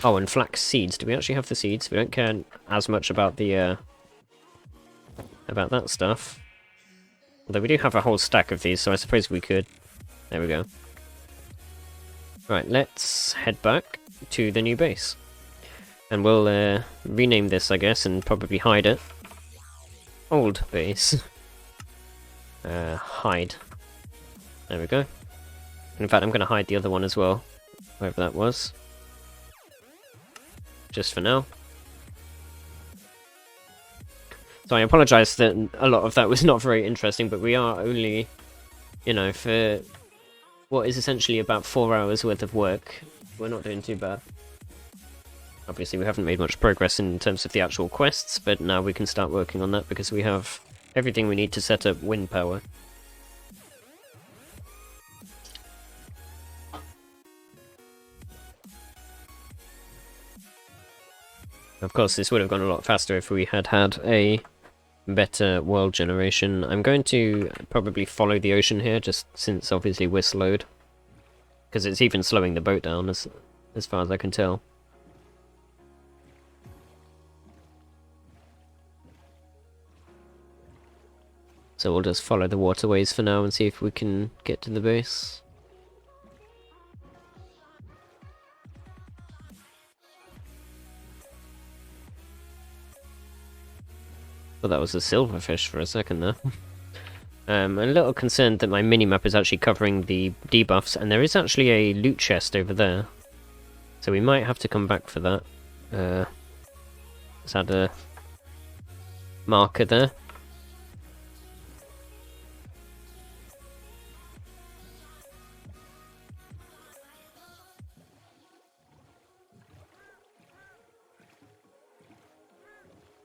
Oh, and flax seeds. Do we actually have the seeds? We don't care as much about the about that stuff. Although we do have a whole stack of these, so I suppose we could. There we go. Right, let's head back to the new base. And we'll rename this, I guess, and probably hide it. Old base. Hide. There we go. In fact, I'm going to hide the other one as well. Wherever that was. Just for now. So I apologise that a lot of that was not very interesting, but we are only, you know, for what is essentially about 4 hours worth of work. We're not doing too bad. Obviously we haven't made much progress in terms of the actual quests, but now we can start working on that because we have everything we need to set up wind power. Of course, this would have gone a lot faster if we had had a better world generation. I'm going to probably follow the ocean here, just since obviously we're slowed. Because it's even slowing the boat down, as far as I can tell. So we'll just follow the waterways for now and see if we can get to the base. Well, that was a silverfish for a second there. I'm a little concerned that my minimap is actually covering the debuffs, and there is actually a loot chest over there. So we might have to come back for that. Let's add a marker there.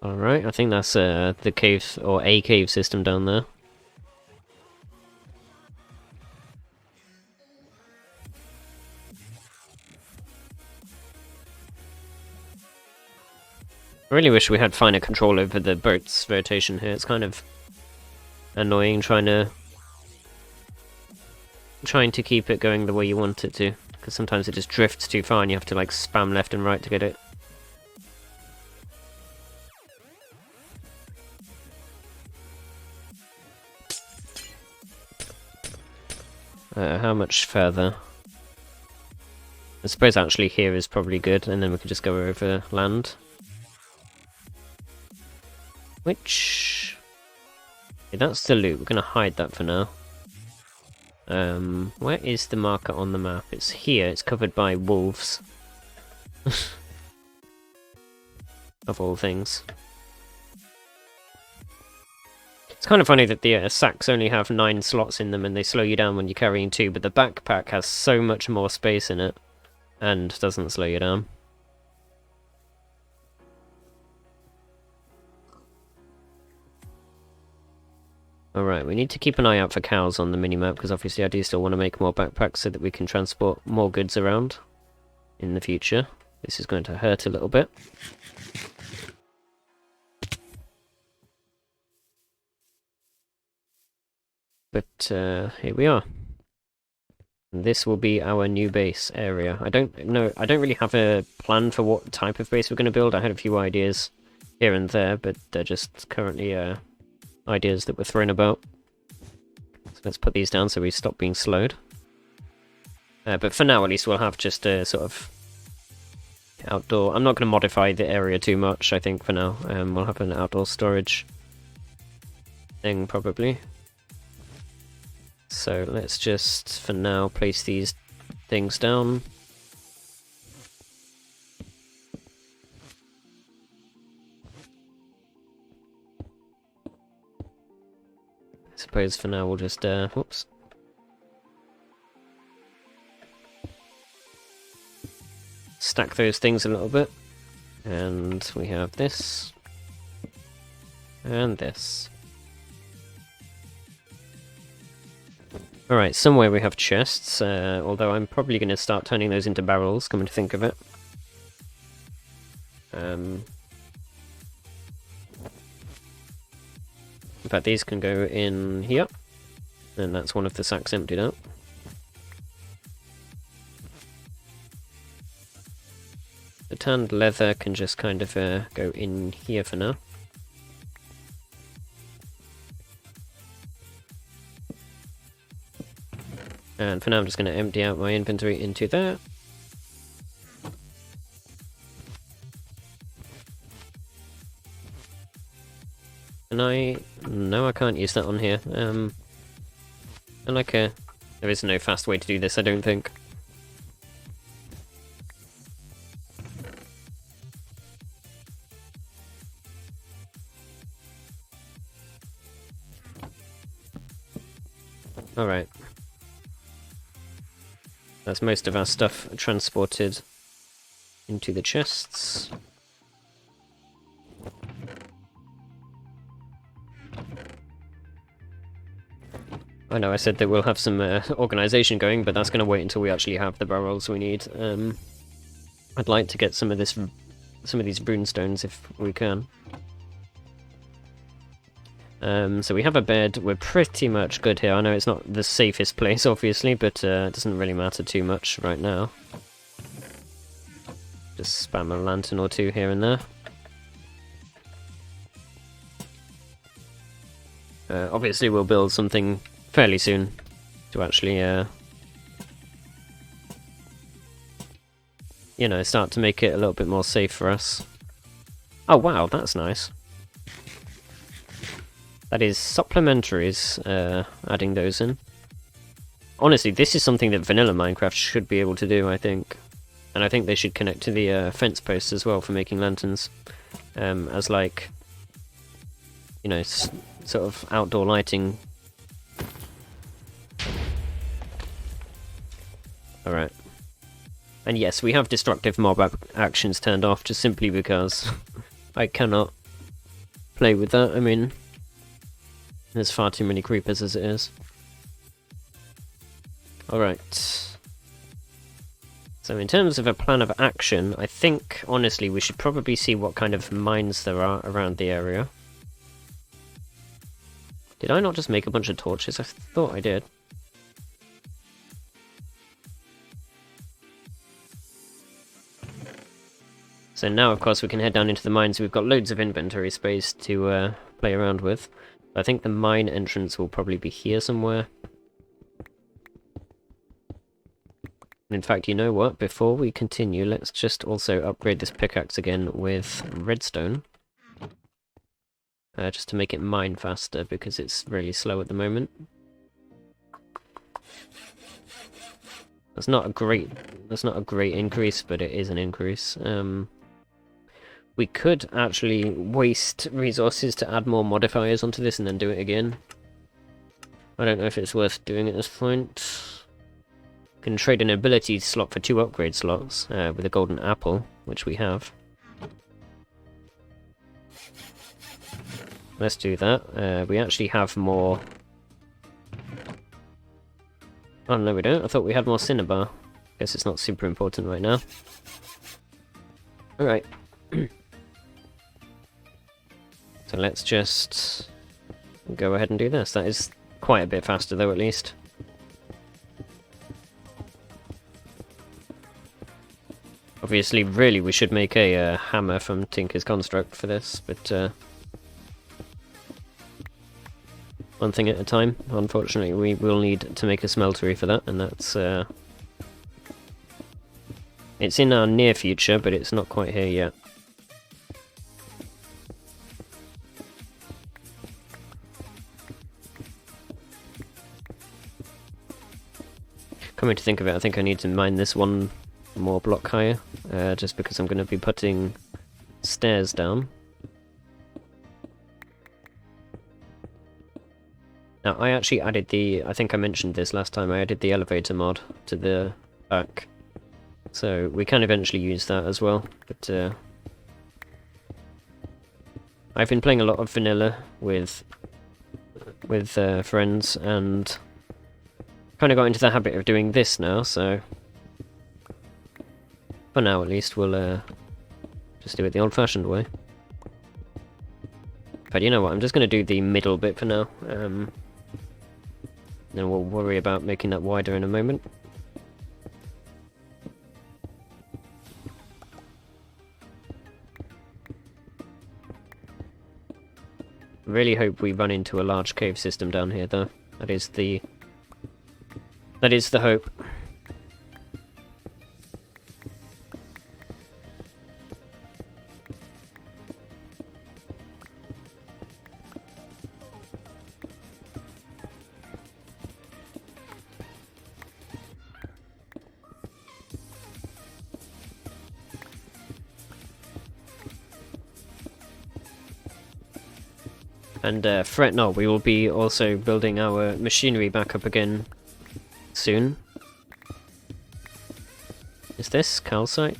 Alright, I think that's the cave, or a cave system down there. I really wish we had finer control over the boat's rotation here. It's kind of annoying trying to keep it going the way you want it to, because sometimes it just drifts too far and you have to like spam left and right to get it. How much further? I suppose actually here is probably good, and then we can just go over land. Which... yeah, that's the loot. We're going to hide that for now. Where is the marker on the map? It's here. It's covered by wolves. Of all things. It's kind of funny that the sacks only have 9 slots in them and they slow you down when you're carrying 2, but the backpack has so much more space in it and doesn't slow you down. Alright, we need to keep an eye out for cows on the minimap, because obviously I do still want to make more backpacks so that we can transport more goods around in the future. This is going to hurt a little bit. But here we are. This will be our new base area. I don't really have a plan for what type of base we're going to build. I had a few ideas here and there, but they're just currently ideas that were thrown about. So let's put these down so we stop being slowed. But for now, at least, we'll have just a sort of outdoor... I'm not going to modify the area too much, I think, for now. We'll have an outdoor storage thing, probably. So let's just, for now, place these things down. I suppose for now we'll just, whoops. Stack those things a little bit. And we have this. And this. Alright, somewhere we have chests, although I'm probably going to start turning those into barrels, coming to think of it. In fact, these can go in here, and that's one of the sacks emptied out. The tanned leather can just kind of go in here for now. And for now I'm just going to empty out my inventory into there. And no, I can't use that on here. There is no fast way to do this, I don't think. Alright. That's most of our stuff transported into the chests. I know I said that we'll have some organisation going, but that's going to wait until we actually have the barrels we need. I'd like to get some of these runestones if we can. So we have a bed. We're pretty much good here. I know it's not the safest place, obviously, but it doesn't really matter too much right now. Just spam a lantern or two here and there. Obviously, we'll build something fairly soon to actually, you know, start to make it a little bit more safe for us. Oh wow, that's nice. That is supplementaries, adding those in. Honestly, this is something that vanilla Minecraft should be able to do, I think. And I think they should connect to the fence posts as well for making lanterns. As like, you know, sort of outdoor lighting. Alright. And yes, we have destructive mob actions turned off just simply because I cannot play with that. I mean, there's far too many creepers as it is. Alright. So in terms of a plan of action, I think, honestly, we should probably see what kind of mines there are around the area. Did I not just make a bunch of torches? I thought I did. So now, of course, we can head down into the mines. We've got loads of inventory space to play around with. I think the mine entrance will probably be here somewhere. In fact, you know what? Before we continue, let's just also upgrade this pickaxe again with redstone. Just to make it mine faster, because it's really slow at the moment. That's not a great increase, but it is an increase. We could actually waste resources to add more modifiers onto this and then do it again. I don't know if it's worth doing at this point. Can trade an ability slot for 2 upgrade slots with a golden apple, which we have. Let's do that. We actually have more... Oh no we don't, I thought we had more cinnabar. Guess it's not super important right now. Alright. So let's just go ahead and do this. That is quite a bit faster though, at least. Obviously, really, we should make a hammer from Tinker's Construct for this, but one thing at a time. Unfortunately, we will need to make a smeltery for that, and that's it's in our near future, but it's not quite here yet. Coming to think of it, I think I need to mine this one more block higher, just because I'm going to be putting stairs down. Now, I actually added the, I think I mentioned this last time, I added the elevator mod to the back. So we can eventually use that as well, but I've been playing a lot of vanilla with friends, and kind of got into the habit of doing this now, so for now at least we'll just do it the old-fashioned way. But you know what, I'm just going to do the middle bit for now, then we'll worry about making that wider in a moment. Really hope we run into a large cave system down here, though. That is the hope. And fret not, we will be also building our machinery back up again soon. Is this calcite?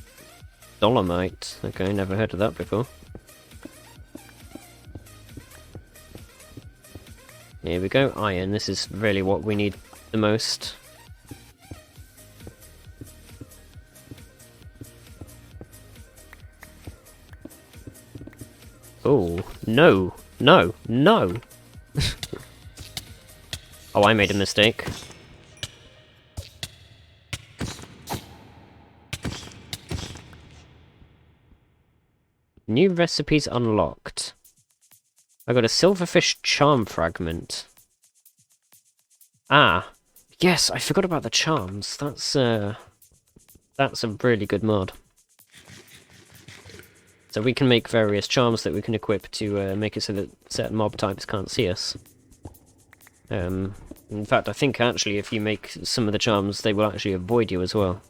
Dolomite. Okay, never heard of that before. Here we go, iron. This is really what we need the most. Oh, no! No! No! Oh, I made a mistake. New recipes unlocked. I got a silverfish charm fragment. Ah! Yes, I forgot about the charms. That's a really good mod. So we can make various charms that we can equip to make it so that certain mob types can't see us. In fact, I think actually if you make some of the charms, they will actually avoid you as well.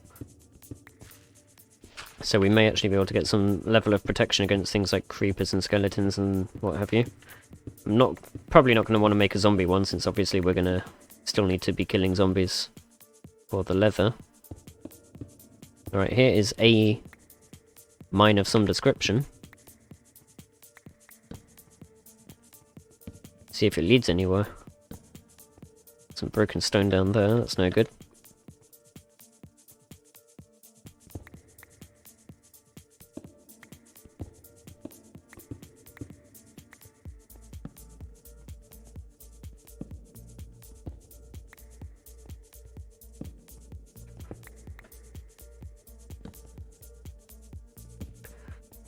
So we may actually be able to get some level of protection against things like creepers and skeletons and what have you. I'm probably not going to want to make a zombie one, since obviously we're going to still need to be killing zombies for the leather. Alright, here is a mine of some description. See if it leads anywhere. Some broken stone down there, that's no good.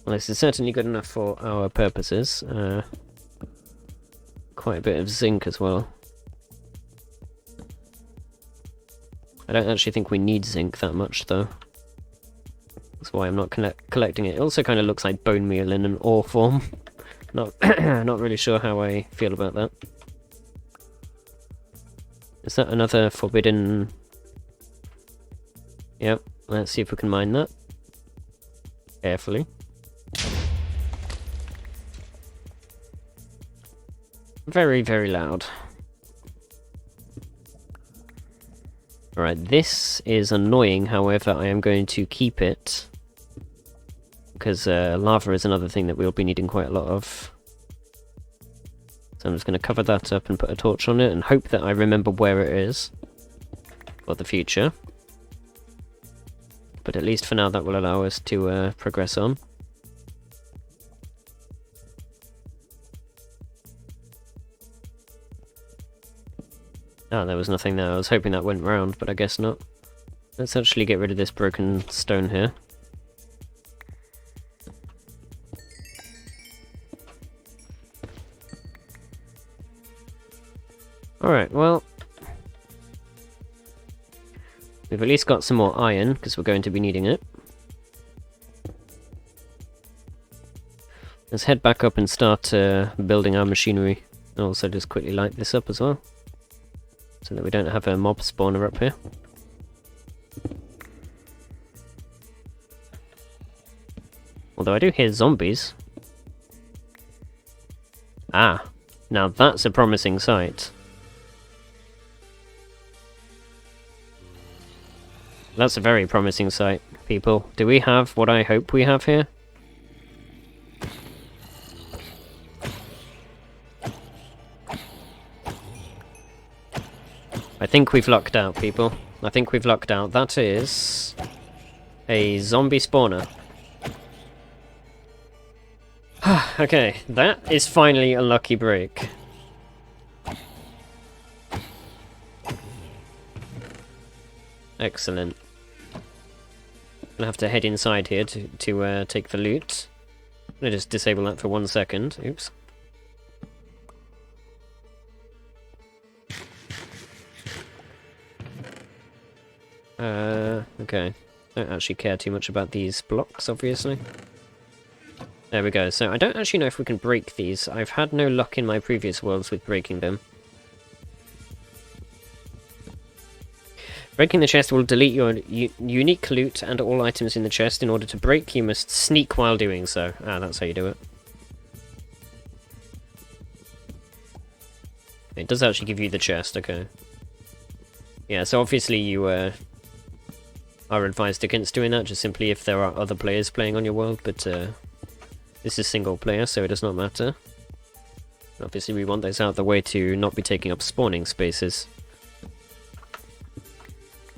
Well, this is certainly good enough for our purposes. Quite a bit of zinc as well. I don't actually think we need zinc that much, though. That's why I'm not collecting it. It also kind of looks like bone meal in an ore form. Not really sure how I feel about that. Is that another forbidden... Yep, let's see if we can mine that. Carefully. Very, very loud. Alright, this is annoying, however I am going to keep it. Because lava is another thing that we'll be needing quite a lot of. So I'm just going to cover that up and put a torch on it and hope that I remember where it is for the future. But at least for now that will allow us to progress on. Ah, there was nothing there. I was hoping that went round, but I guess not. Let's actually get rid of this broken stone here. Alright, well... we've at least got some more iron, because we're going to be needing it. Let's head back up and start building our machinery. And also just quickly light this up as well, so that we don't have a mob spawner up here. Although I do hear zombies. Ah, now that's a promising sight. That's a very promising sight, people. Do we have what I hope we have here? I think we've lucked out, people. I think we've lucked out. That is a zombie spawner. Okay, that is finally a lucky break. Excellent. Gonna have to head inside here to take the loot. I'm gonna just disable that for 1 second. Oops. Okay. Don't actually care too much about these blocks, obviously. There we go. So I don't actually know if we can break these. I've had no luck in my previous worlds with breaking them. Breaking the chest will delete your unique loot and all items in the chest. In order to break, you must sneak while doing so. Ah, that's how you do it. It does actually give you the chest, okay. Yeah, so obviously you are advised against doing that, just simply if there are other players playing on your world, but this is single player, so it does not matter. Obviously we want those out of the way to not be taking up spawning spaces.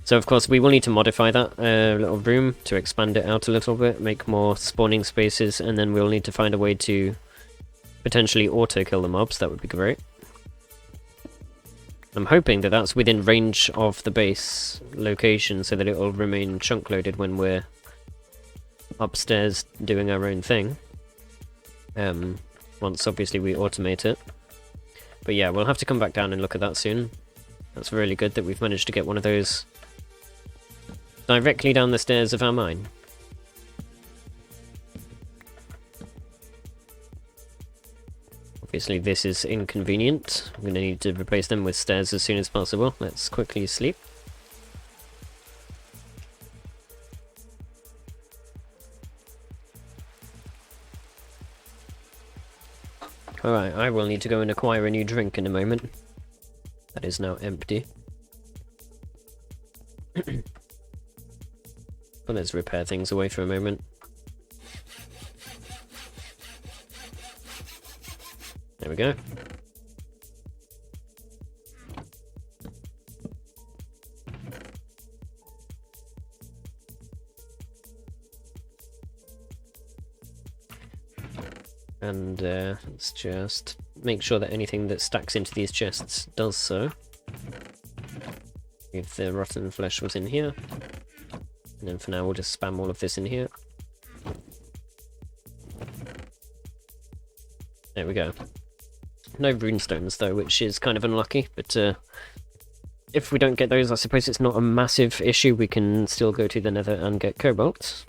So of course we will need to modify that little room to expand it out a little bit, make more spawning spaces, and then we'll need to find a way to potentially auto-kill the mobs. That would be great. I'm hoping that that's within range of the base location so that it will remain chunk-loaded when we're upstairs doing our own thing. Once obviously we automate it. But yeah, we'll have to come back down and look at that soon. That's really good that we've managed to get one of those directly down the stairs of our mine. Obviously this is inconvenient. I'm going to need to replace them with stairs as soon as possible. Let's quickly sleep. Alright, I will need to go and acquire a new drink in a moment. That is now empty. Well, let's repair things away for a moment. There we go. And let's just make sure that anything that stacks into these chests does so. If the rotten flesh was in here. And then for now we'll just spam all of this in here. There we go. No runestones though, which is kind of unlucky, but if we don't get those, I suppose it's not a massive issue. We can still go to the nether and get cobalt.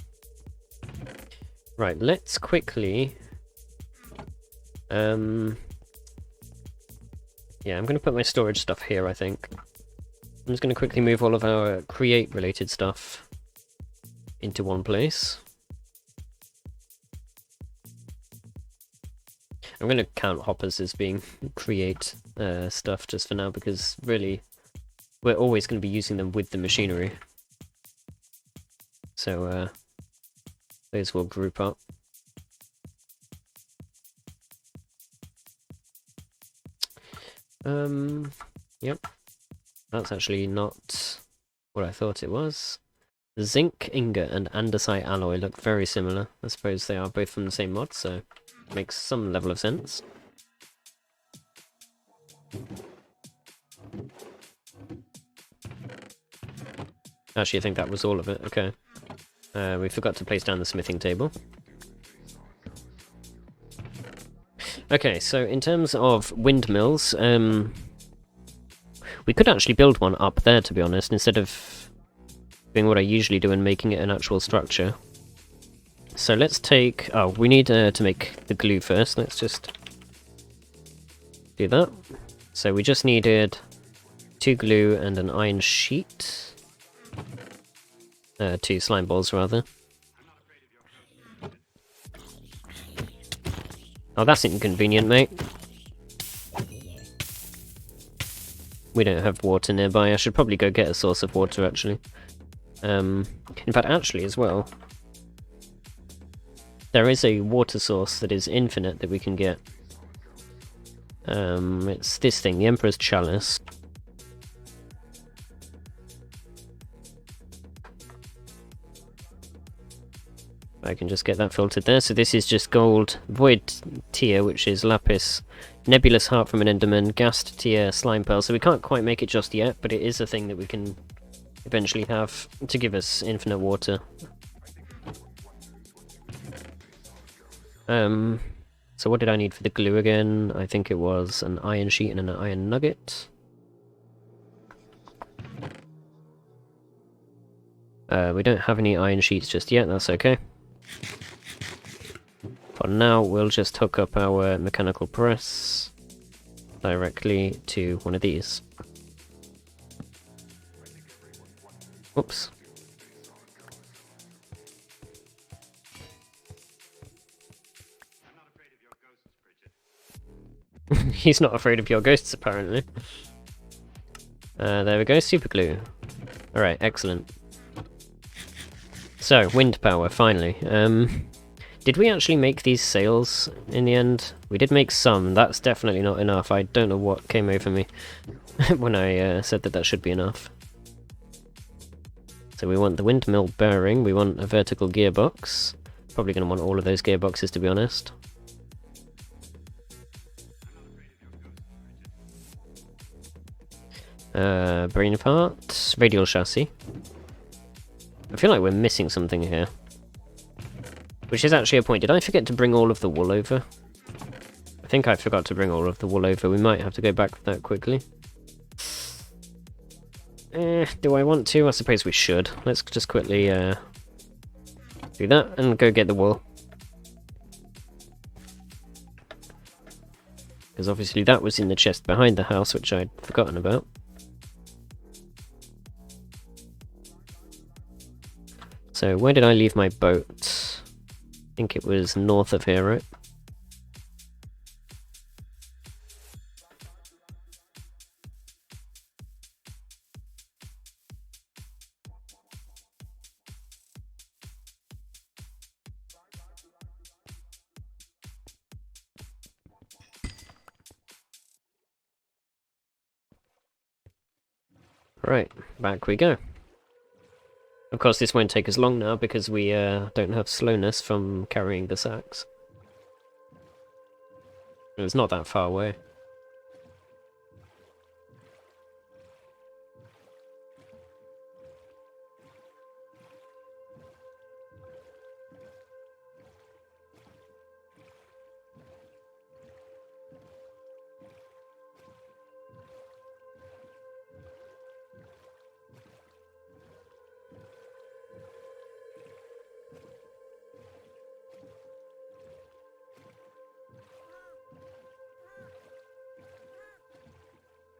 Right, let's quickly... yeah, I'm going to put my storage stuff here, I think. I'm just going to quickly move all of our create-related stuff into one place. I'm going to count hoppers as being create stuff just for now, because really we're always going to be using them with the machinery. So those will group up. Yep. That's actually not what I thought it was. Zinc, ingot, and andesite alloy look very similar. I suppose they are both from the same mod, so it makes some level of sense. Actually, I think that was all of it. Okay. We forgot to place down the smithing table. Okay, so in terms of windmills, we could actually build one up there, to be honest, instead of doing what I usually do and making it an actual structure. So let's take... oh, we need to make the glue first. Let's just do that. So we just needed 2 glue and an iron sheet. 2 slime balls, rather. Oh, that's inconvenient, mate. We don't have water nearby. I should probably go get a source of water, actually. In fact, actually, as well, there is a water source that is infinite that we can get. It's this thing, the Emperor's Chalice. I can just get that filtered there. So this is just gold void tier, which is lapis, nebulous heart from an enderman, gassed tier, slime pearl. So we can't quite make it just yet, but it is a thing that we can eventually have to give us infinite water. So what did I need for the glue again? I think it was an iron sheet and an iron nugget. We don't have any iron sheets just yet, that's okay. For now, we'll just hook up our mechanical press directly to one of these. Oops. He's not afraid of your ghosts, apparently. There we go, super glue. Alright, excellent. So, wind power, finally. Did we actually make these sails in the end? We did make some. That's definitely not enough. I don't know what came over me when I said that that should be enough. So we want the windmill bearing, we want a vertical gearbox. Probably going to want all of those gearboxes, to be honest. Brain part, radial chassis. I feel like we're missing something here. Which is actually a point. Did I forget to bring all of the wool over? I think I forgot to bring all of the wool over. We might have to go back for that quickly. Do I want to? I suppose we should. Let's just quickly do that and go get the wool. Because obviously that was in the chest behind the house, which I'd forgotten about. So where did I leave my boat? I think it was north of here, right? Right, back we go. Of course, this won't take us long now because we don't have slowness from carrying the sacks. It's not that far away.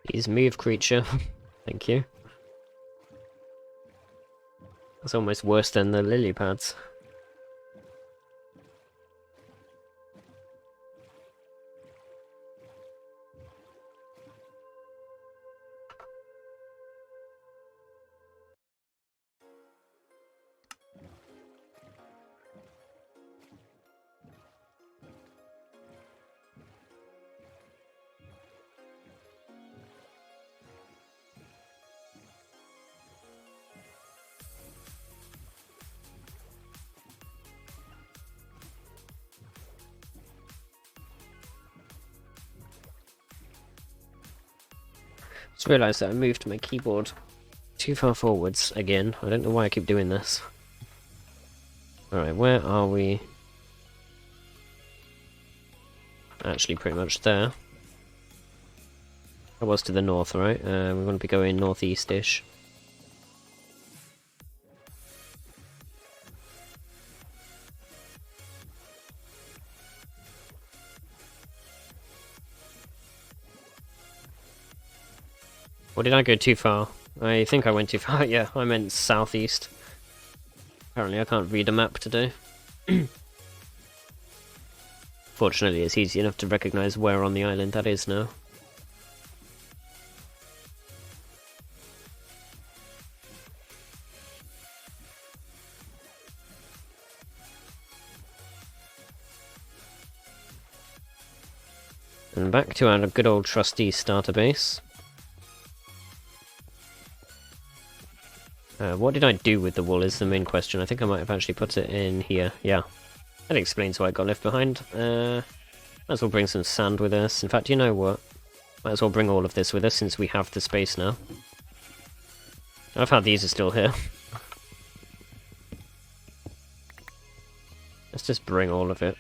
Please move, creature. Thank you. That's almost worse than the lily pads. Just realised that I moved my keyboard too far forwards again. I don't know why I keep doing this. Alright, where are we? Actually, pretty much there. I was to the north, right? We want to be going northeast-ish. Or did I go too far? I think I went too far. Yeah, I meant southeast. Apparently I can't read a map today. Fortunately, it's easy enough to recognise where on the island that is now. And back to our good old trusty starter base. What did I do with the wool is the main question. I think I might have actually put it in here. Yeah, that explains why it got left behind. Might as well bring some sand with us. In fact, you know what? Might as well bring all of this with us since we have the space now. I love how these are still here. Let's just bring all of it.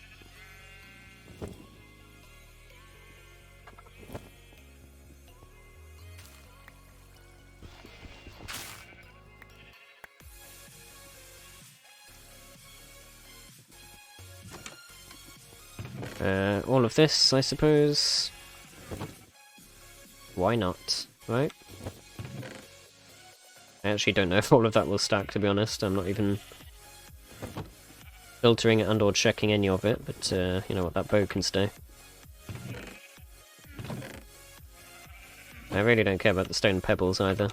All of this, I suppose. Why not, right? I actually don't know if all of that will stack, to be honest. I'm not even filtering and or checking any of it, but you know what, that bow can stay. I really don't care about the stone pebbles either.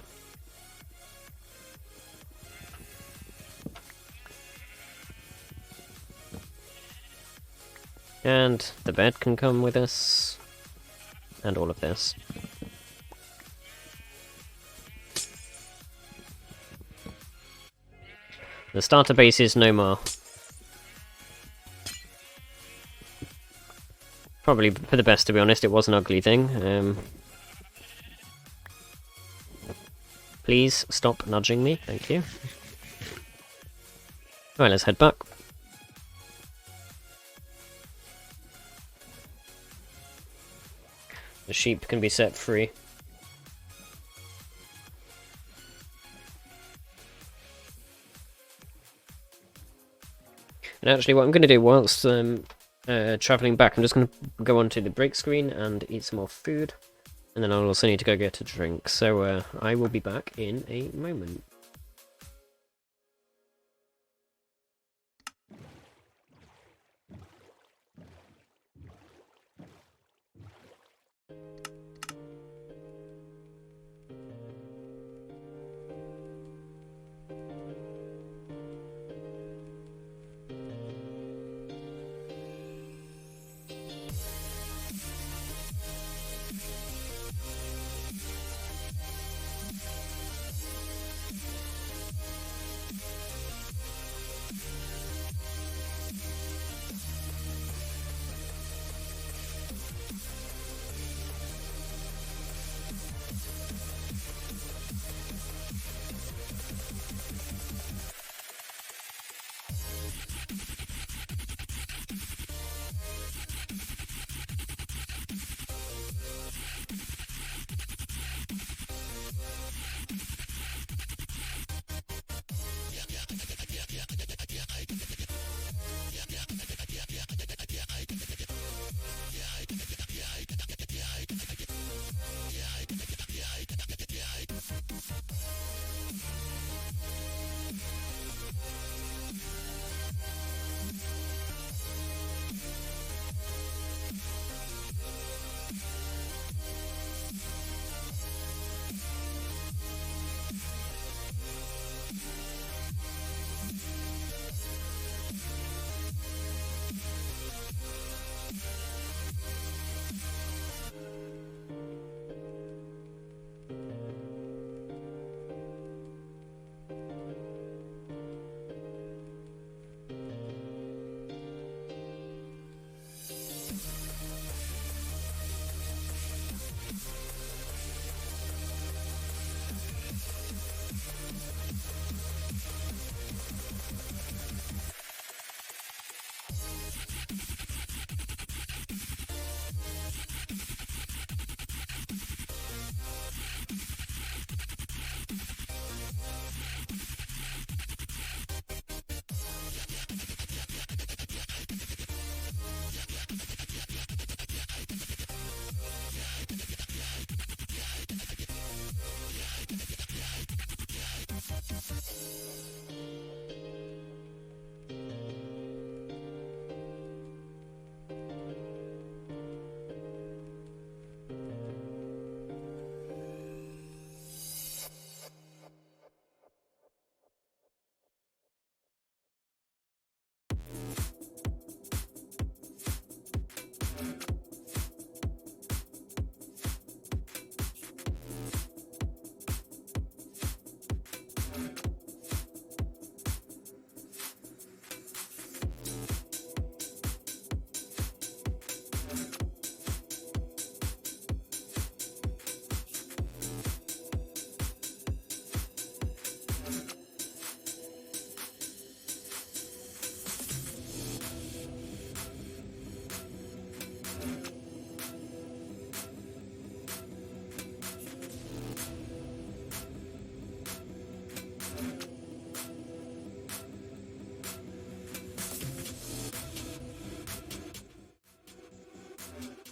And the bed can come with us. And all of this. The starter base is no more. Probably for the best, to be honest. It was an ugly thing. Please stop nudging me. Thank you. Right, let's head back. The sheep can be set free. And actually what I'm going to do whilst travelling back, I'm just going to go onto the break screen and eat some more food. And then I'll also need to go get a drink. So I will be back in a moment.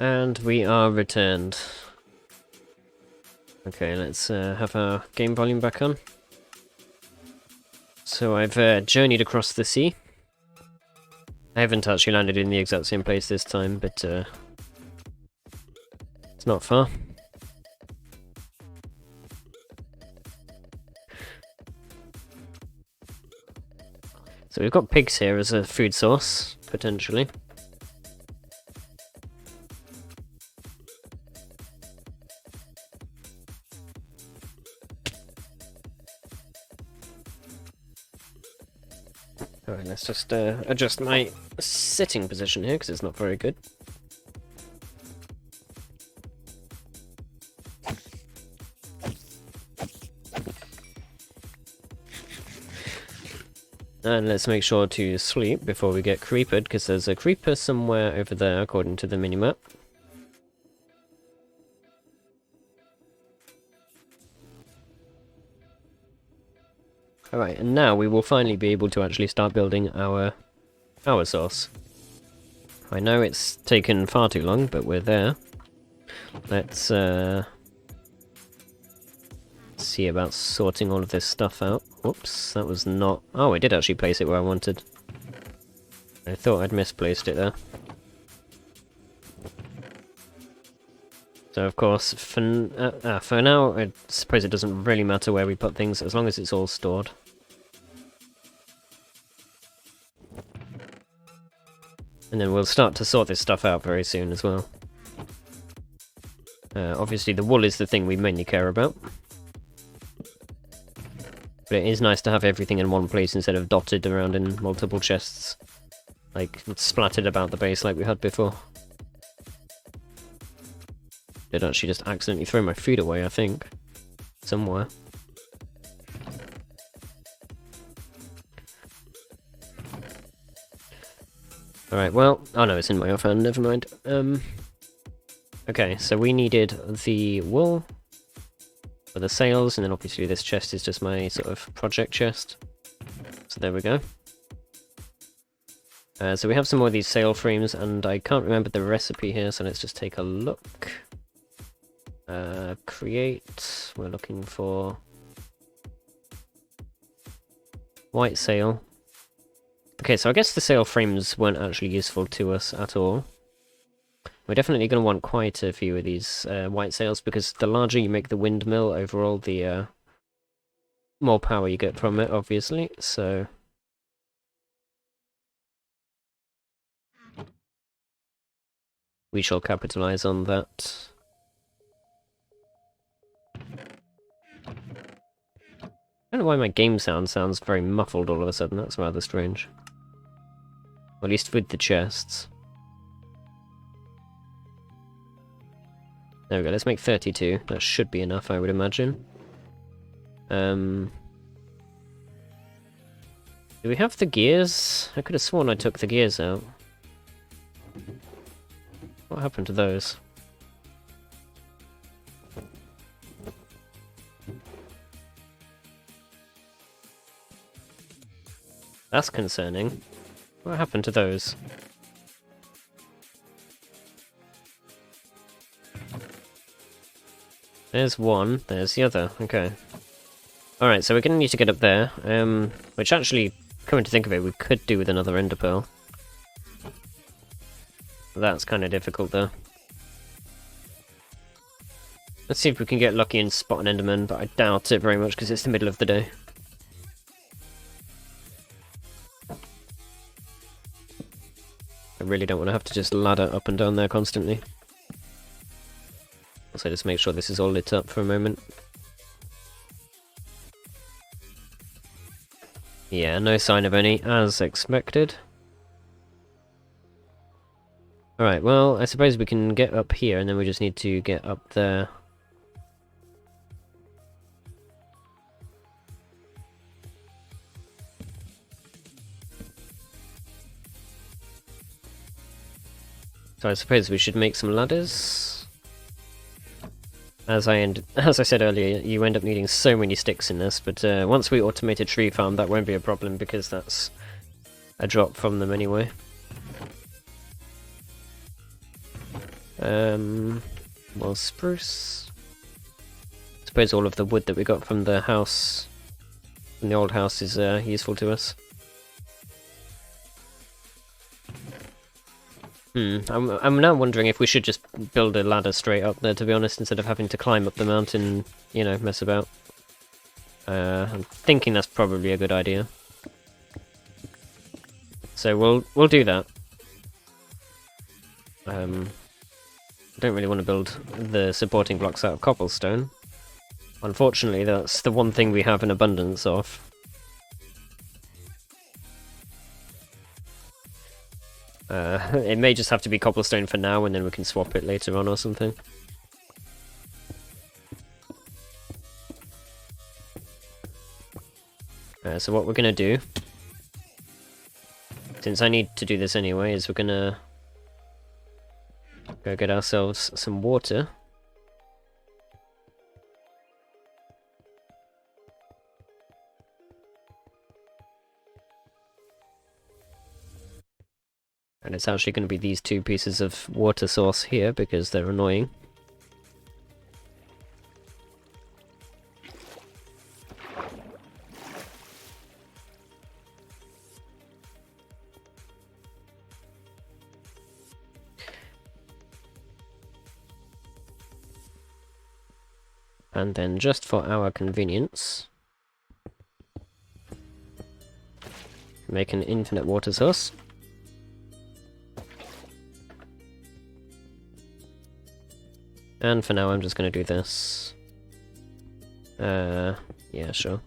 And we are returned. Okay, let's have our game volume back on. So I've journeyed across the sea. I haven't actually landed in the exact same place this time, but it's not far. So we've got pigs here as a food source, potentially. Alright, let's just adjust my sitting position here, because it's not very good. And let's make sure to sleep before we get creepered, because there's a creeper somewhere over there, according to the minimap. Alright, and now we will finally be able to actually start building our power source. I know it's taken far too long, but we're there. Let's see about sorting all of this stuff out. Whoops, that was not... Oh, I did actually place it where I wanted. I thought I'd misplaced it there. So of course, for now, I suppose it doesn't really matter where we put things, as long as it's all stored. And then we'll start to sort this stuff out very soon as well. Obviously the wool is the thing we mainly care about. But it is nice to have everything in one place instead of dotted around in multiple chests. Like, splattered about the base like we had before. Did actually just accidentally throw my food away, I think. Somewhere. Alright, well... Oh no, it's in my offhand, never mind. Okay, so we needed the wool for the sails, and then obviously this chest is just my sort of project chest. So there we go. So we have some more of these sail frames, and I can't remember the recipe here, so let's just take a look. Create, we're looking for white sail. Okay, so I guess the sail frames weren't actually useful to us at all. We're definitely going to want quite a few of these white sails, because the larger you make the windmill overall, the more power you get from it, obviously, so... we shall capitalize on that. I don't know why my game sounds very muffled all of a sudden, that's rather strange. Or at least with the chests. There we go, let's make 32. That should be enough, I would imagine. Do we have the gears? I could have sworn I took the gears out. What happened to those? That's concerning. What happened to those? There's one, there's the other, okay. Alright, so we're gonna need to get up there, which actually, coming to think of it, we could do with another ender pearl. That's kind of difficult though. Let's see if we can get lucky and spot an enderman, but I doubt it very much because it's the middle of the day. I really don't want to have to just ladder up and down there constantly. Also, just make sure this is all lit up for a moment. Yeah, no sign of any, as expected. Alright, well, I suppose we can get up here, and then we just need to get up there. So I suppose we should make some ladders. As I said earlier, you end up needing so many sticks in this, but once we automate a tree farm, that won't be a problem because that's a drop from them anyway. Well, spruce. I suppose all of the wood that we got from the house, from the old house, is useful to us. I'm now wondering if we should just build a ladder straight up there, to be honest, instead of having to climb up the mountain, you know, mess about. I'm thinking that's probably a good idea. So we'll do that. I don't really want to build the supporting blocks out of cobblestone. Unfortunately, that's the one thing we have an abundance of. It may just have to be cobblestone for now, and then we can swap it later on or something. So what we're gonna do, since I need to do this anyway, is we're gonna go get ourselves some water. And it's actually going to be these two pieces of water source here, because they're annoying. And then, just for our convenience, make an infinite water source. And for now, I'm just going to do this. Yeah, sure.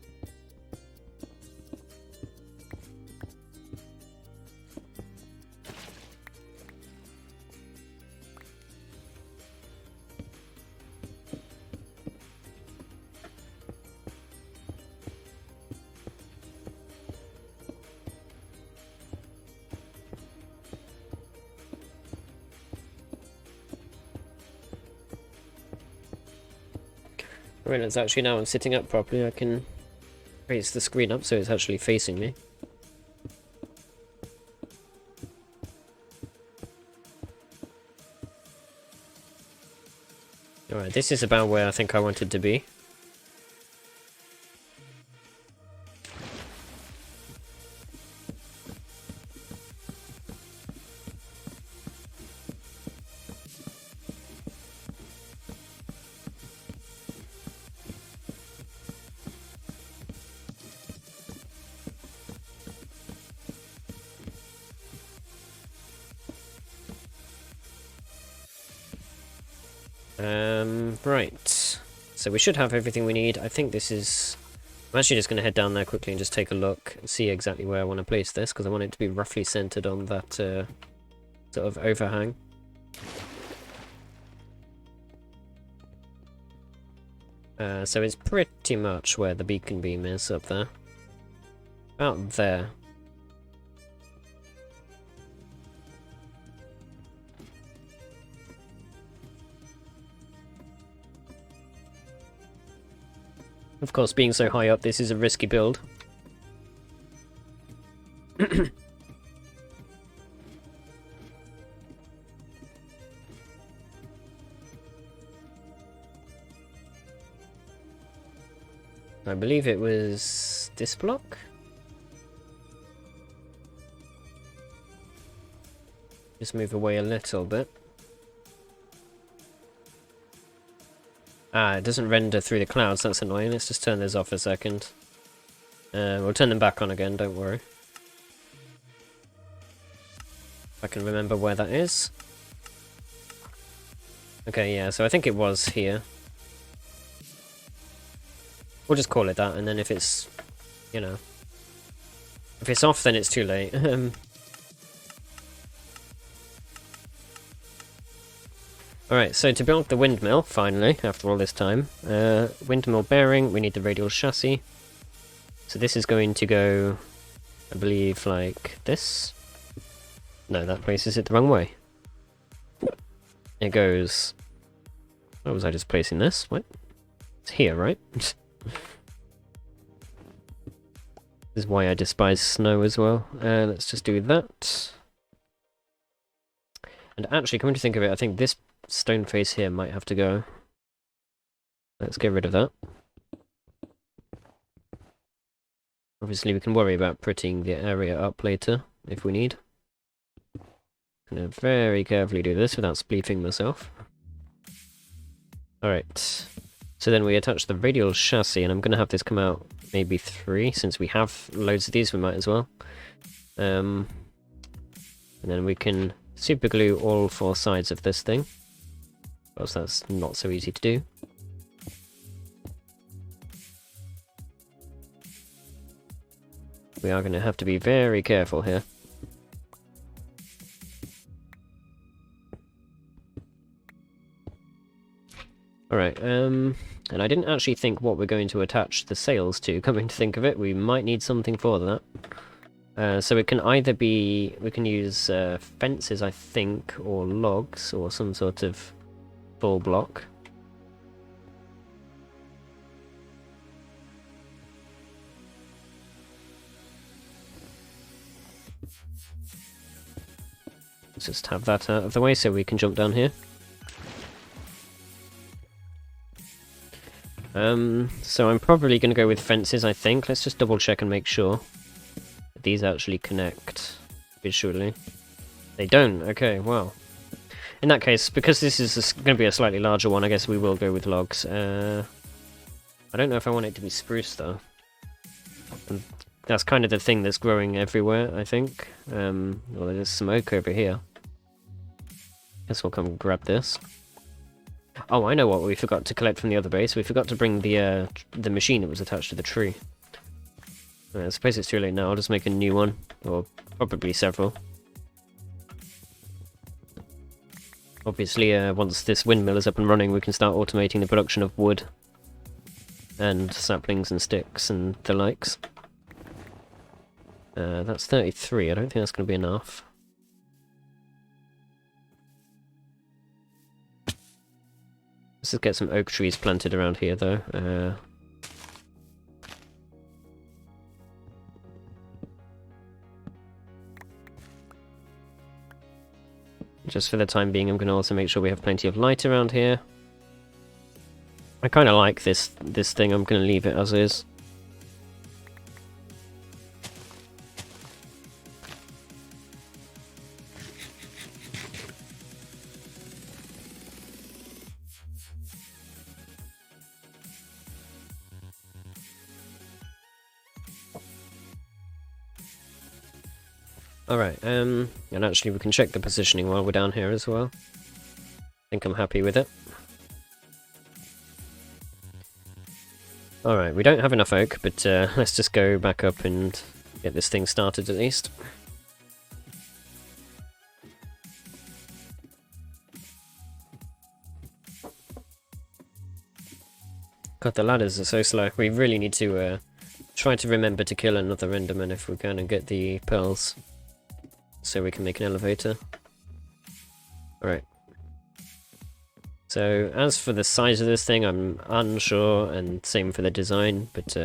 I realize actually now I'm sitting up properly, I can raise the screen up so it's actually facing me. Alright, this is about where I think I wanted to be. Right. So we should have everything we need. I think this is... I'm actually just going to head down there quickly and just take a look and see exactly where I want to place this, because I want it to be roughly centered on that sort of overhang. So it's pretty much where the beacon beam is, up there. About there. Of course, being so high up, this is a risky build. I believe it was this block? Just move away a little bit. Ah, it doesn't render through the clouds, that's annoying. Let's just turn those off a second. We'll turn them back on again, don't worry. If I can remember where that is. Okay, yeah, so I think it was here. We'll just call it that, and then if it's, you know... If it's off, then it's too late. Alright, so to build the windmill, finally, after all this time, windmill bearing, we need the radial chassis. So this is going to go, I believe, like this. No, that places it the wrong way. It goes... Where was I just placing this? What? It's here, right? This is why I despise snow as well. Let's just do that. And actually, coming to think of it, I think this stone face here might have to go. Let's get rid of that. Obviously, we can worry about prettying the area up later, if we need. I'm gonna very carefully do this without spleefing myself. Alright. So then we attach the radial chassis, and I'm gonna have this come out maybe 3, since we have loads of these, we might as well. And then we can super glue all 4 sides of this thing. Of course, that's not so easy to do. We are going to have to be very careful here. Alright, and I didn't actually think what we're going to attach the sails to. Coming to think of it, we might need something for that. So it can either be, we can use fences, I think, or logs, or some sort of full block. Let's just have that out of the way so we can jump down here. So I'm probably going to go with fences, I think. Let's just double check and make sure that these actually connect visually. They don't. Okay, well. In that case, because this is going to be a slightly larger one, I guess we will go with logs. I don't know if I want it to be spruce, though. And that's kind of the thing that's growing everywhere, I think. Well, there's some oak over here. Guess we'll come grab this. Oh, I know what we forgot to collect from the other base. We forgot to bring the machine that was attached to the tree. I suppose it's too late now. I'll just make a new one, or probably several. Obviously, once this windmill is up and running, we can start automating the production of wood and saplings and sticks and the likes. That's 33. I don't think that's going to be enough. Let's just get some oak trees planted around here, though. Just for the time being, I'm going to also make sure we have plenty of light around here. I kind of like this thing. I'm going to leave it as is. Alright, and actually we can check the positioning while we're down here as well. I think I'm happy with it. Alright, we don't have enough oak, but let's just go back up and get this thing started at least. God, the ladders are so slow. We really need to try to remember to kill another Enderman if we can and get the pearls, so we can make an elevator. Alright. So, as for the size of this thing, I'm unsure, and same for the design, but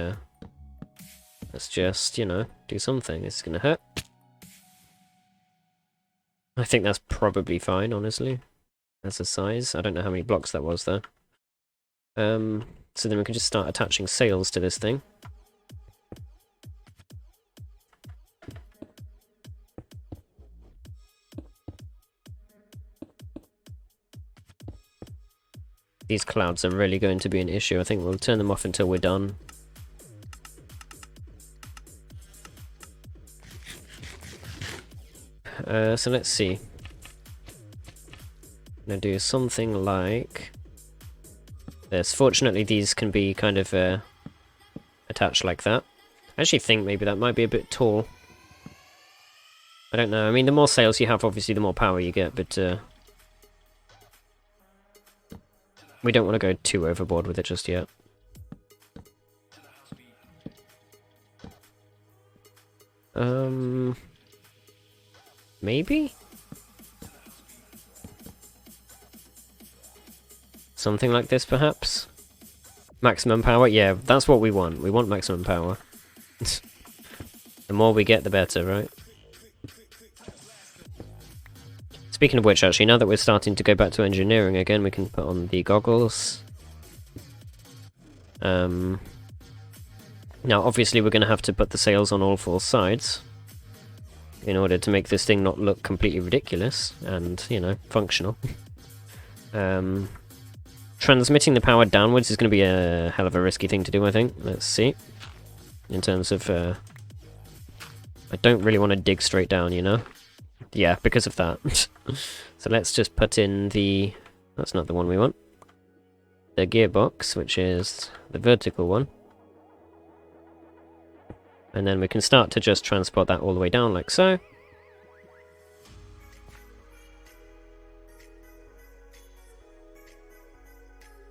let's just, you know, do something. It's gonna hurt. I think that's probably fine, honestly. As a size. I don't know how many blocks that was, though. So then we can just start attaching sails to this thing. These clouds are really going to be an issue. I think we'll turn them off until we're done. So let's see. I'm gonna do something like this. Fortunately, these can be kind of attached like that. I actually think maybe that might be a bit tall. I don't know. I mean, the more sails you have, obviously, the more power you get, but we don't want to go too overboard with it just yet. Maybe? Something like this, perhaps? Maximum power? Yeah, that's what we want. We want maximum power. The more we get, the better, right? Speaking of which, actually, now that we're starting to go back to engineering again, we can put on the goggles. Now, obviously, we're going to have to put the sails on all four sides in order to make this thing not look completely ridiculous and, you know, functional. Transmitting the power downwards is going to be a hell of a risky thing to do, I think. Let's see. In terms of... I don't really want to dig straight down, you know? Yeah, because of that. So let's just put in the... That's not the one we want. The gearbox, which is the vertical one. And then we can start to just transport that all the way down like so.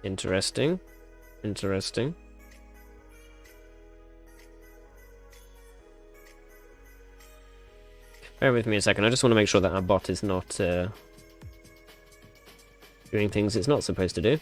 Interesting. Interesting. Bear with me a second, I just want to make sure that our bot is not doing things it's not supposed to do.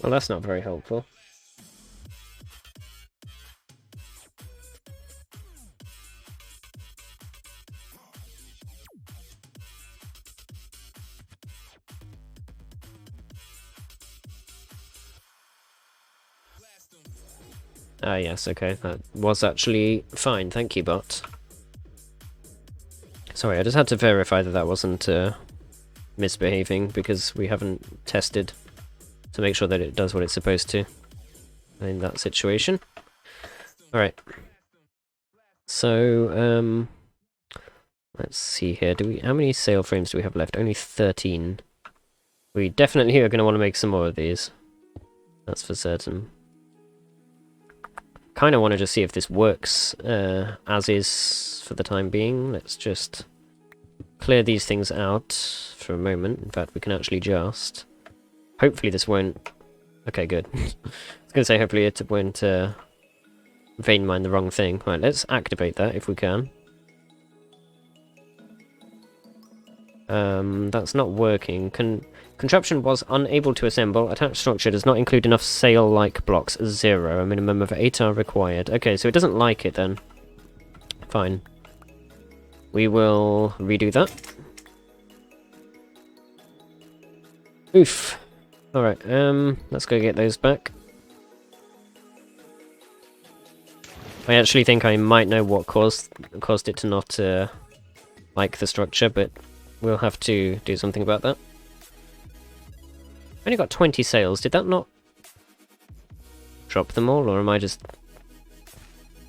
Well, that's not very helpful. Ah, yes, okay. That was actually fine. Thank you, bot. Sorry, I just had to verify that that wasn't misbehaving, because we haven't tested to make sure that it does what it's supposed to in that situation. Alright. So, let's see here. How many sail frames do we have left? Only 13. We definitely are going to want to make some more of these. That's for certain. Kind of want to just see if this works as is for the time being. Let's just clear these things out for a moment. In fact, we can actually just... Hopefully this won't... Okay, good. I was going to say hopefully it won't vein mine the wrong thing. Right, let's activate that if we can. That's not working. Contraption was unable to assemble. Attached structure does not include enough sail-like blocks. 0. A minimum of 8 are required. Okay, so it doesn't like it then. Fine. We will redo that. Oof. Alright, let's go get those back. I actually think I might know what caused it to not like the structure, but we'll have to do something about that. Only got 20 sails. Did that not drop them all, or am I just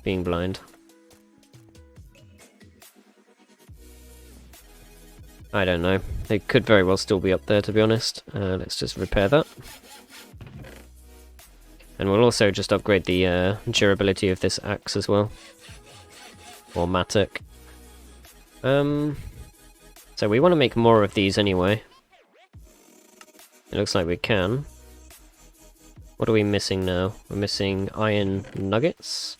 being blind? I don't know. They could very well still be up there, to be honest. Let's just repair that. And we'll also just upgrade the durability of this axe as well. Or mattock. So we want to make more of these anyway. It looks like we can. What are we missing now? We're missing iron nuggets.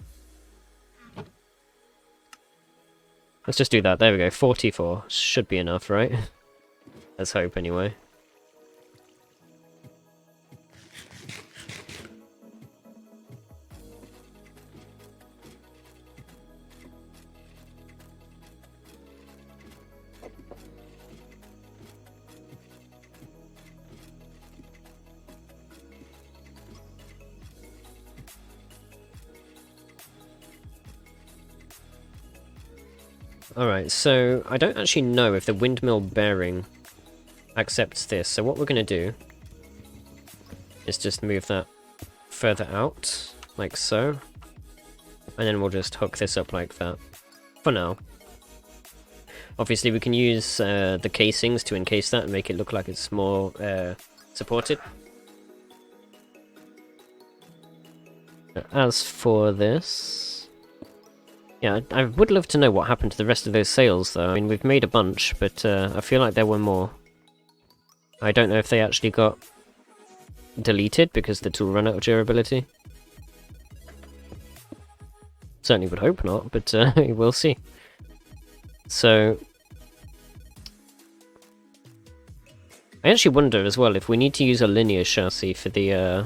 Let's just do that. There we go. 44. Should be enough, right? Let's hope, anyway. Alright, so I don't actually know if the windmill bearing accepts this, so what we're going to do is just move that further out, like so, and then we'll just hook this up like that, for now. Obviously we can use the casings to encase that and make it look like it's more supported. As for this... Yeah, I would love to know what happened to the rest of those sails, though. I mean, we've made a bunch, but I feel like there were more. I don't know if they actually got deleted because the tool ran out of durability. Certainly would hope not, but we'll see. So I actually wonder as well if we need to use a linear chassis for the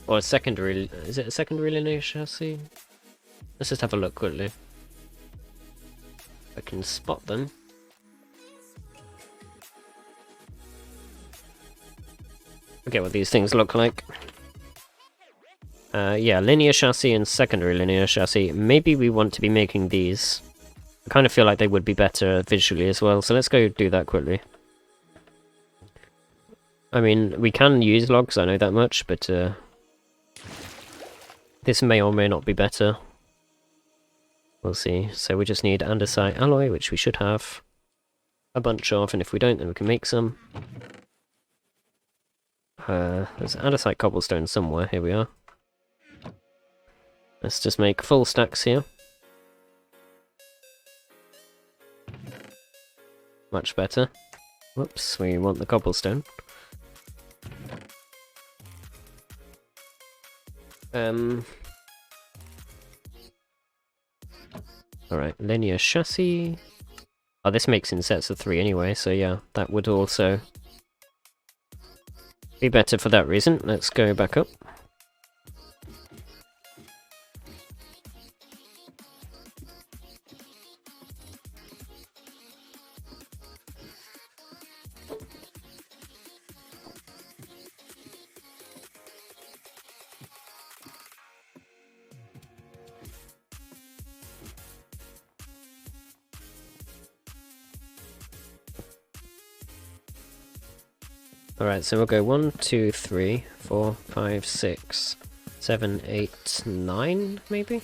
or a secondary. Is it a secondary linear chassis? Let's just have a look quickly. I can spot them. Forget what these things look like. Yeah, linear chassis and secondary linear chassis. Maybe we want to be making these. I kind of feel like they would be better visually as well, so let's go do that quickly. I mean, we can use logs, I know that much, but this may or may not be better. We'll see. So we just need andesite alloy, which we should have a bunch of, and if we don't, then we can make some. There's andesite cobblestone somewhere, here we are. Let's just make full stacks here. Much better. Whoops, we want the cobblestone. Alright, linear chassis. Oh, this makes in sets of 3 anyway, so yeah, that would also be better for that reason. Let's go back up. Alright, so we'll go 1, 2, 3, 4, 5, 6, 7, 8, 9, maybe?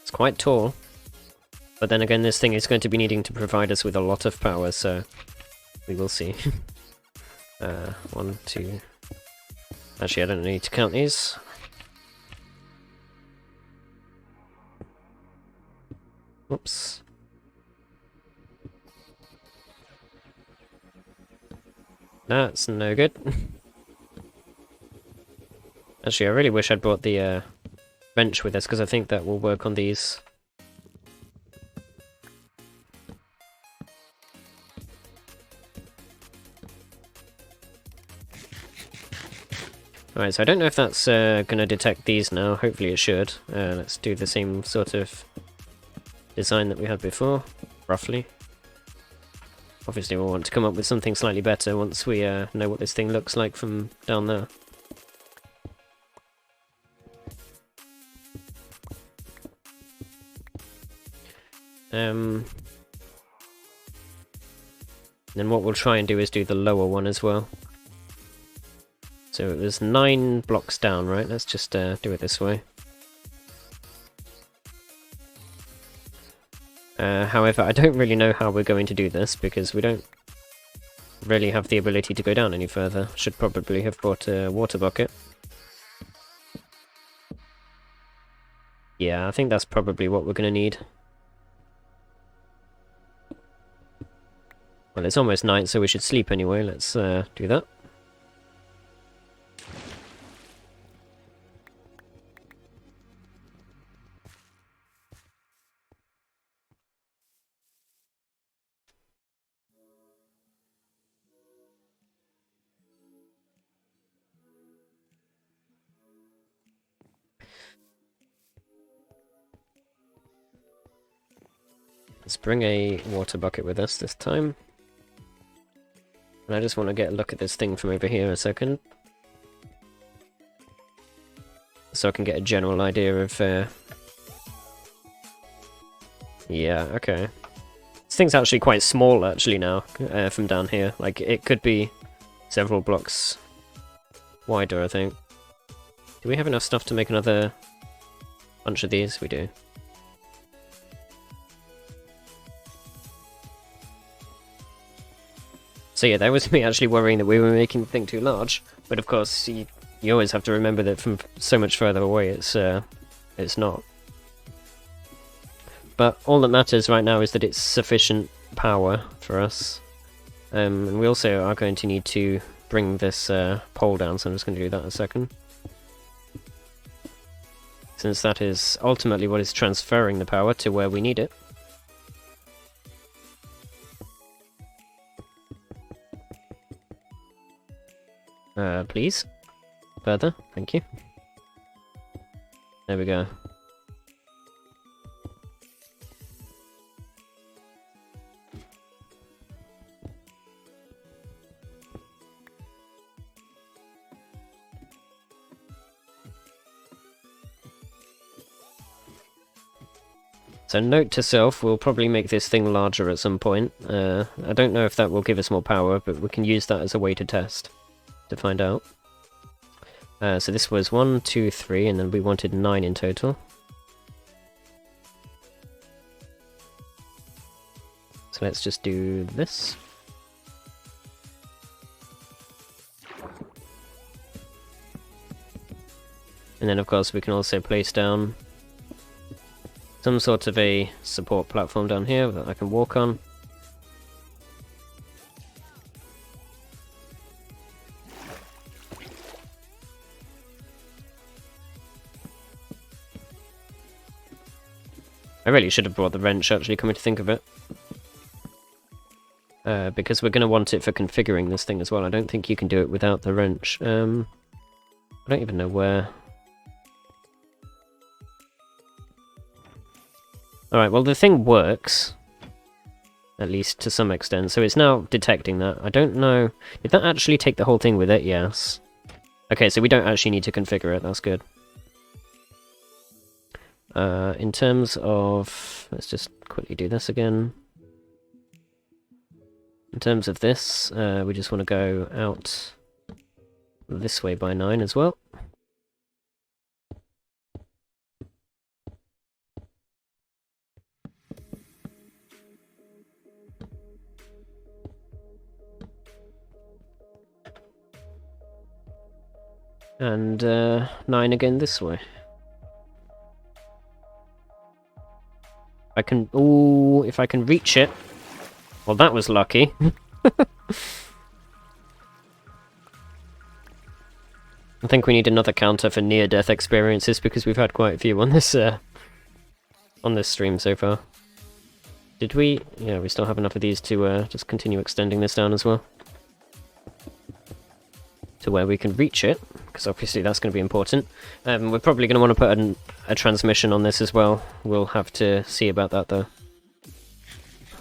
It's quite tall. But then again, this thing is going to be needing to provide us with a lot of power, so we will see. 1, 2... Actually, I don't need to count these. Whoops. That's no good. Actually, I really wish I'd brought the bench with us, because I think that will work on these. Alright, so I don't know if that's going to detect these now. Hopefully it should. Let's do the same sort of design that we had before, roughly. Obviously we'll want to come up with something slightly better once we know what this thing looks like from down there. Then what we'll try and do is do the lower one as well. So it was 9 blocks down, right? Let's just do it this way. However, I don't really know how we're going to do this, because we don't really have the ability to go down any further. Should probably have brought a water bucket. Yeah, I think that's probably what we're going to need. Well, it's almost night, so we should sleep anyway. Let's do that. Let's bring a water bucket with us this time. And I just want to get a look at this thing from over here a second. So I can get a general idea of... Yeah, okay. This thing's actually quite small, actually, now, from down here. Like, it could be several blocks wider, I think. Do we have enough stuff to make another bunch of these? We do. So yeah, that was me actually worrying that we were making the thing too large. But of course, you always have to remember that from so much further away, it's not. But all that matters right now is that it's sufficient power for us. And we also are going to need to bring this pole down, so I'm just going to do that in a second. since that is ultimately what is transferring the power to where we need it. Please. Further, thank you. There we go. So note to self, we'll probably make this thing larger at some point. I don't know if that will give us more power, but we can use that as a way to test, to find out. So this was 1, 2, 3, and then we wanted 9 in total. So let's just do this. And then of course we can also place down some sort of a support platform down here that I can walk on. I really should have brought the wrench, actually, coming to think of it. Because we're going to want it for configuring this thing as well. I don't think you can do it without the wrench. I don't even know where. Alright, well the thing works. At least to some extent. So it's now detecting that. I don't know. Did that actually take the whole thing with it? Yes. Okay, so we don't actually need to configure it. That's good. In terms of... Let's just quickly do this again. In terms of this, we just want to go out this way by 9 as well. And 9 again this way. I can... Ooh, if I can reach it. Well, that was lucky. I think we need another counter for near-death experiences because we've had quite a few on this stream so far. Did we? Yeah, we still have enough of these to just continue extending this down as well. To where we can reach it, because obviously that's going to be important. We're probably going to want to put a transmission on this as well. We'll have to see about that though.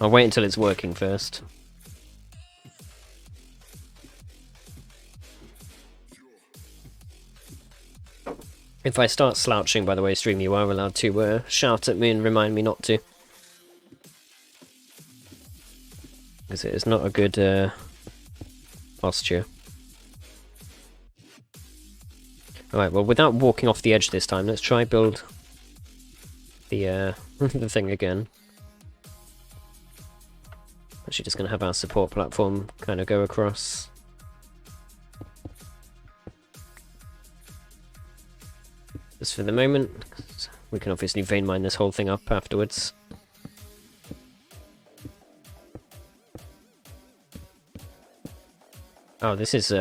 I'll wait until it's working first. If I start slouching, by the way, stream, you are allowed to shout at me and remind me not to. Because it is not a good posture. Alright, well, without walking off the edge this time, let's try build the the thing again. Actually, just going to have our support platform kind of go across. Just for the moment, we can obviously vein mine this whole thing up afterwards. Oh, this is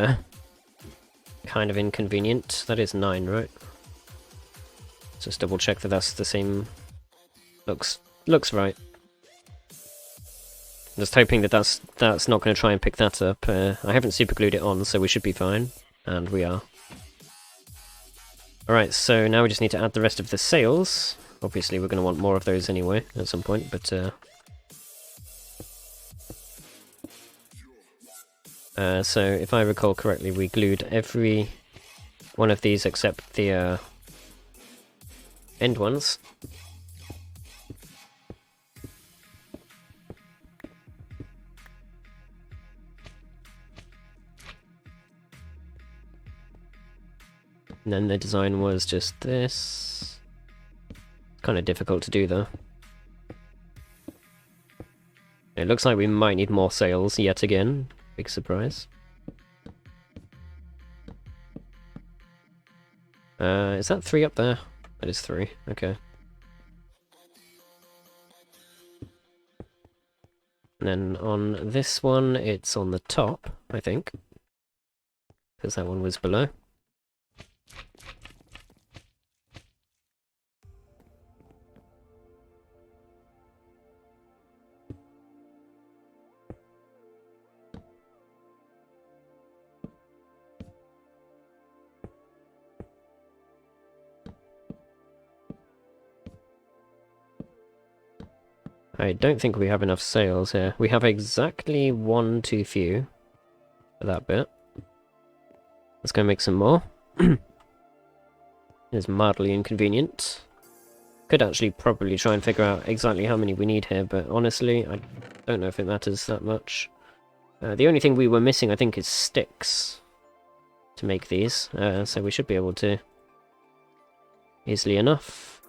kind of inconvenient. That is 9, right? Just double check that that's the same. Looks right. Just hoping that that's not going to try and pick that up. I haven't superglued it on, so we should be fine. And we are. Alright, so now we just need to add the rest of the sails. Obviously we're going to want more of those anyway at some point, but so if I recall correctly, we glued every one of these except the end ones. And then the design was just this. Kind of difficult to do though. It looks like we might need more sails yet again. Big surprise. Is that 3 up there? That is 3, okay. And then on this one, it's on the top, I think. Because that one was below. I don't think we have enough sails here. We have exactly one too few for that bit. Let's go make some more. It's mildly inconvenient. Could actually probably try and figure out exactly how many we need here, but honestly, I don't know if it matters that much. The only thing we were missing, I think, is sticks to make these, so we should be able to easily enough.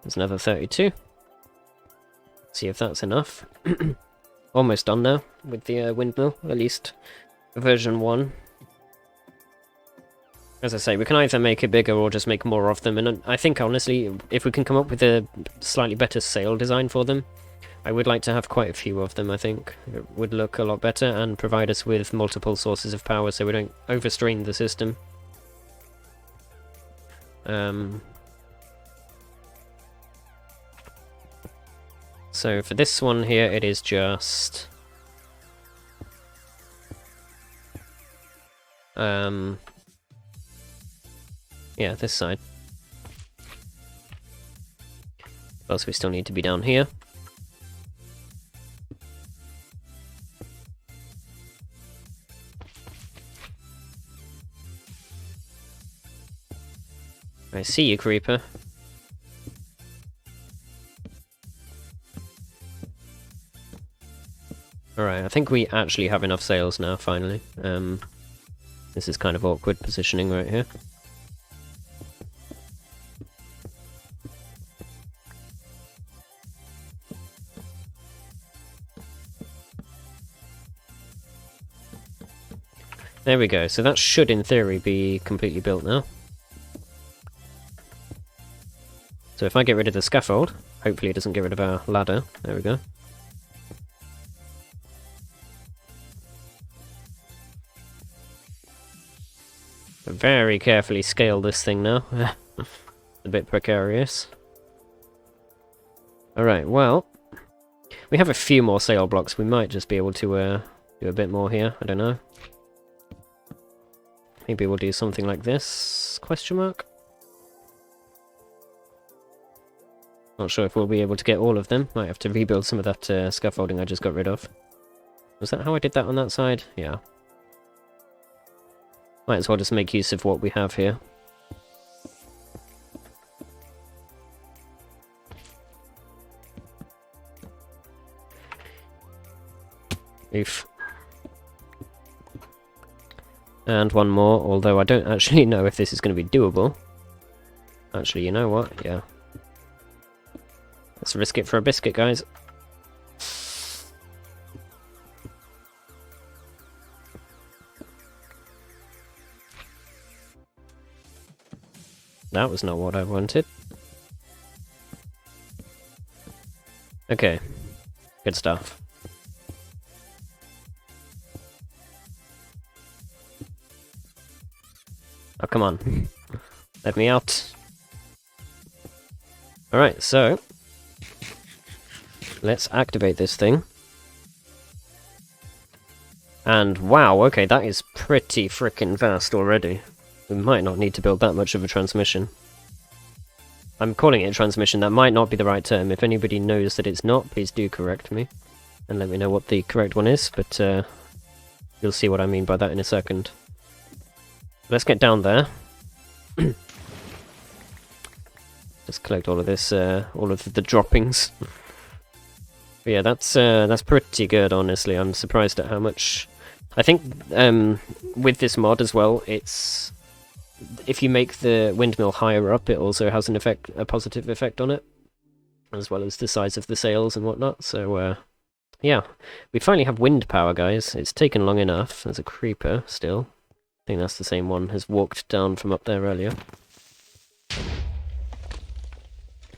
There's another 32. See if that's enough. Almost done now with the windmill, at least version 1. As I say, we can either make it bigger or just make more of them, and I think, honestly, if we can come up with a slightly better sail design for them, I would like to have quite a few of them, I think. It would look a lot better and provide us with multiple sources of power so we don't overstrain the system. So for this one here, it is just... yeah, this side. Plus we still need to be down here. I see you, creeper. Alright, I think we actually have enough sails now, finally. This is kind of awkward positioning right here. There we go, so that should in theory be completely built now. So if I get rid of the scaffold, hopefully it doesn't get rid of our ladder. There we go. Very carefully scale this thing now. A bit precarious. Alright, well, we have a few more sail blocks. We might just be able to do a bit more here. I don't know. Maybe we'll do something like this? Question mark? Not sure if we'll be able to get all of them. Might have to rebuild some of that scaffolding I just got rid of. Was that how I did that on that side? Yeah. Might as well just make use of what we have here. Oof. And one more, although I don't actually know if this is going to be doable. Actually, you know what? Yeah. Let's risk it for a biscuit, guys. That was not what I wanted. Okay. Good stuff. Oh, come on. Let me out. Alright, so... let's activate this thing. And wow, okay, that is pretty frickin' vast already. We might not need to build that much of a transmission. I'm calling it a transmission, that might not be the right term. If anybody knows that it's not, please do correct me. And let me know what the correct one is, but you'll see what I mean by that in a second. Let's get down there. Just collect all of this, all of the droppings. But yeah, that's pretty good, honestly. I'm surprised at how much... I think with this mod as well, it's... if you make the windmill higher up, it also has an effect, a positive effect on it. As well as the size of the sails and whatnot, so yeah. We finally have wind power, guys. It's taken long enough. There's a creeper still. I think that's the same one, has walked down from up there earlier.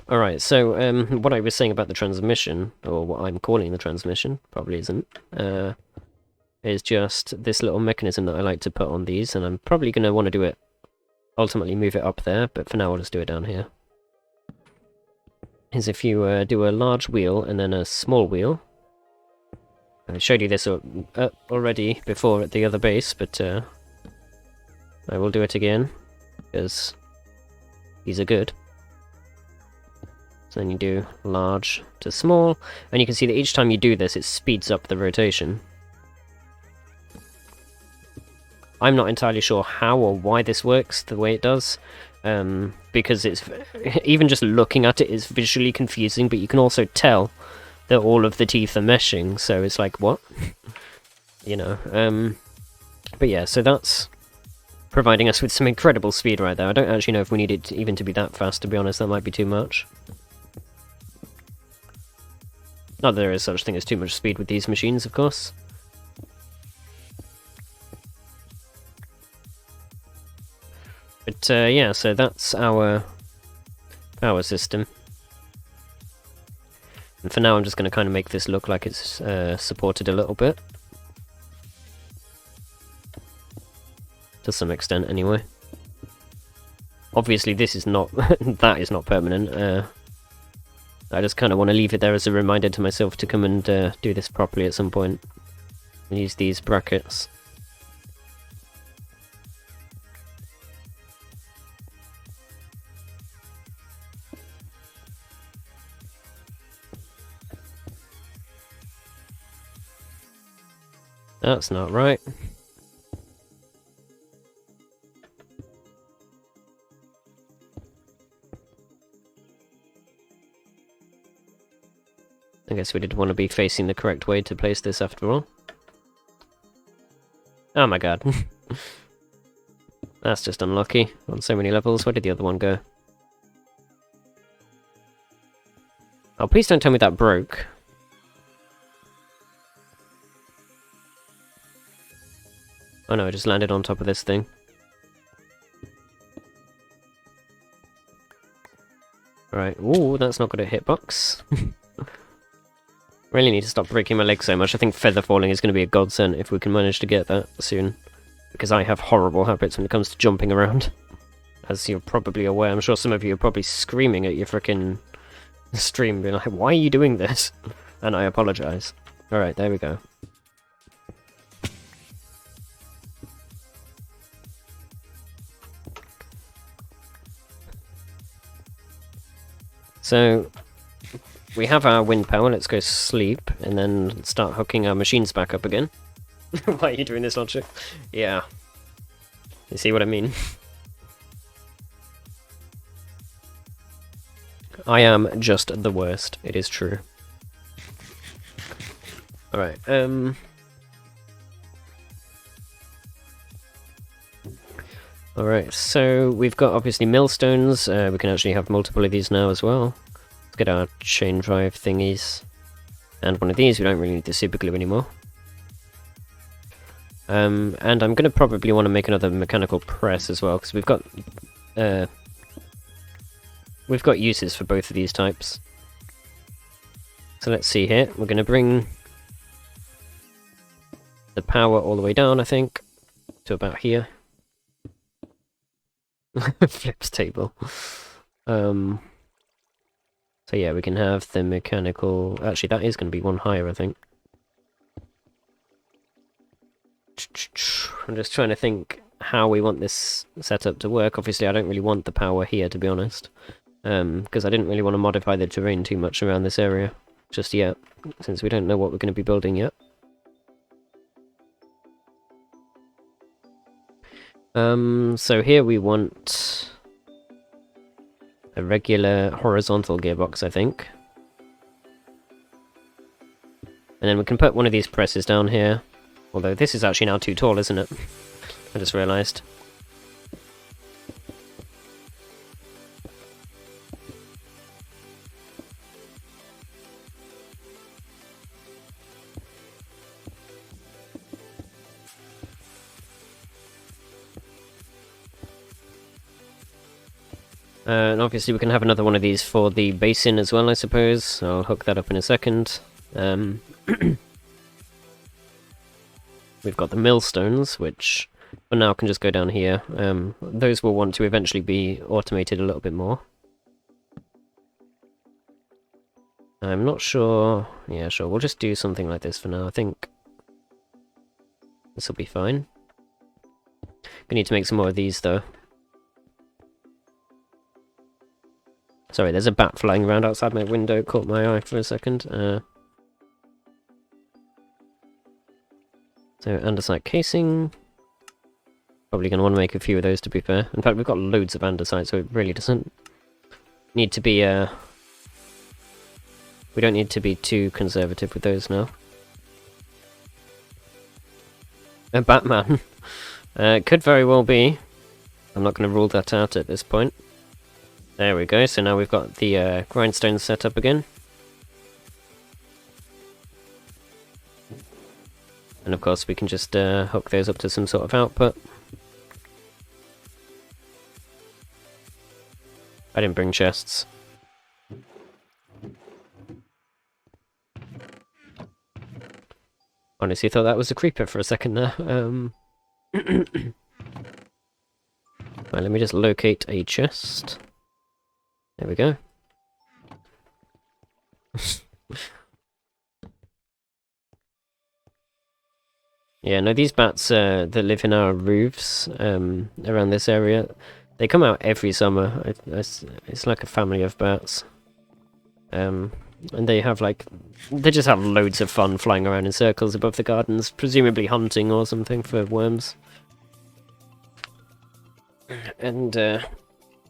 Alright, so what I was saying about the transmission, or what I'm calling the transmission, probably isn't, is just this little mechanism that I like to put on these, and I'm probably going to want to do it, ultimately move it up there, but for now I'll just do it down here. Is if you do a large wheel and then a small wheel. I showed you this already before at the other base, but I will do it again, because these are good. So then you do large to small, and you can see that each time you do this, it speeds up the rotation. I'm not entirely sure how or why this works the way it does, because it's even just looking at it is visually confusing, but you can also tell that all of the teeth are meshing, so it's like, what? You know, but yeah, so that's providing us with some incredible speed right there. I don't actually know if we need it even to be that fast, to be honest. That might be too much. Not that there is such thing as too much speed with these machines, of course. But yeah, so that's our power system. And for now I'm just going to kind of make this look like it's supported a little bit. To some extent, anyway. Obviously this is not... that is not permanent. I just kind of want to leave it there as a reminder to myself to come and do this properly at some point. And use these brackets. That's not right. I guess we did want to be facing the correct way to place this after all. Oh my god. That's just unlucky on so many levels. Where did the other one go? Oh, please don't tell me that broke. Oh no, I just landed on top of this thing. Right, ooh, that's not got a hitbox. Really need to stop breaking my legs so much. I think feather falling is going to be a godsend if we can manage to get that soon. Because I have horrible habits when it comes to jumping around. As you're probably aware, I'm sure some of you are probably screaming at your frickin' stream, being like, why are you doing this? And I apologise. Alright, there we go. So, we have our wind power, let's go sleep, and then start hooking our machines back up again. Why are you doing this, Logic? Yeah. You see what I mean? I am just the worst, it is true. Alright, Alright, so we've got obviously millstones, we can actually have multiple of these now as well. Let's get our chain drive thingies. And one of these, we don't really need the super glue anymore. And I'm going to probably want to make another mechanical press as well, because we've got uses for both of these types. So let's see here, we're going to bring the power all the way down, I think, to about here. Flips table. So yeah, we can have the mechanical... Actually, that is going to be one higher, I think. I'm just trying to think how we want this setup to work. Obviously, I don't really want the power here, to be honest. Because I didn't really want to modify the terrain too much around this area just yet, since we don't know what we're going to be building yet. So here we want a regular horizontal gearbox, I think. And then we can put one of these presses down here. Although this is actually now too tall, isn't it? I just realised. And obviously we can have another one of these for the basin as well, I suppose. I'll hook that up in a second. We've got the millstones, which for now can just go down here. Those will want to eventually be automated a little bit more. I'm not sure... Yeah, sure, we'll just do something like this for now. I think this will be fine. We need to make some more of these, though. Sorry, there's a bat flying around outside my window, caught my eye for a second. So, andesite casing. Probably going to want to make a few of those, to be fair. In fact, we've got loads of andesite, so it really doesn't need to be, we don't need to be too conservative with those now. A Batman. Could very well be. I'm not going to rule that out at this point. There we go, so now we've got the grindstone set up again. And of course we can just hook those up to some sort of output. I didn't bring chests. Honestly thought that was a creeper for a second there. Right, let me just locate a chest. There we go. Yeah, no, these bats that live in our roofs around this area, they come out every summer. It's like a family of bats. And they have they just have loads of fun flying around in circles above the gardens, presumably hunting or something for worms. And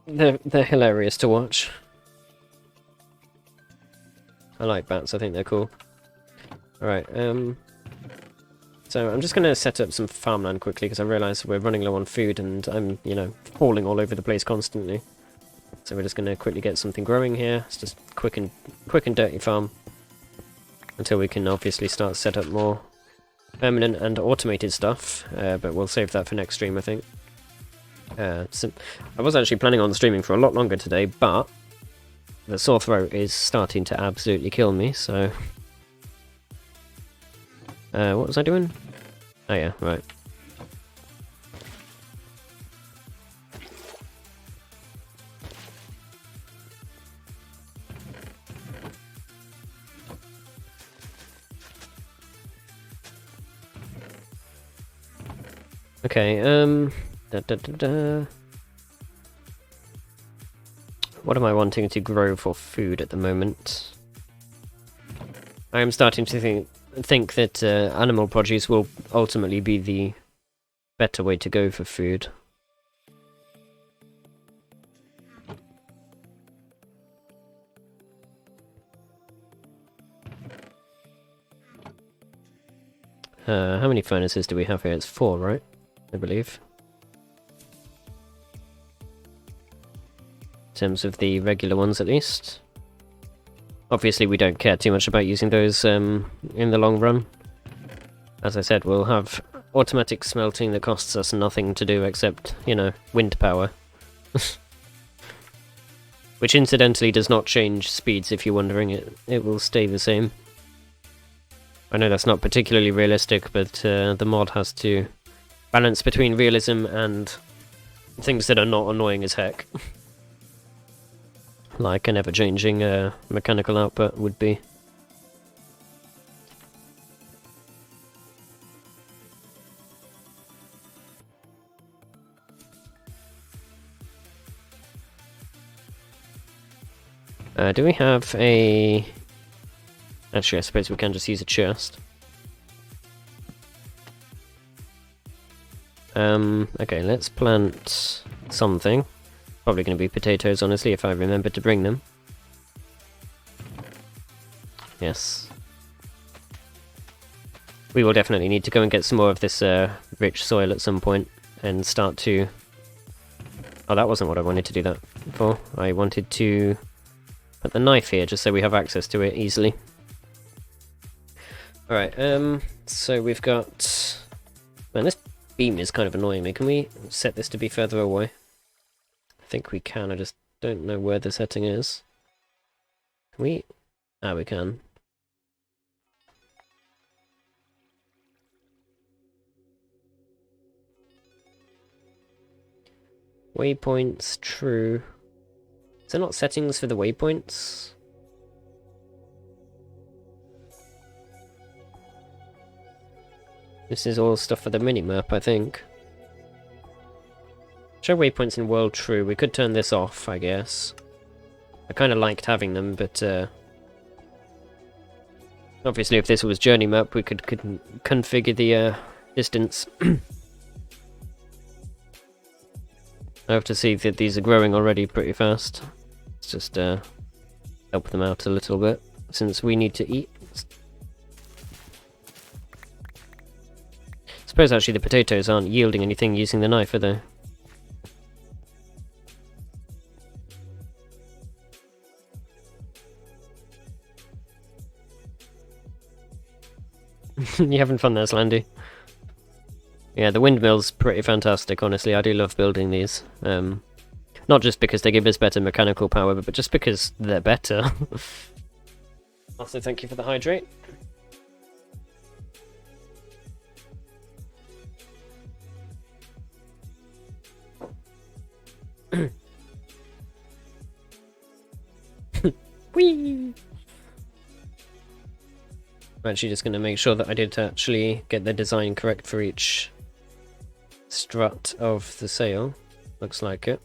they're hilarious to watch. I like bats, I think they're cool. Alright, so I'm just going to set up some farmland quickly because I realise we're running low on food and I'm, you know, falling all over the place constantly. So we're just going to quickly get something growing here. It's just quick and dirty farm. Until we can obviously start to set up more permanent and automated stuff. But we'll save that for next stream, I think. So I was actually planning on streaming for a lot longer today, but the sore throat is starting to absolutely kill me, so... what was I doing? Oh yeah, right. Okay, what am I wanting to grow for food at the moment? I am starting to think that animal produce will ultimately be the better way to go for food. How many furnaces do we have here? It's 4, right? I believe. In terms of the regular ones, at least. Obviously, we don't care too much about using those in the long run. As I said, we'll have automatic smelting that costs us nothing to do except, you know, wind power. Which incidentally does not change speeds, if you're wondering. It will stay the same. I know that's not particularly realistic, but the mod has to balance between realism and things that are not annoying as heck. Like an ever-changing mechanical output would be. Do we have a... Actually, I suppose we can just use a chest. Okay, let's plant something. Probably going to be potatoes, honestly, if I remember to bring them. Yes. We will definitely need to go and get some more of this rich soil at some point and start to... Oh, that wasn't what I wanted to do that for. I wanted to put the knife here just so we have access to it easily. Alright, so we've got... Man, this beam is kind of annoying me. Can we set this to be further away? I think we can, I just don't know where the setting is. Can we? Ah, we can. Waypoints, true. Is there not settings for the waypoints? This is all stuff for the minimap, I think. Show waypoints in world true. We could turn this off, I guess. I kind of liked having them, but obviously if this was journey map, we could configure the distance. I have to see that these are growing already pretty fast. Let's just help them out a little bit, since we need to eat. I suppose actually the potatoes aren't yielding anything using the knife, are they? You having fun there, Slandy? Yeah, the windmill's pretty fantastic, honestly. I do love building these. Not just because they give us better mechanical power, but just because they're better. Also, thank you for the hydrate. Whee! I'm actually just going to make sure that I did actually get the design correct for each strut of the sail. Looks like it.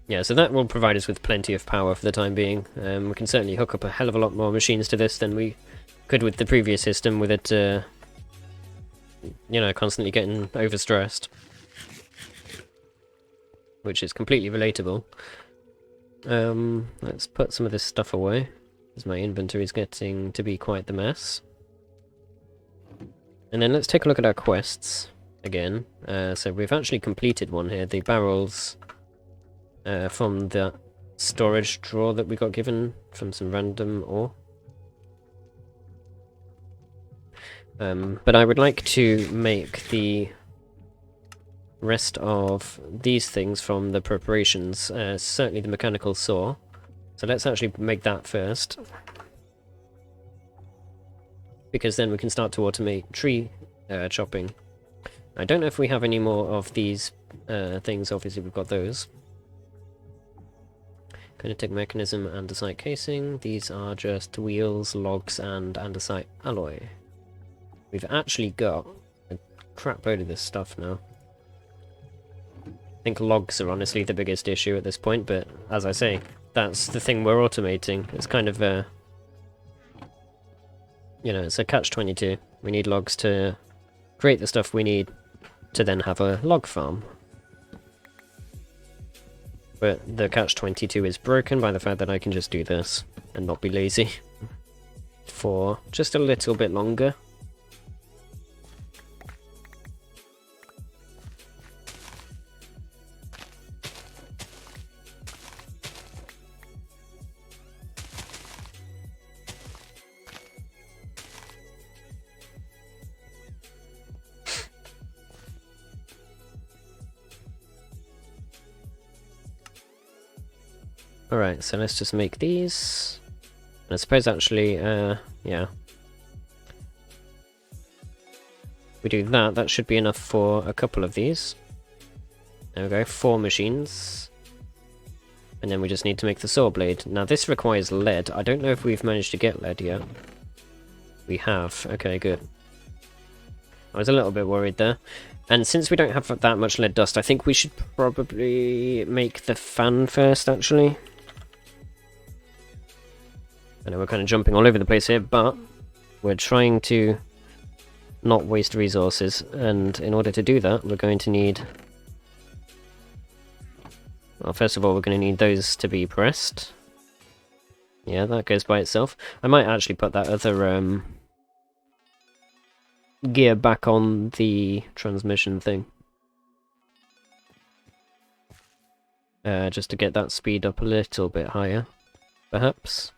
Yeah, so that will provide us with plenty of power for the time being. We can certainly hook up a hell of a lot more machines to this than we could with the previous system, with it, you know, constantly getting overstressed. Which is completely relatable. Let's put some of this stuff away, because my inventory is getting to be quite the mess. And then let's take a look at our quests again. So we've actually completed one here, the barrels from the storage drawer that we got given from some random ore. But I would like to make the rest of these things from the preparations, certainly the mechanical saw. So let's actually make that first, because then we can start to automate tree chopping. I don't know if we have any more of these things. Obviously we've got those. Kinetic mechanism, andesite casing. These are just wheels, logs, and andesite alloy. We've actually got a crap load of this stuff now. I think logs are honestly the biggest issue at this point, but as I say, that's the thing we're automating. It's kind of a, you know, it's a catch-22. We need logs to create the stuff we need to then have a log farm. But the catch-22 is broken by the fact that I can just do this and not be lazy for just a little bit longer. Alright, so let's just make these. And I suppose actually, yeah. We do that, that should be enough for a couple of these. There we go, 4 machines. And then we just need to make the saw blade. Now this requires lead. I don't know if we've managed to get lead yet. We have, okay, good. I was a little bit worried there. And since we don't have that much lead dust, I think we should probably make the fan first, actually. I know we're kind of jumping all over the place here, but we're trying to not waste resources, and in order to do that, we're going to need... Well, first of all, we're going to need those to be pressed. Yeah, that goes by itself. I might actually put that other gear back on the transmission thing. Just to get that speed up a little bit higher, perhaps.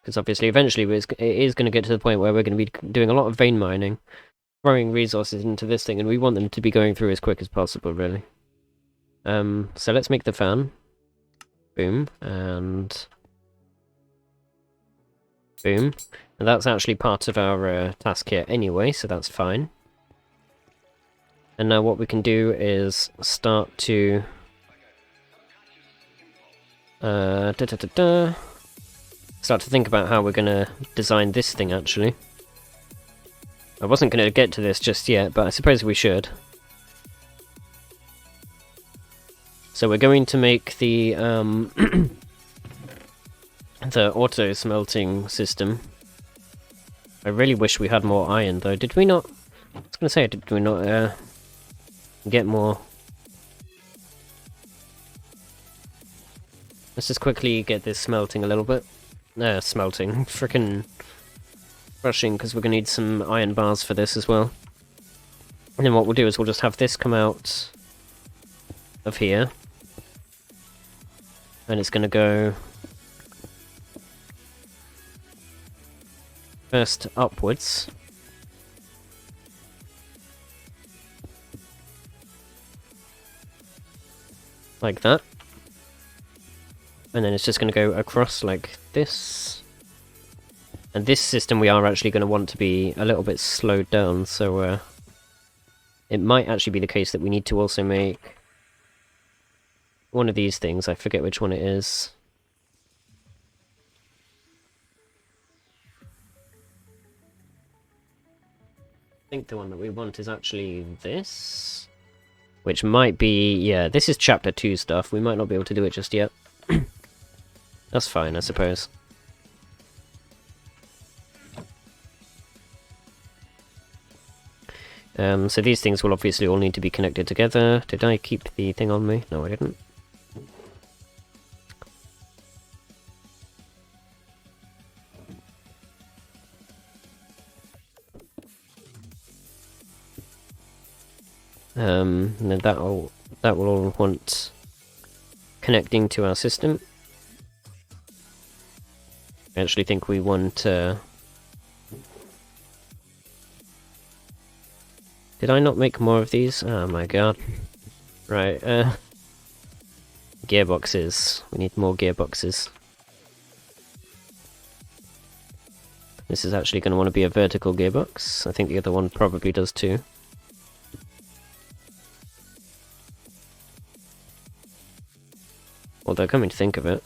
Because obviously, eventually, it is going to get to the point where we're going to be doing a lot of vein mining, throwing resources into this thing, and we want them to be going through as quick as possible, really. So let's make the fan. Boom, and... boom. And that's actually part of our task here anyway, so that's fine. And now what we can do is start to... start to think about how we're going to design this thing, actually. I wasn't going to get to this just yet, but I suppose we should. So we're going to make the the auto smelting system. I really wish we had more iron though. Did we not? I was gonna say, did we not get more? Let's just quickly get this smelting a little bit. Smelting, frickin' crushing, because we're gonna need some iron bars for this as well. And then what we'll do is we'll just have this come out of here. And it's gonna go first upwards. Like that. And then it's just going to go across like this. And this system we are actually going to want to be a little bit slowed down, so it might actually be the case that we need to also make one of these things. I forget which one it is. I think the one that we want is actually this. Which might be, yeah, this is chapter 2 stuff. We might not be able to do it just yet. That's fine, I suppose. So these things will obviously all need to be connected together. Did I keep the thing on me? No, I didn't. And then that will all want connecting to our system. I actually think we want did I not make more of these? Oh my god. Right, gearboxes. We need more gearboxes. This is actually going to want to be a vertical gearbox. I think the other one probably does too. Although, coming to think of it,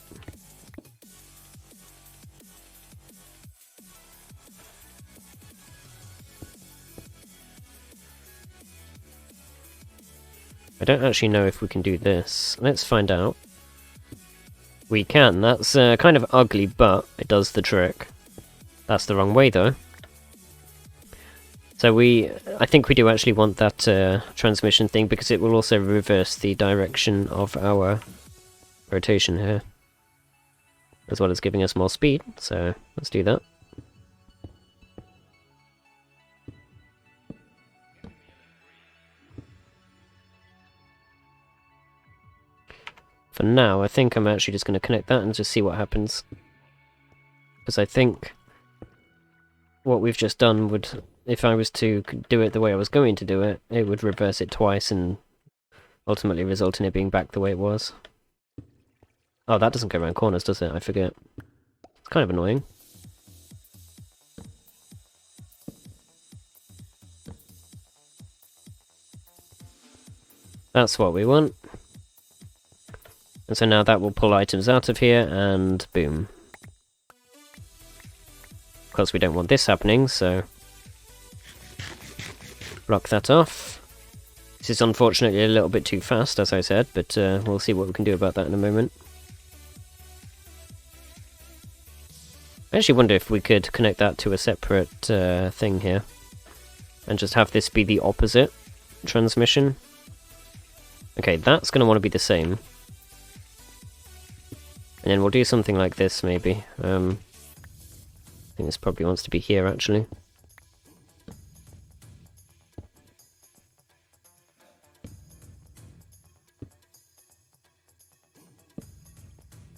I don't actually know if we can do this. Let's find out. We can. That's kind of ugly, but it does the trick. That's the wrong way, though. So I think we do actually want that transmission thing, because it will also reverse the direction of our rotation here, as well as giving us more speed, so let's do that. For now, I think I'm actually just going to connect that and just see what happens. Because I think what we've just done would, if I was to do it the way I was going to do it, it would reverse it twice and ultimately result in it being back the way it was. Oh, that doesn't go around corners, does it? I forget. It's kind of annoying. That's what we want. And so now that will pull items out of here, and boom. Of course, we don't want this happening, so block that off. This is unfortunately a little bit too fast, as I said, but we'll see what we can do about that in a moment. I actually wonder if we could connect that to a separate thing here, and just have this be the opposite transmission. Okay, that's going to want to be the same. And then we'll do something like this, maybe. I think this probably wants to be here, actually.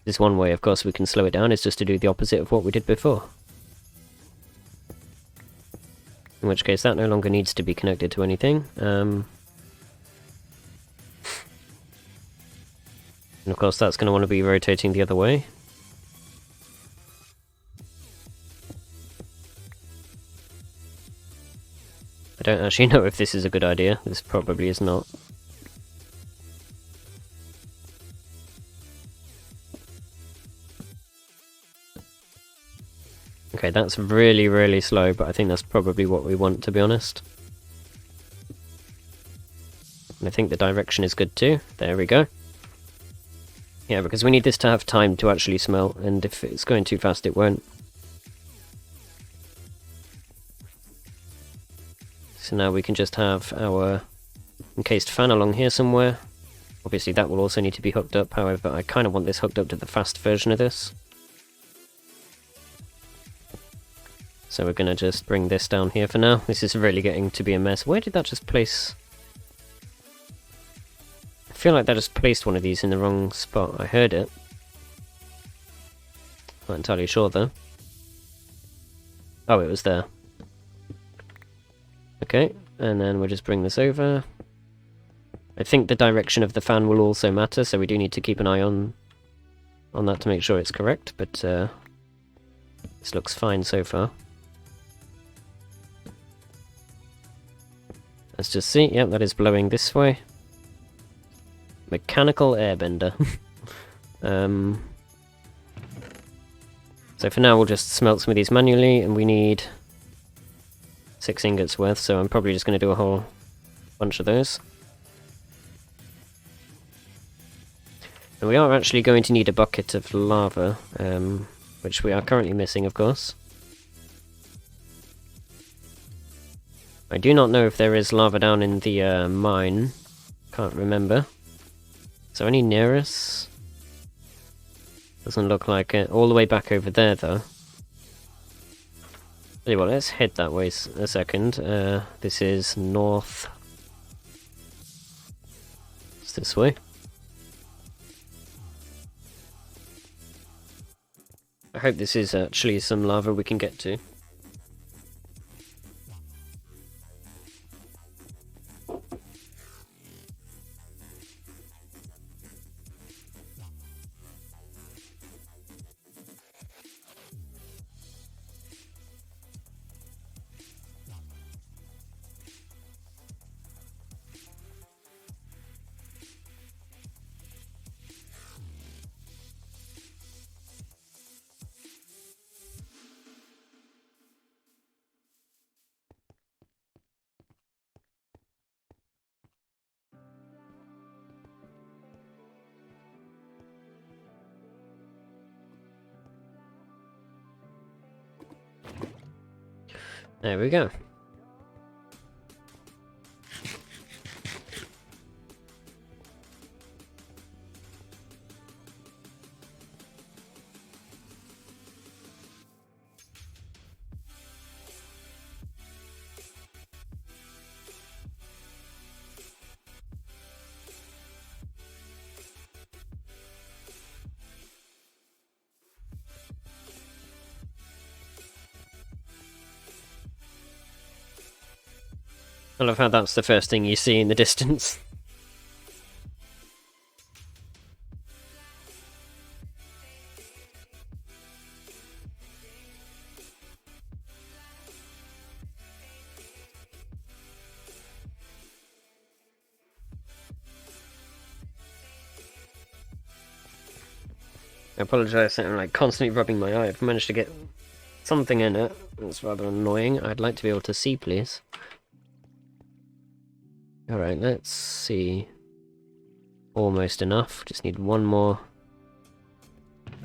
This one way, of course, we can slow it down, is just to do the opposite of what we did before. In which case, that no longer needs to be connected to anything. And of course, that's going to want to be rotating the other way. I don't actually know if this is a good idea. This probably is not. Okay, that's really, really slow, but I think that's probably what we want, to be honest. And I think the direction is good too. There we go. Yeah, because we need this to have time to actually smelt, and if it's going too fast it won't. So now we can just have our encased fan along here somewhere. Obviously that will also need to be hooked up, however I kind of want this hooked up to the fast version of this. So we're going to just bring this down here for now. This is really getting to be a mess. Where did that just place? I feel like that just placed one of these in the wrong spot. I heard it. Not entirely sure though. Oh, it was there. Okay, and then we'll just bring this over. I think the direction of the fan will also matter, so we do need to keep an eye on that to make sure it's correct, but this looks fine so far. Let's just see. Yep, that is blowing this way. Mechanical airbender. So for now we'll just smelt some of these manually, and we need 6 ingots worth, so I'm probably just going to do a whole bunch of those. And we are actually going to need a bucket of lava, which we are currently missing, of course. I do not know if there is lava down in the mine. Can't remember. Is there any near us? Doesn't look like it. All the way back over there, though. Anyway, let's head that way a second. This is north. It's this way. I hope this is actually some lava we can get to. There we go. I love how that's the first thing you see in the distance. I apologise, I'm like constantly rubbing my eye. I've managed to get something in it. It's rather annoying. I'd like to be able to see, please. Alright, let's see. Almost enough. Just need one more.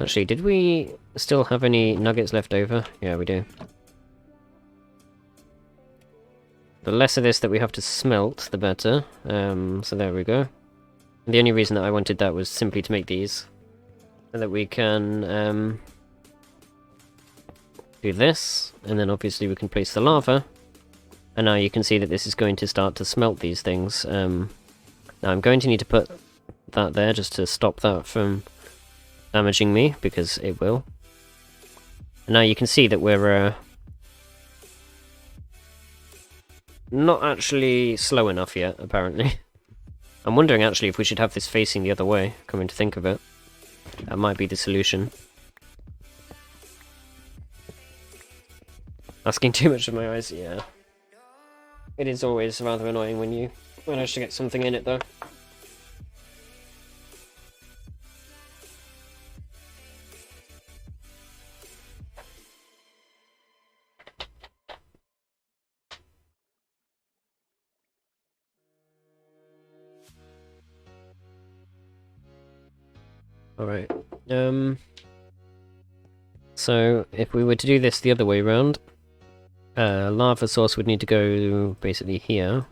Actually, did we still have any nuggets left over? Yeah, we do. The less of this that we have to smelt, the better. So there we go. And the only reason that I wanted that was simply to make these. So that we can do this, and then obviously we can place the lava. And now you can see that this is going to start to smelt these things. Now I'm going to need to put that there just to stop that from damaging me, because it will. And now you can see that we're not actually slow enough yet, apparently. I'm wondering actually if we should have this facing the other way, coming to think of it. That might be the solution. Asking too much of my eyes, yeah. It is always rather annoying when you manage to get something in it, though. Alright. So, if we were to do this the other way around, lava source would need to go basically here.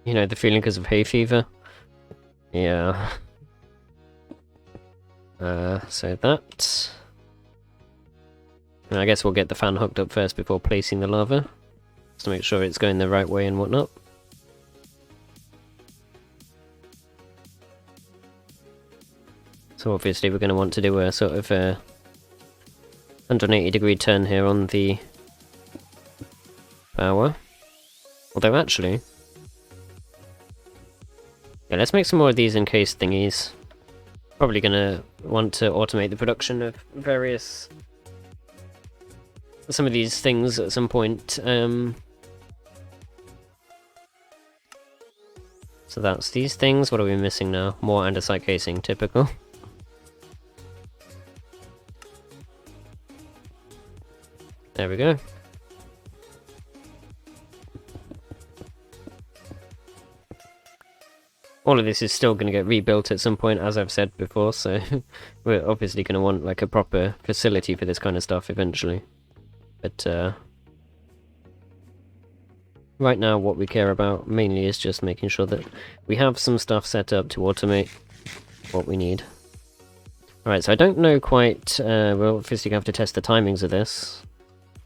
You know, the feeling because of hay fever? Yeah. So that... And I guess we'll get the fan hooked up first before placing the lava, just to make sure it's going the right way and whatnot. So obviously we're going to want to do a sort of 180-degree turn here on the power. Although actually... Yeah, let's make some more of these encased thingies. Probably going to want to automate the production of various... some of these things at some point. So that's these things. What are we missing now? More andesite casing, typical. There we go. All of this is still going to get rebuilt at some point, as I've said before, so we're obviously going to want like a proper facility for this kind of stuff eventually. But right now what we care about mainly is just making sure that we have some stuff set up to automate what we need. Alright, so I don't know quite, we'll obviously have to test the timings of this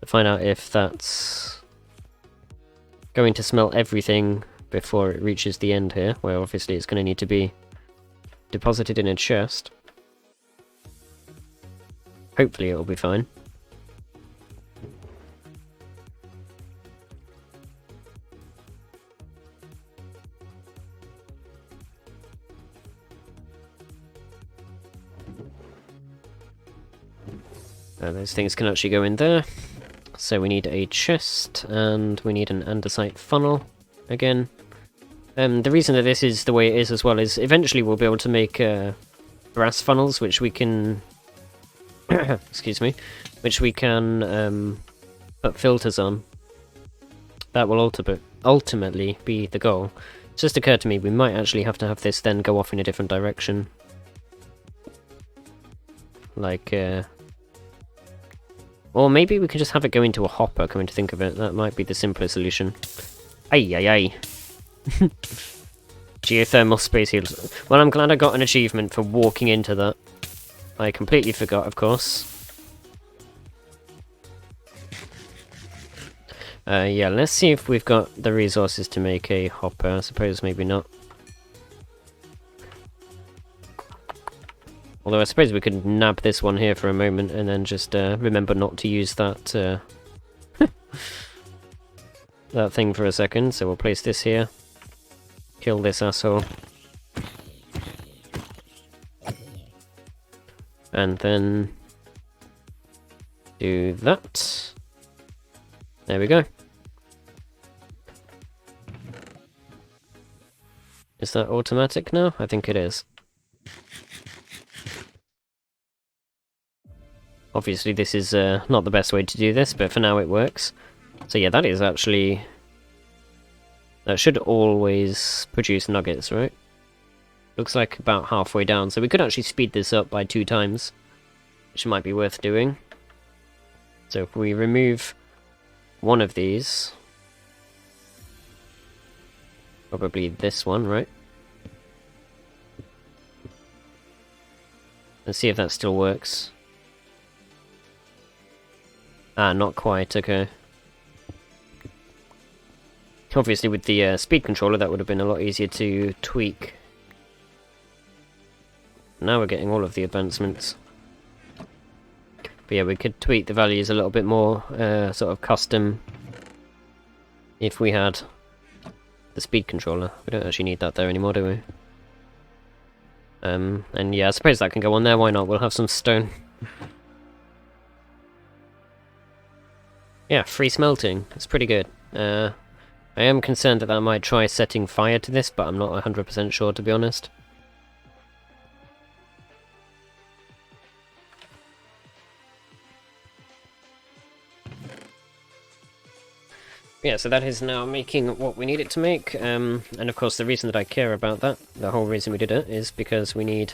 to find out if that's going to smelt everything before it reaches the end here, where obviously it's going to need to be deposited in a chest. Hopefully it'll be fine. Those things can actually go in there. So we need a chest, and we need an andesite funnel, again. The reason that this is the way it is as well is eventually we'll be able to make brass funnels, which we can... excuse me. Which we can put filters on. That will ultimately be the goal. It's just occurred to me we might actually have to have this then go off in a different direction. Like, or maybe we could just have it go into a hopper, coming to think of it. That might be the simpler solution. Ay ay ay. Geothermal space heaters. Well, I'm glad I got an achievement for walking into that. I completely forgot, of course. Yeah, let's see if we've got the resources to make a hopper. I suppose maybe not. Although I suppose we could nab this one here for a moment and then just remember not to use that that thing for a second. So we'll place this here. Kill this asshole. And then do that. There we go. Is that automatic now? I think it is. Obviously this is not the best way to do this, but for now it works. So yeah, that is actually... that should always produce nuggets, right? Looks like about halfway down, so we could actually speed this up by 2 times, which might be worth doing. So if we remove one of these... probably this one, right? Let's see if that still works. Ah, not quite, okay. Obviously with the speed controller that would have been a lot easier to tweak. Now we're getting all of the advancements. But yeah, we could tweak the values a little bit more, sort of custom, if we had the speed controller. We don't actually need that there anymore, do we? And yeah, I suppose that can go on there, why not? We'll have some stone. Yeah, free smelting. It's pretty good. I am concerned that I might try setting fire to this, but I'm not 100% sure, to be honest. Yeah, so that is now making what we need it to make, and of course the reason that I care about that, the whole reason we did it, is because we need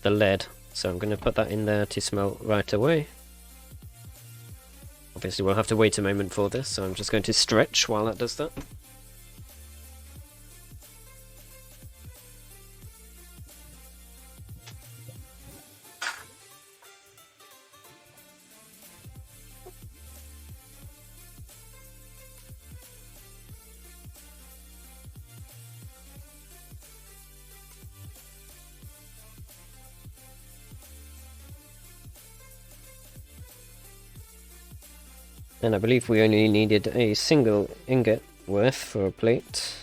the lead. So I'm going to put that in there to smelt right away. Obviously we'll have to wait a moment for this, so I'm just going to stretch while that does that. And I believe we only needed a single ingot worth for a plate.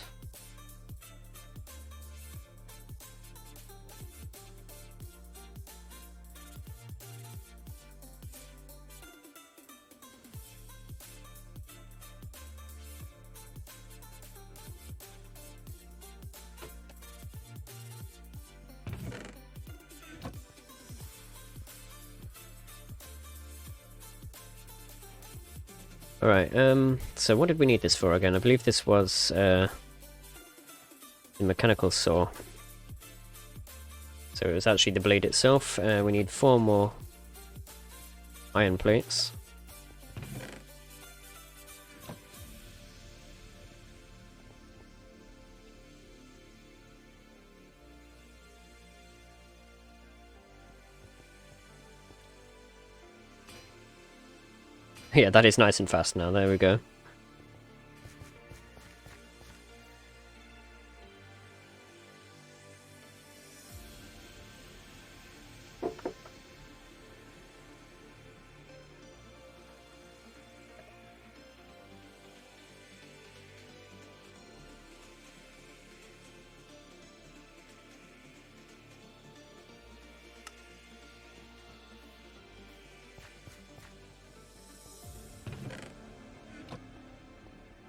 Alright, so what did we need this for again? I believe this was, the mechanical saw. So it was actually the blade itself. We need 4 more iron plates. Yeah, that is nice and fast now, there we go.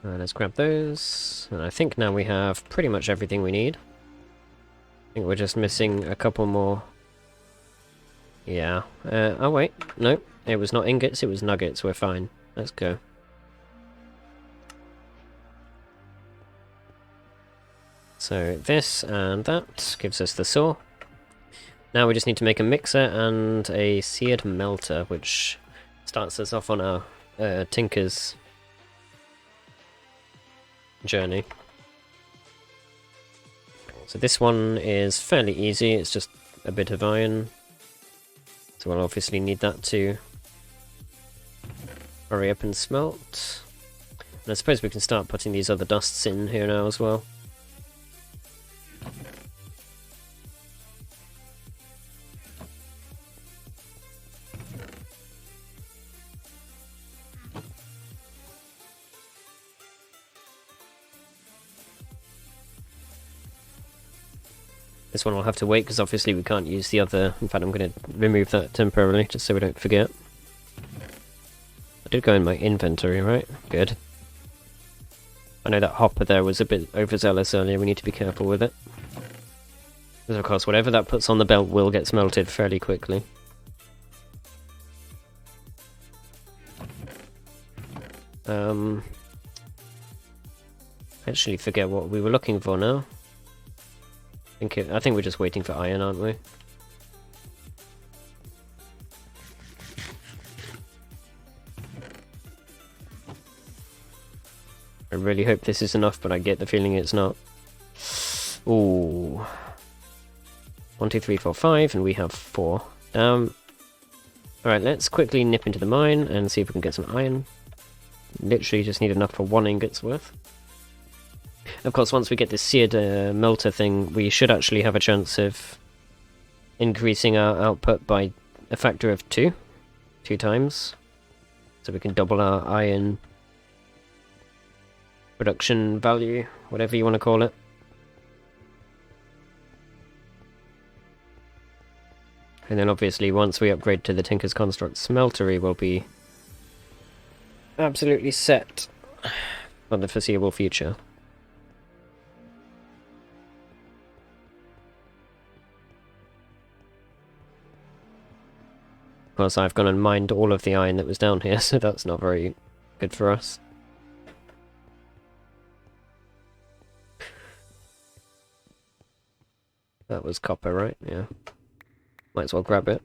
Let's grab those, and I think now we have pretty much everything we need. I think we're just missing a couple more. Yeah, oh wait, no, it was not ingots, it was nuggets, we're fine. Let's go. So this and that gives us the saw. Now we just need to make a mixer and a seared melter, which starts us off on our Tinker's journey. So this one is fairly easy, it's just a bit of iron. So we'll obviously need that to hurry up and smelt. And I suppose we can start putting these other dusts in here now as well. This one will have to wait because obviously we can't use the other. In fact, I'm going to remove that temporarily just so we don't forget. I did go in my inventory, right? Good. I know that hopper there was a bit overzealous earlier, we need to be careful with it. Because of course whatever that puts on the belt will get smelted fairly quickly. I actually forget what we were looking for now. I think we're just waiting for iron, aren't we? I really hope this is enough, but I get the feeling it's not. Ooh. 1, 2, 3, 4, 5, and we have 4. Alright, let's quickly nip into the mine and see if we can get some iron. Literally just need enough for 1 ingot's worth. Of course, once we get this seared melter thing, we should actually have a chance of increasing our output by a factor of 2 times. So we can double our iron production value, whatever you want to call it. And then obviously once we upgrade to the Tinker's Construct smeltery, we'll be absolutely set for the foreseeable future. Of course, I've gone and mined all of the iron that was down here, so that's not very good for us. That was copper, right? Yeah. Might as well grab it.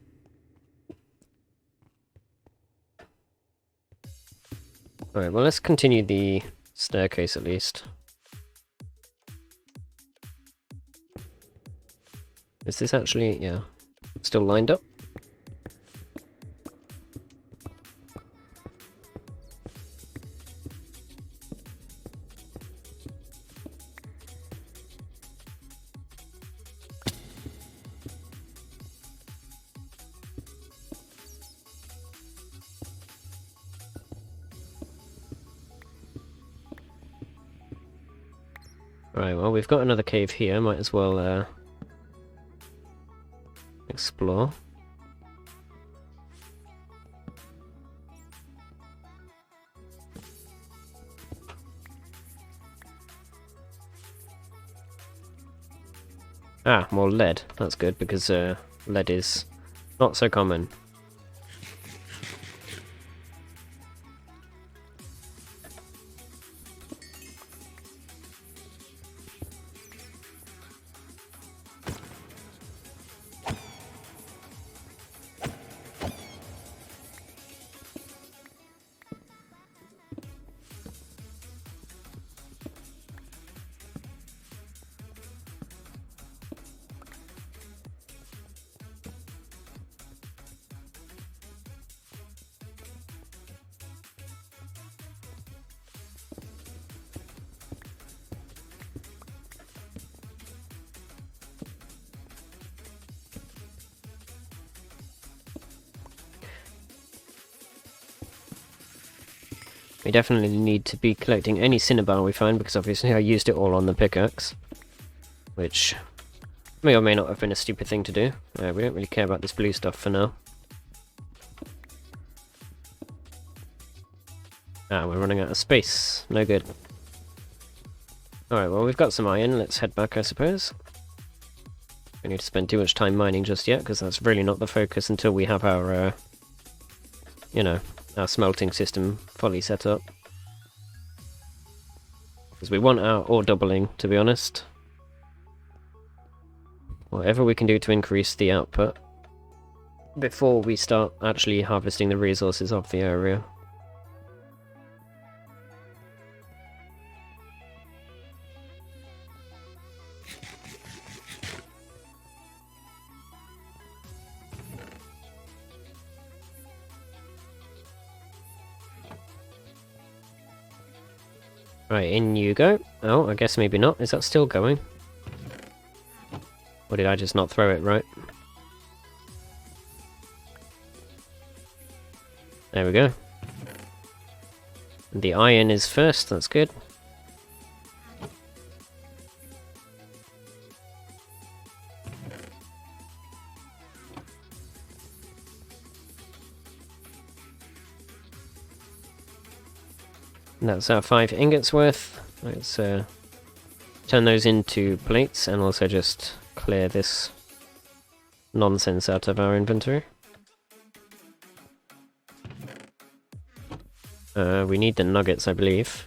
Alright, well let's continue the staircase at least. Is this actually, yeah, still lined up? Right, well we've got another cave here, might as well explore. Ah, more lead. That's good, because lead is not so common. We definitely need to be collecting any cinnabar we find, because obviously I used it all on the pickaxe. Which may or may not have been a stupid thing to do. We don't really care about this blue stuff for now. Ah, we're running out of space. No good. Alright, well we've got some iron, let's head back I suppose. We need to spend too much time mining just yet, because that's really not the focus until we have our, you know, our smelting system fully set up. Because we want our ore doubling, to be honest. Whatever we can do to increase the output before we start actually harvesting the resources of the area. Right, in you go. Oh, I guess maybe not. Is that still going? Or did I just not throw it right? There we go. The iron is first, that's good. That's our 5 ingots worth. Let's turn those into plates and also just clear this nonsense out of our inventory. We need the nuggets, I believe.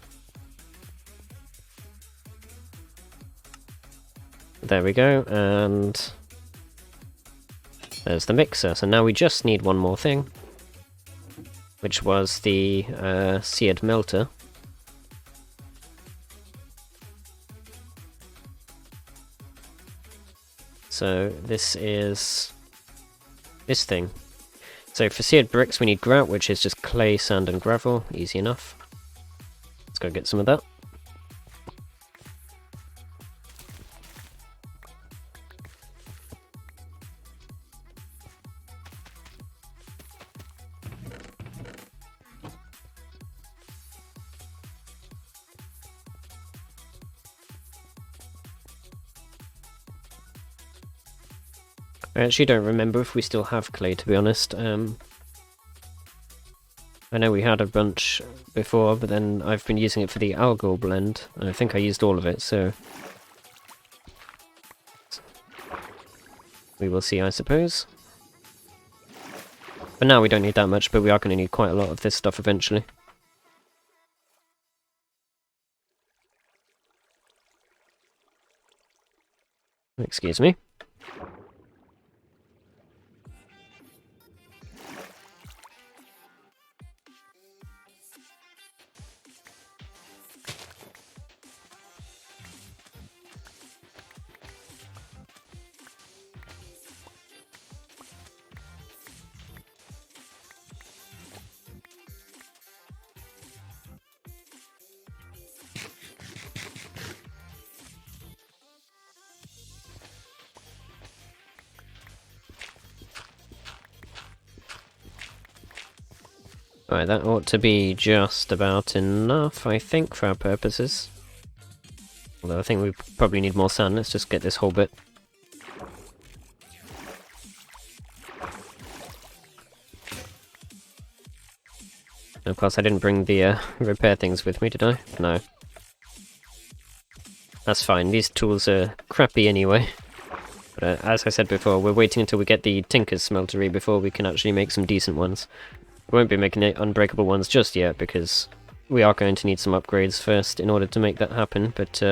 There we go, and there's the mixer. So now we just need one more thing, which was the seared melter. So this is this thing. So for seared bricks we need grout, which is just clay, sand and gravel. Easy enough. Let's go get some of that. I actually don't remember if we still have clay, to be honest. I know we had a bunch before, but then I've been using it for the algal blend, and I think I used all of it, so we will see, I suppose. For now we don't need that much, but we are going to need quite a lot of this stuff eventually. Excuse me. Right, that ought to be just about enough, I think, for our purposes. Although I think we probably need more sand. Let's just get this whole bit. And of course, I didn't bring the repair things with me, did I? No. That's fine. These tools are crappy anyway. But as I said before, we're waiting until we get the Tinker's Smeltery before we can actually make some decent ones. We won't be making the unbreakable ones just yet, because we are going to need some upgrades first in order to make that happen, but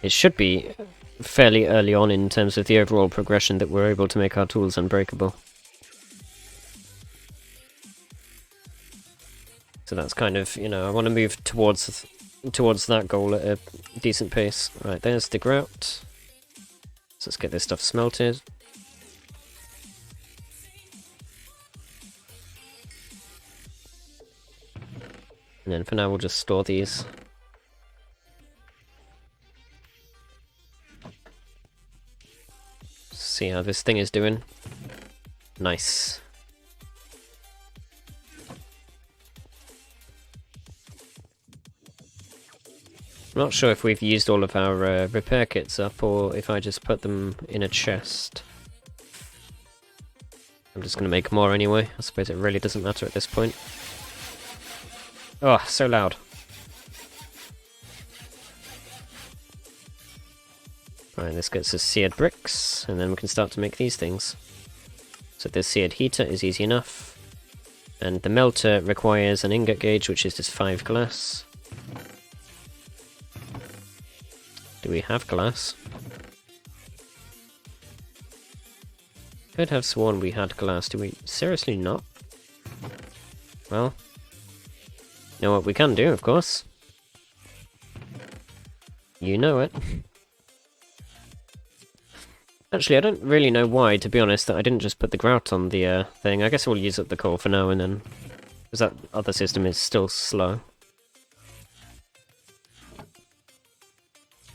it should be fairly early on in terms of the overall progression that we're able to make our tools unbreakable. So that's kind of, you know, I want to move towards that goal at a decent pace. Right, there's the grout. So let's get this stuff smelted. And then for now we'll just store these. See how this thing is doing. Nice. I'm not sure if we've used all of our repair kits up, or if I just put them in a chest. I'm just going to make more anyway. I suppose it really doesn't matter at this point. Oh, so loud. Right, this gets us seared bricks, and then we can start to make these things. So this seared heater is easy enough. And the melter requires an ingot gauge, which is just 5 glass. Do we have glass? Could have sworn we had glass. Do we seriously not? Well, you know what we can do, of course. You know it. Actually, I don't really know why, to be honest, that I didn't just put the grout on the thing. I guess we'll use up the coal for now and then. Because that other system is still slow.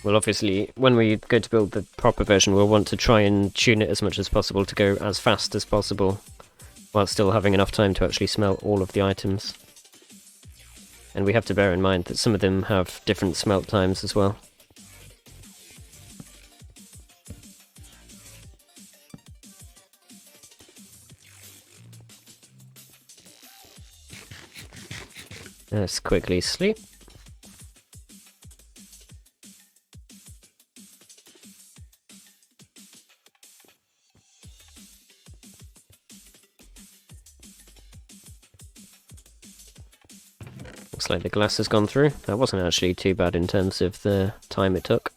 Well, obviously, when we go to build the proper version, we'll want to try and tune it as much as possible to go as fast as possible, while still having enough time to actually smelt all of the items. And we have to bear in mind that some of them have different smelt times as well. Let's quickly sleep. Looks like the glass has gone through. That wasn't actually too bad in terms of the time it took.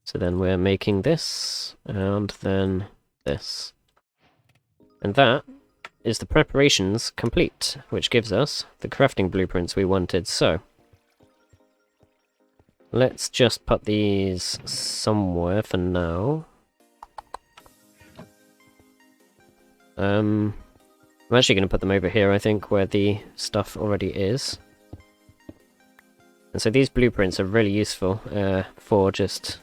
So then we're making this, and then this. And that is the preparations complete, which gives us the crafting blueprints we wanted. So let's just put these somewhere for now. I'm actually going to put them over here, I think, where the stuff already is. And so these blueprints are really useful for just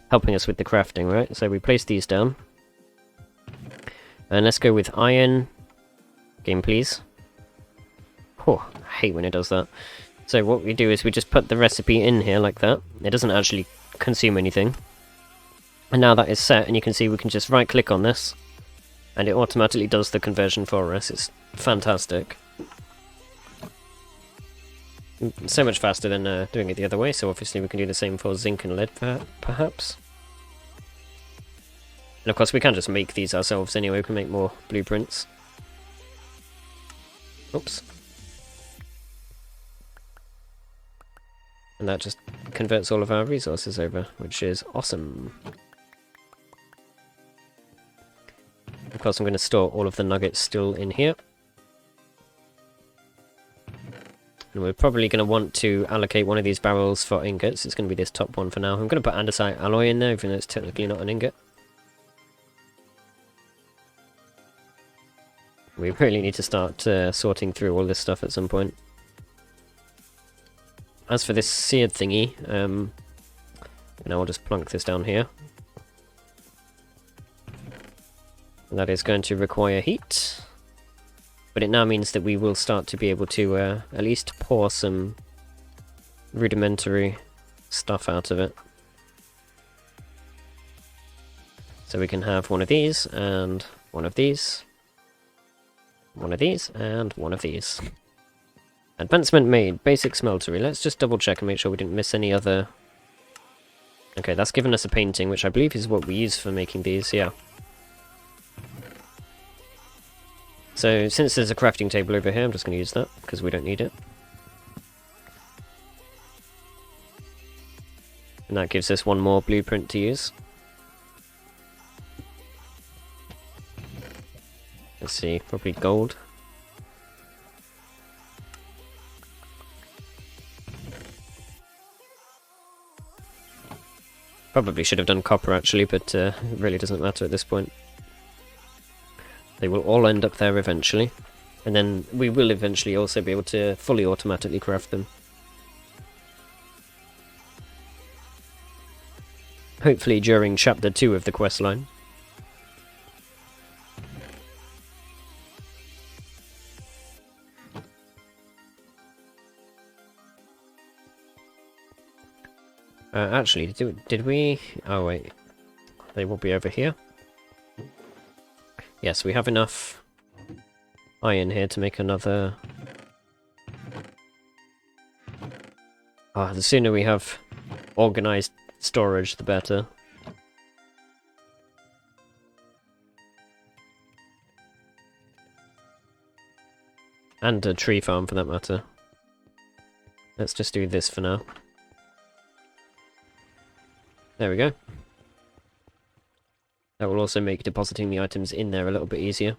helping us with the crafting, right? So we place these down. And let's go with iron. Game, please. Oh, I hate when it does that. So what we do is we just put the recipe in here like that. It doesn't actually consume anything. And now that is set, and you can see we can just right-click on this. And it automatically does the conversion for us. It's fantastic. So much faster than doing it the other way, so obviously we can do the same for zinc and lead, perhaps. And of course we can just make these ourselves anyway, we can make more blueprints. Oops. And that just converts all of our resources over, which is awesome. Of course I'm going to store all of the nuggets still in here. And we're probably going to want to allocate one of these barrels for ingots. It's going to be this top one for now. I'm going to put andesite alloy in there, even though it's technically not an ingot. We really need to start sorting through all this stuff at some point. As for this seared thingy, now I'll just plunk this down here. That is going to require heat. But it now means that we will start to be able to at least pour some rudimentary stuff out of it. So we can have one of these, and one of these, one of these, and one of these. Advancement made, basic smeltery. Let's just double check and make sure we didn't miss any other... Okay, that's given us a painting, which I believe is what we use for making these, yeah. So, since there's a crafting table over here, I'm just going to use that, because we don't need it. And that gives us one more blueprint to use. Let's see, probably gold. Probably should have done copper actually, but it really doesn't matter at this point. They will all end up there eventually. And then we will eventually also be able to fully automatically craft them. Hopefully during chapter 2 of the questline. Actually, did we... Oh wait, they will be over here. Yes, we have enough iron here to make another... the sooner we have organized storage, the better. And a tree farm, for that matter. Let's just do this for now. There we go. That will also make depositing the items in there a little bit easier.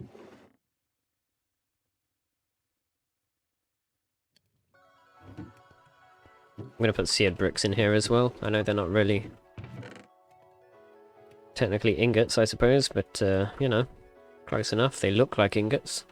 I'm going to put seared bricks in here as well. I know they're not really technically ingots, I suppose, but, you know, close enough. They look like ingots.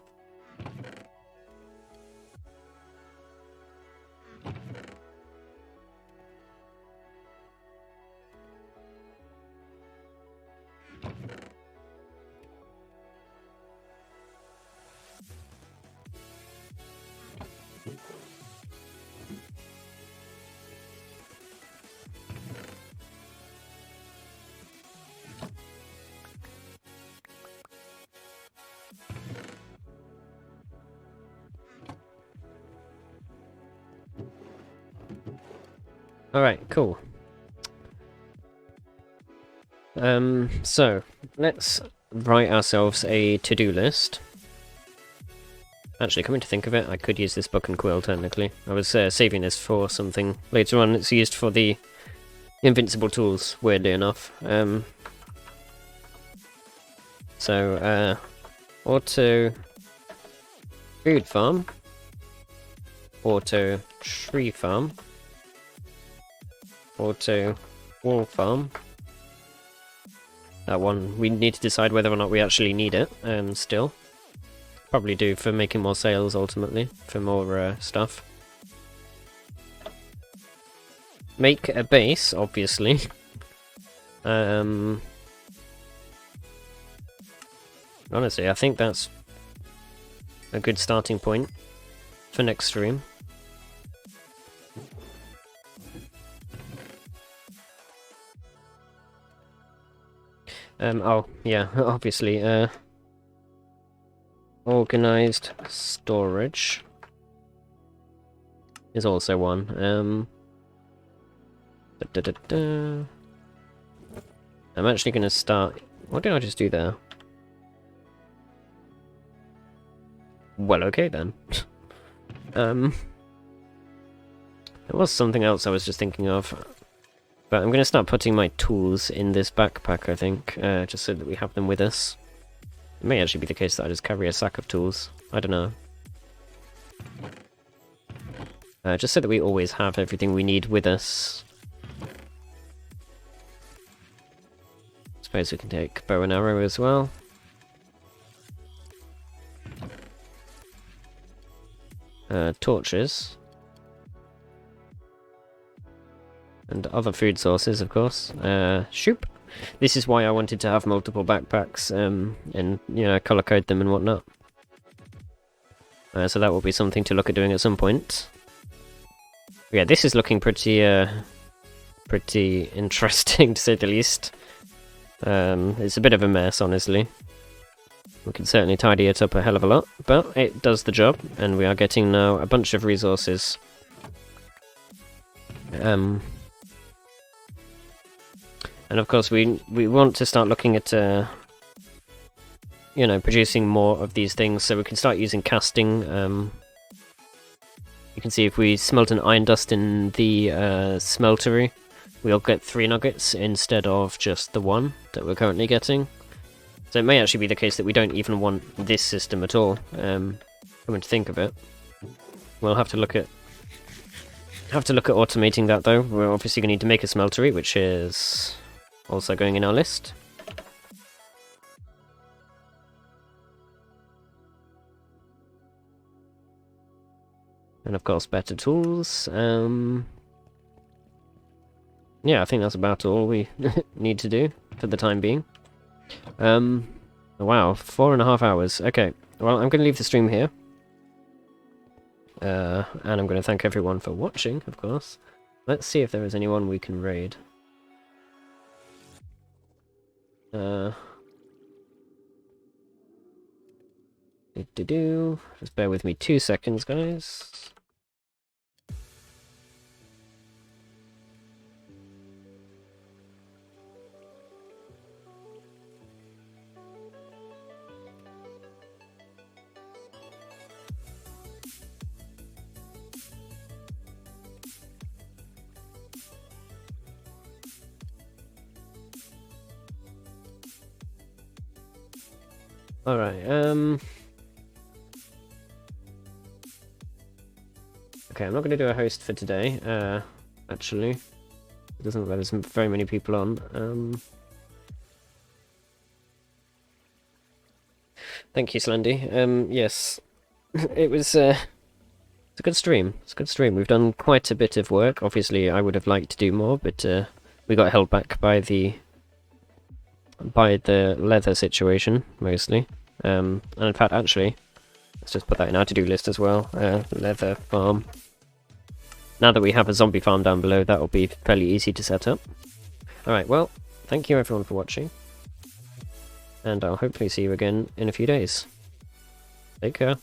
Alright, cool. So, let's write ourselves a to-do list. Actually, coming to think of it, I could use this book and quill, technically. I was saving this for something later on. It's used for the invincible tools, weirdly enough. Auto food farm, auto tree farm, auto wall farm. That one, we need to decide whether or not we actually need it, still. Probably do for making more sales, ultimately, for more stuff. Make a base, obviously. Honestly, I think that's a good starting point for next stream. Oh, yeah, obviously, organized storage is also one. I'm actually going to start... What did I just do there? Well, okay then. There was something else I was just thinking of. But I'm going to start putting my tools in this backpack, I think, just so that we have them with us. It may actually be the case that I just carry a sack of tools. I don't know. Just so that we always have everything we need with us. Suppose we can take bow and arrow as well. Torches. And other food sources, of course. Shoop. this is why I wanted to have multiple backpacks, and, you know, color code them and whatnot. So that will be something to look at doing at some point. Yeah, this is looking pretty interesting, to say the least. It's a bit of a mess, honestly. We can certainly tidy it up a hell of a lot, but it does the job, and we are getting now a bunch of resources. And of course we want to start looking at, you know, producing more of these things, so we can start using casting. You can see if we smelt an iron dust in the smeltery, we'll get 3 nuggets instead of just the 1 that we're currently getting. So it may actually be the case that we don't even want this system at all, coming to think of it. We'll have to look at automating that, though. We're obviously going to need to make a smeltery, which is also going in our list. And of course, better tools. Yeah, I think that's about all we need to do for the time being. Wow, 4.5 hours. Okay, well, I'm going to leave the stream here. And I'm going to thank everyone for watching, of course. Let's see if there is anyone we can raid. Just bear with me 2 seconds, guys. Alright, okay, I'm not going to do a host for today, actually. It doesn't look like there's very many people on. Thank you, Slendy. Yes, it was, it's a good stream. It's a good stream. We've done quite a bit of work. Obviously, I would have liked to do more, but, we got held back by the leather situation, mostly. And in fact, actually, let's just put that in our to-do list as well. Leather farm. Now that we have a zombie farm down below, that will be fairly easy to set up. Alright, well, thank you everyone for watching. And I'll hopefully see you again in a few days. Take care.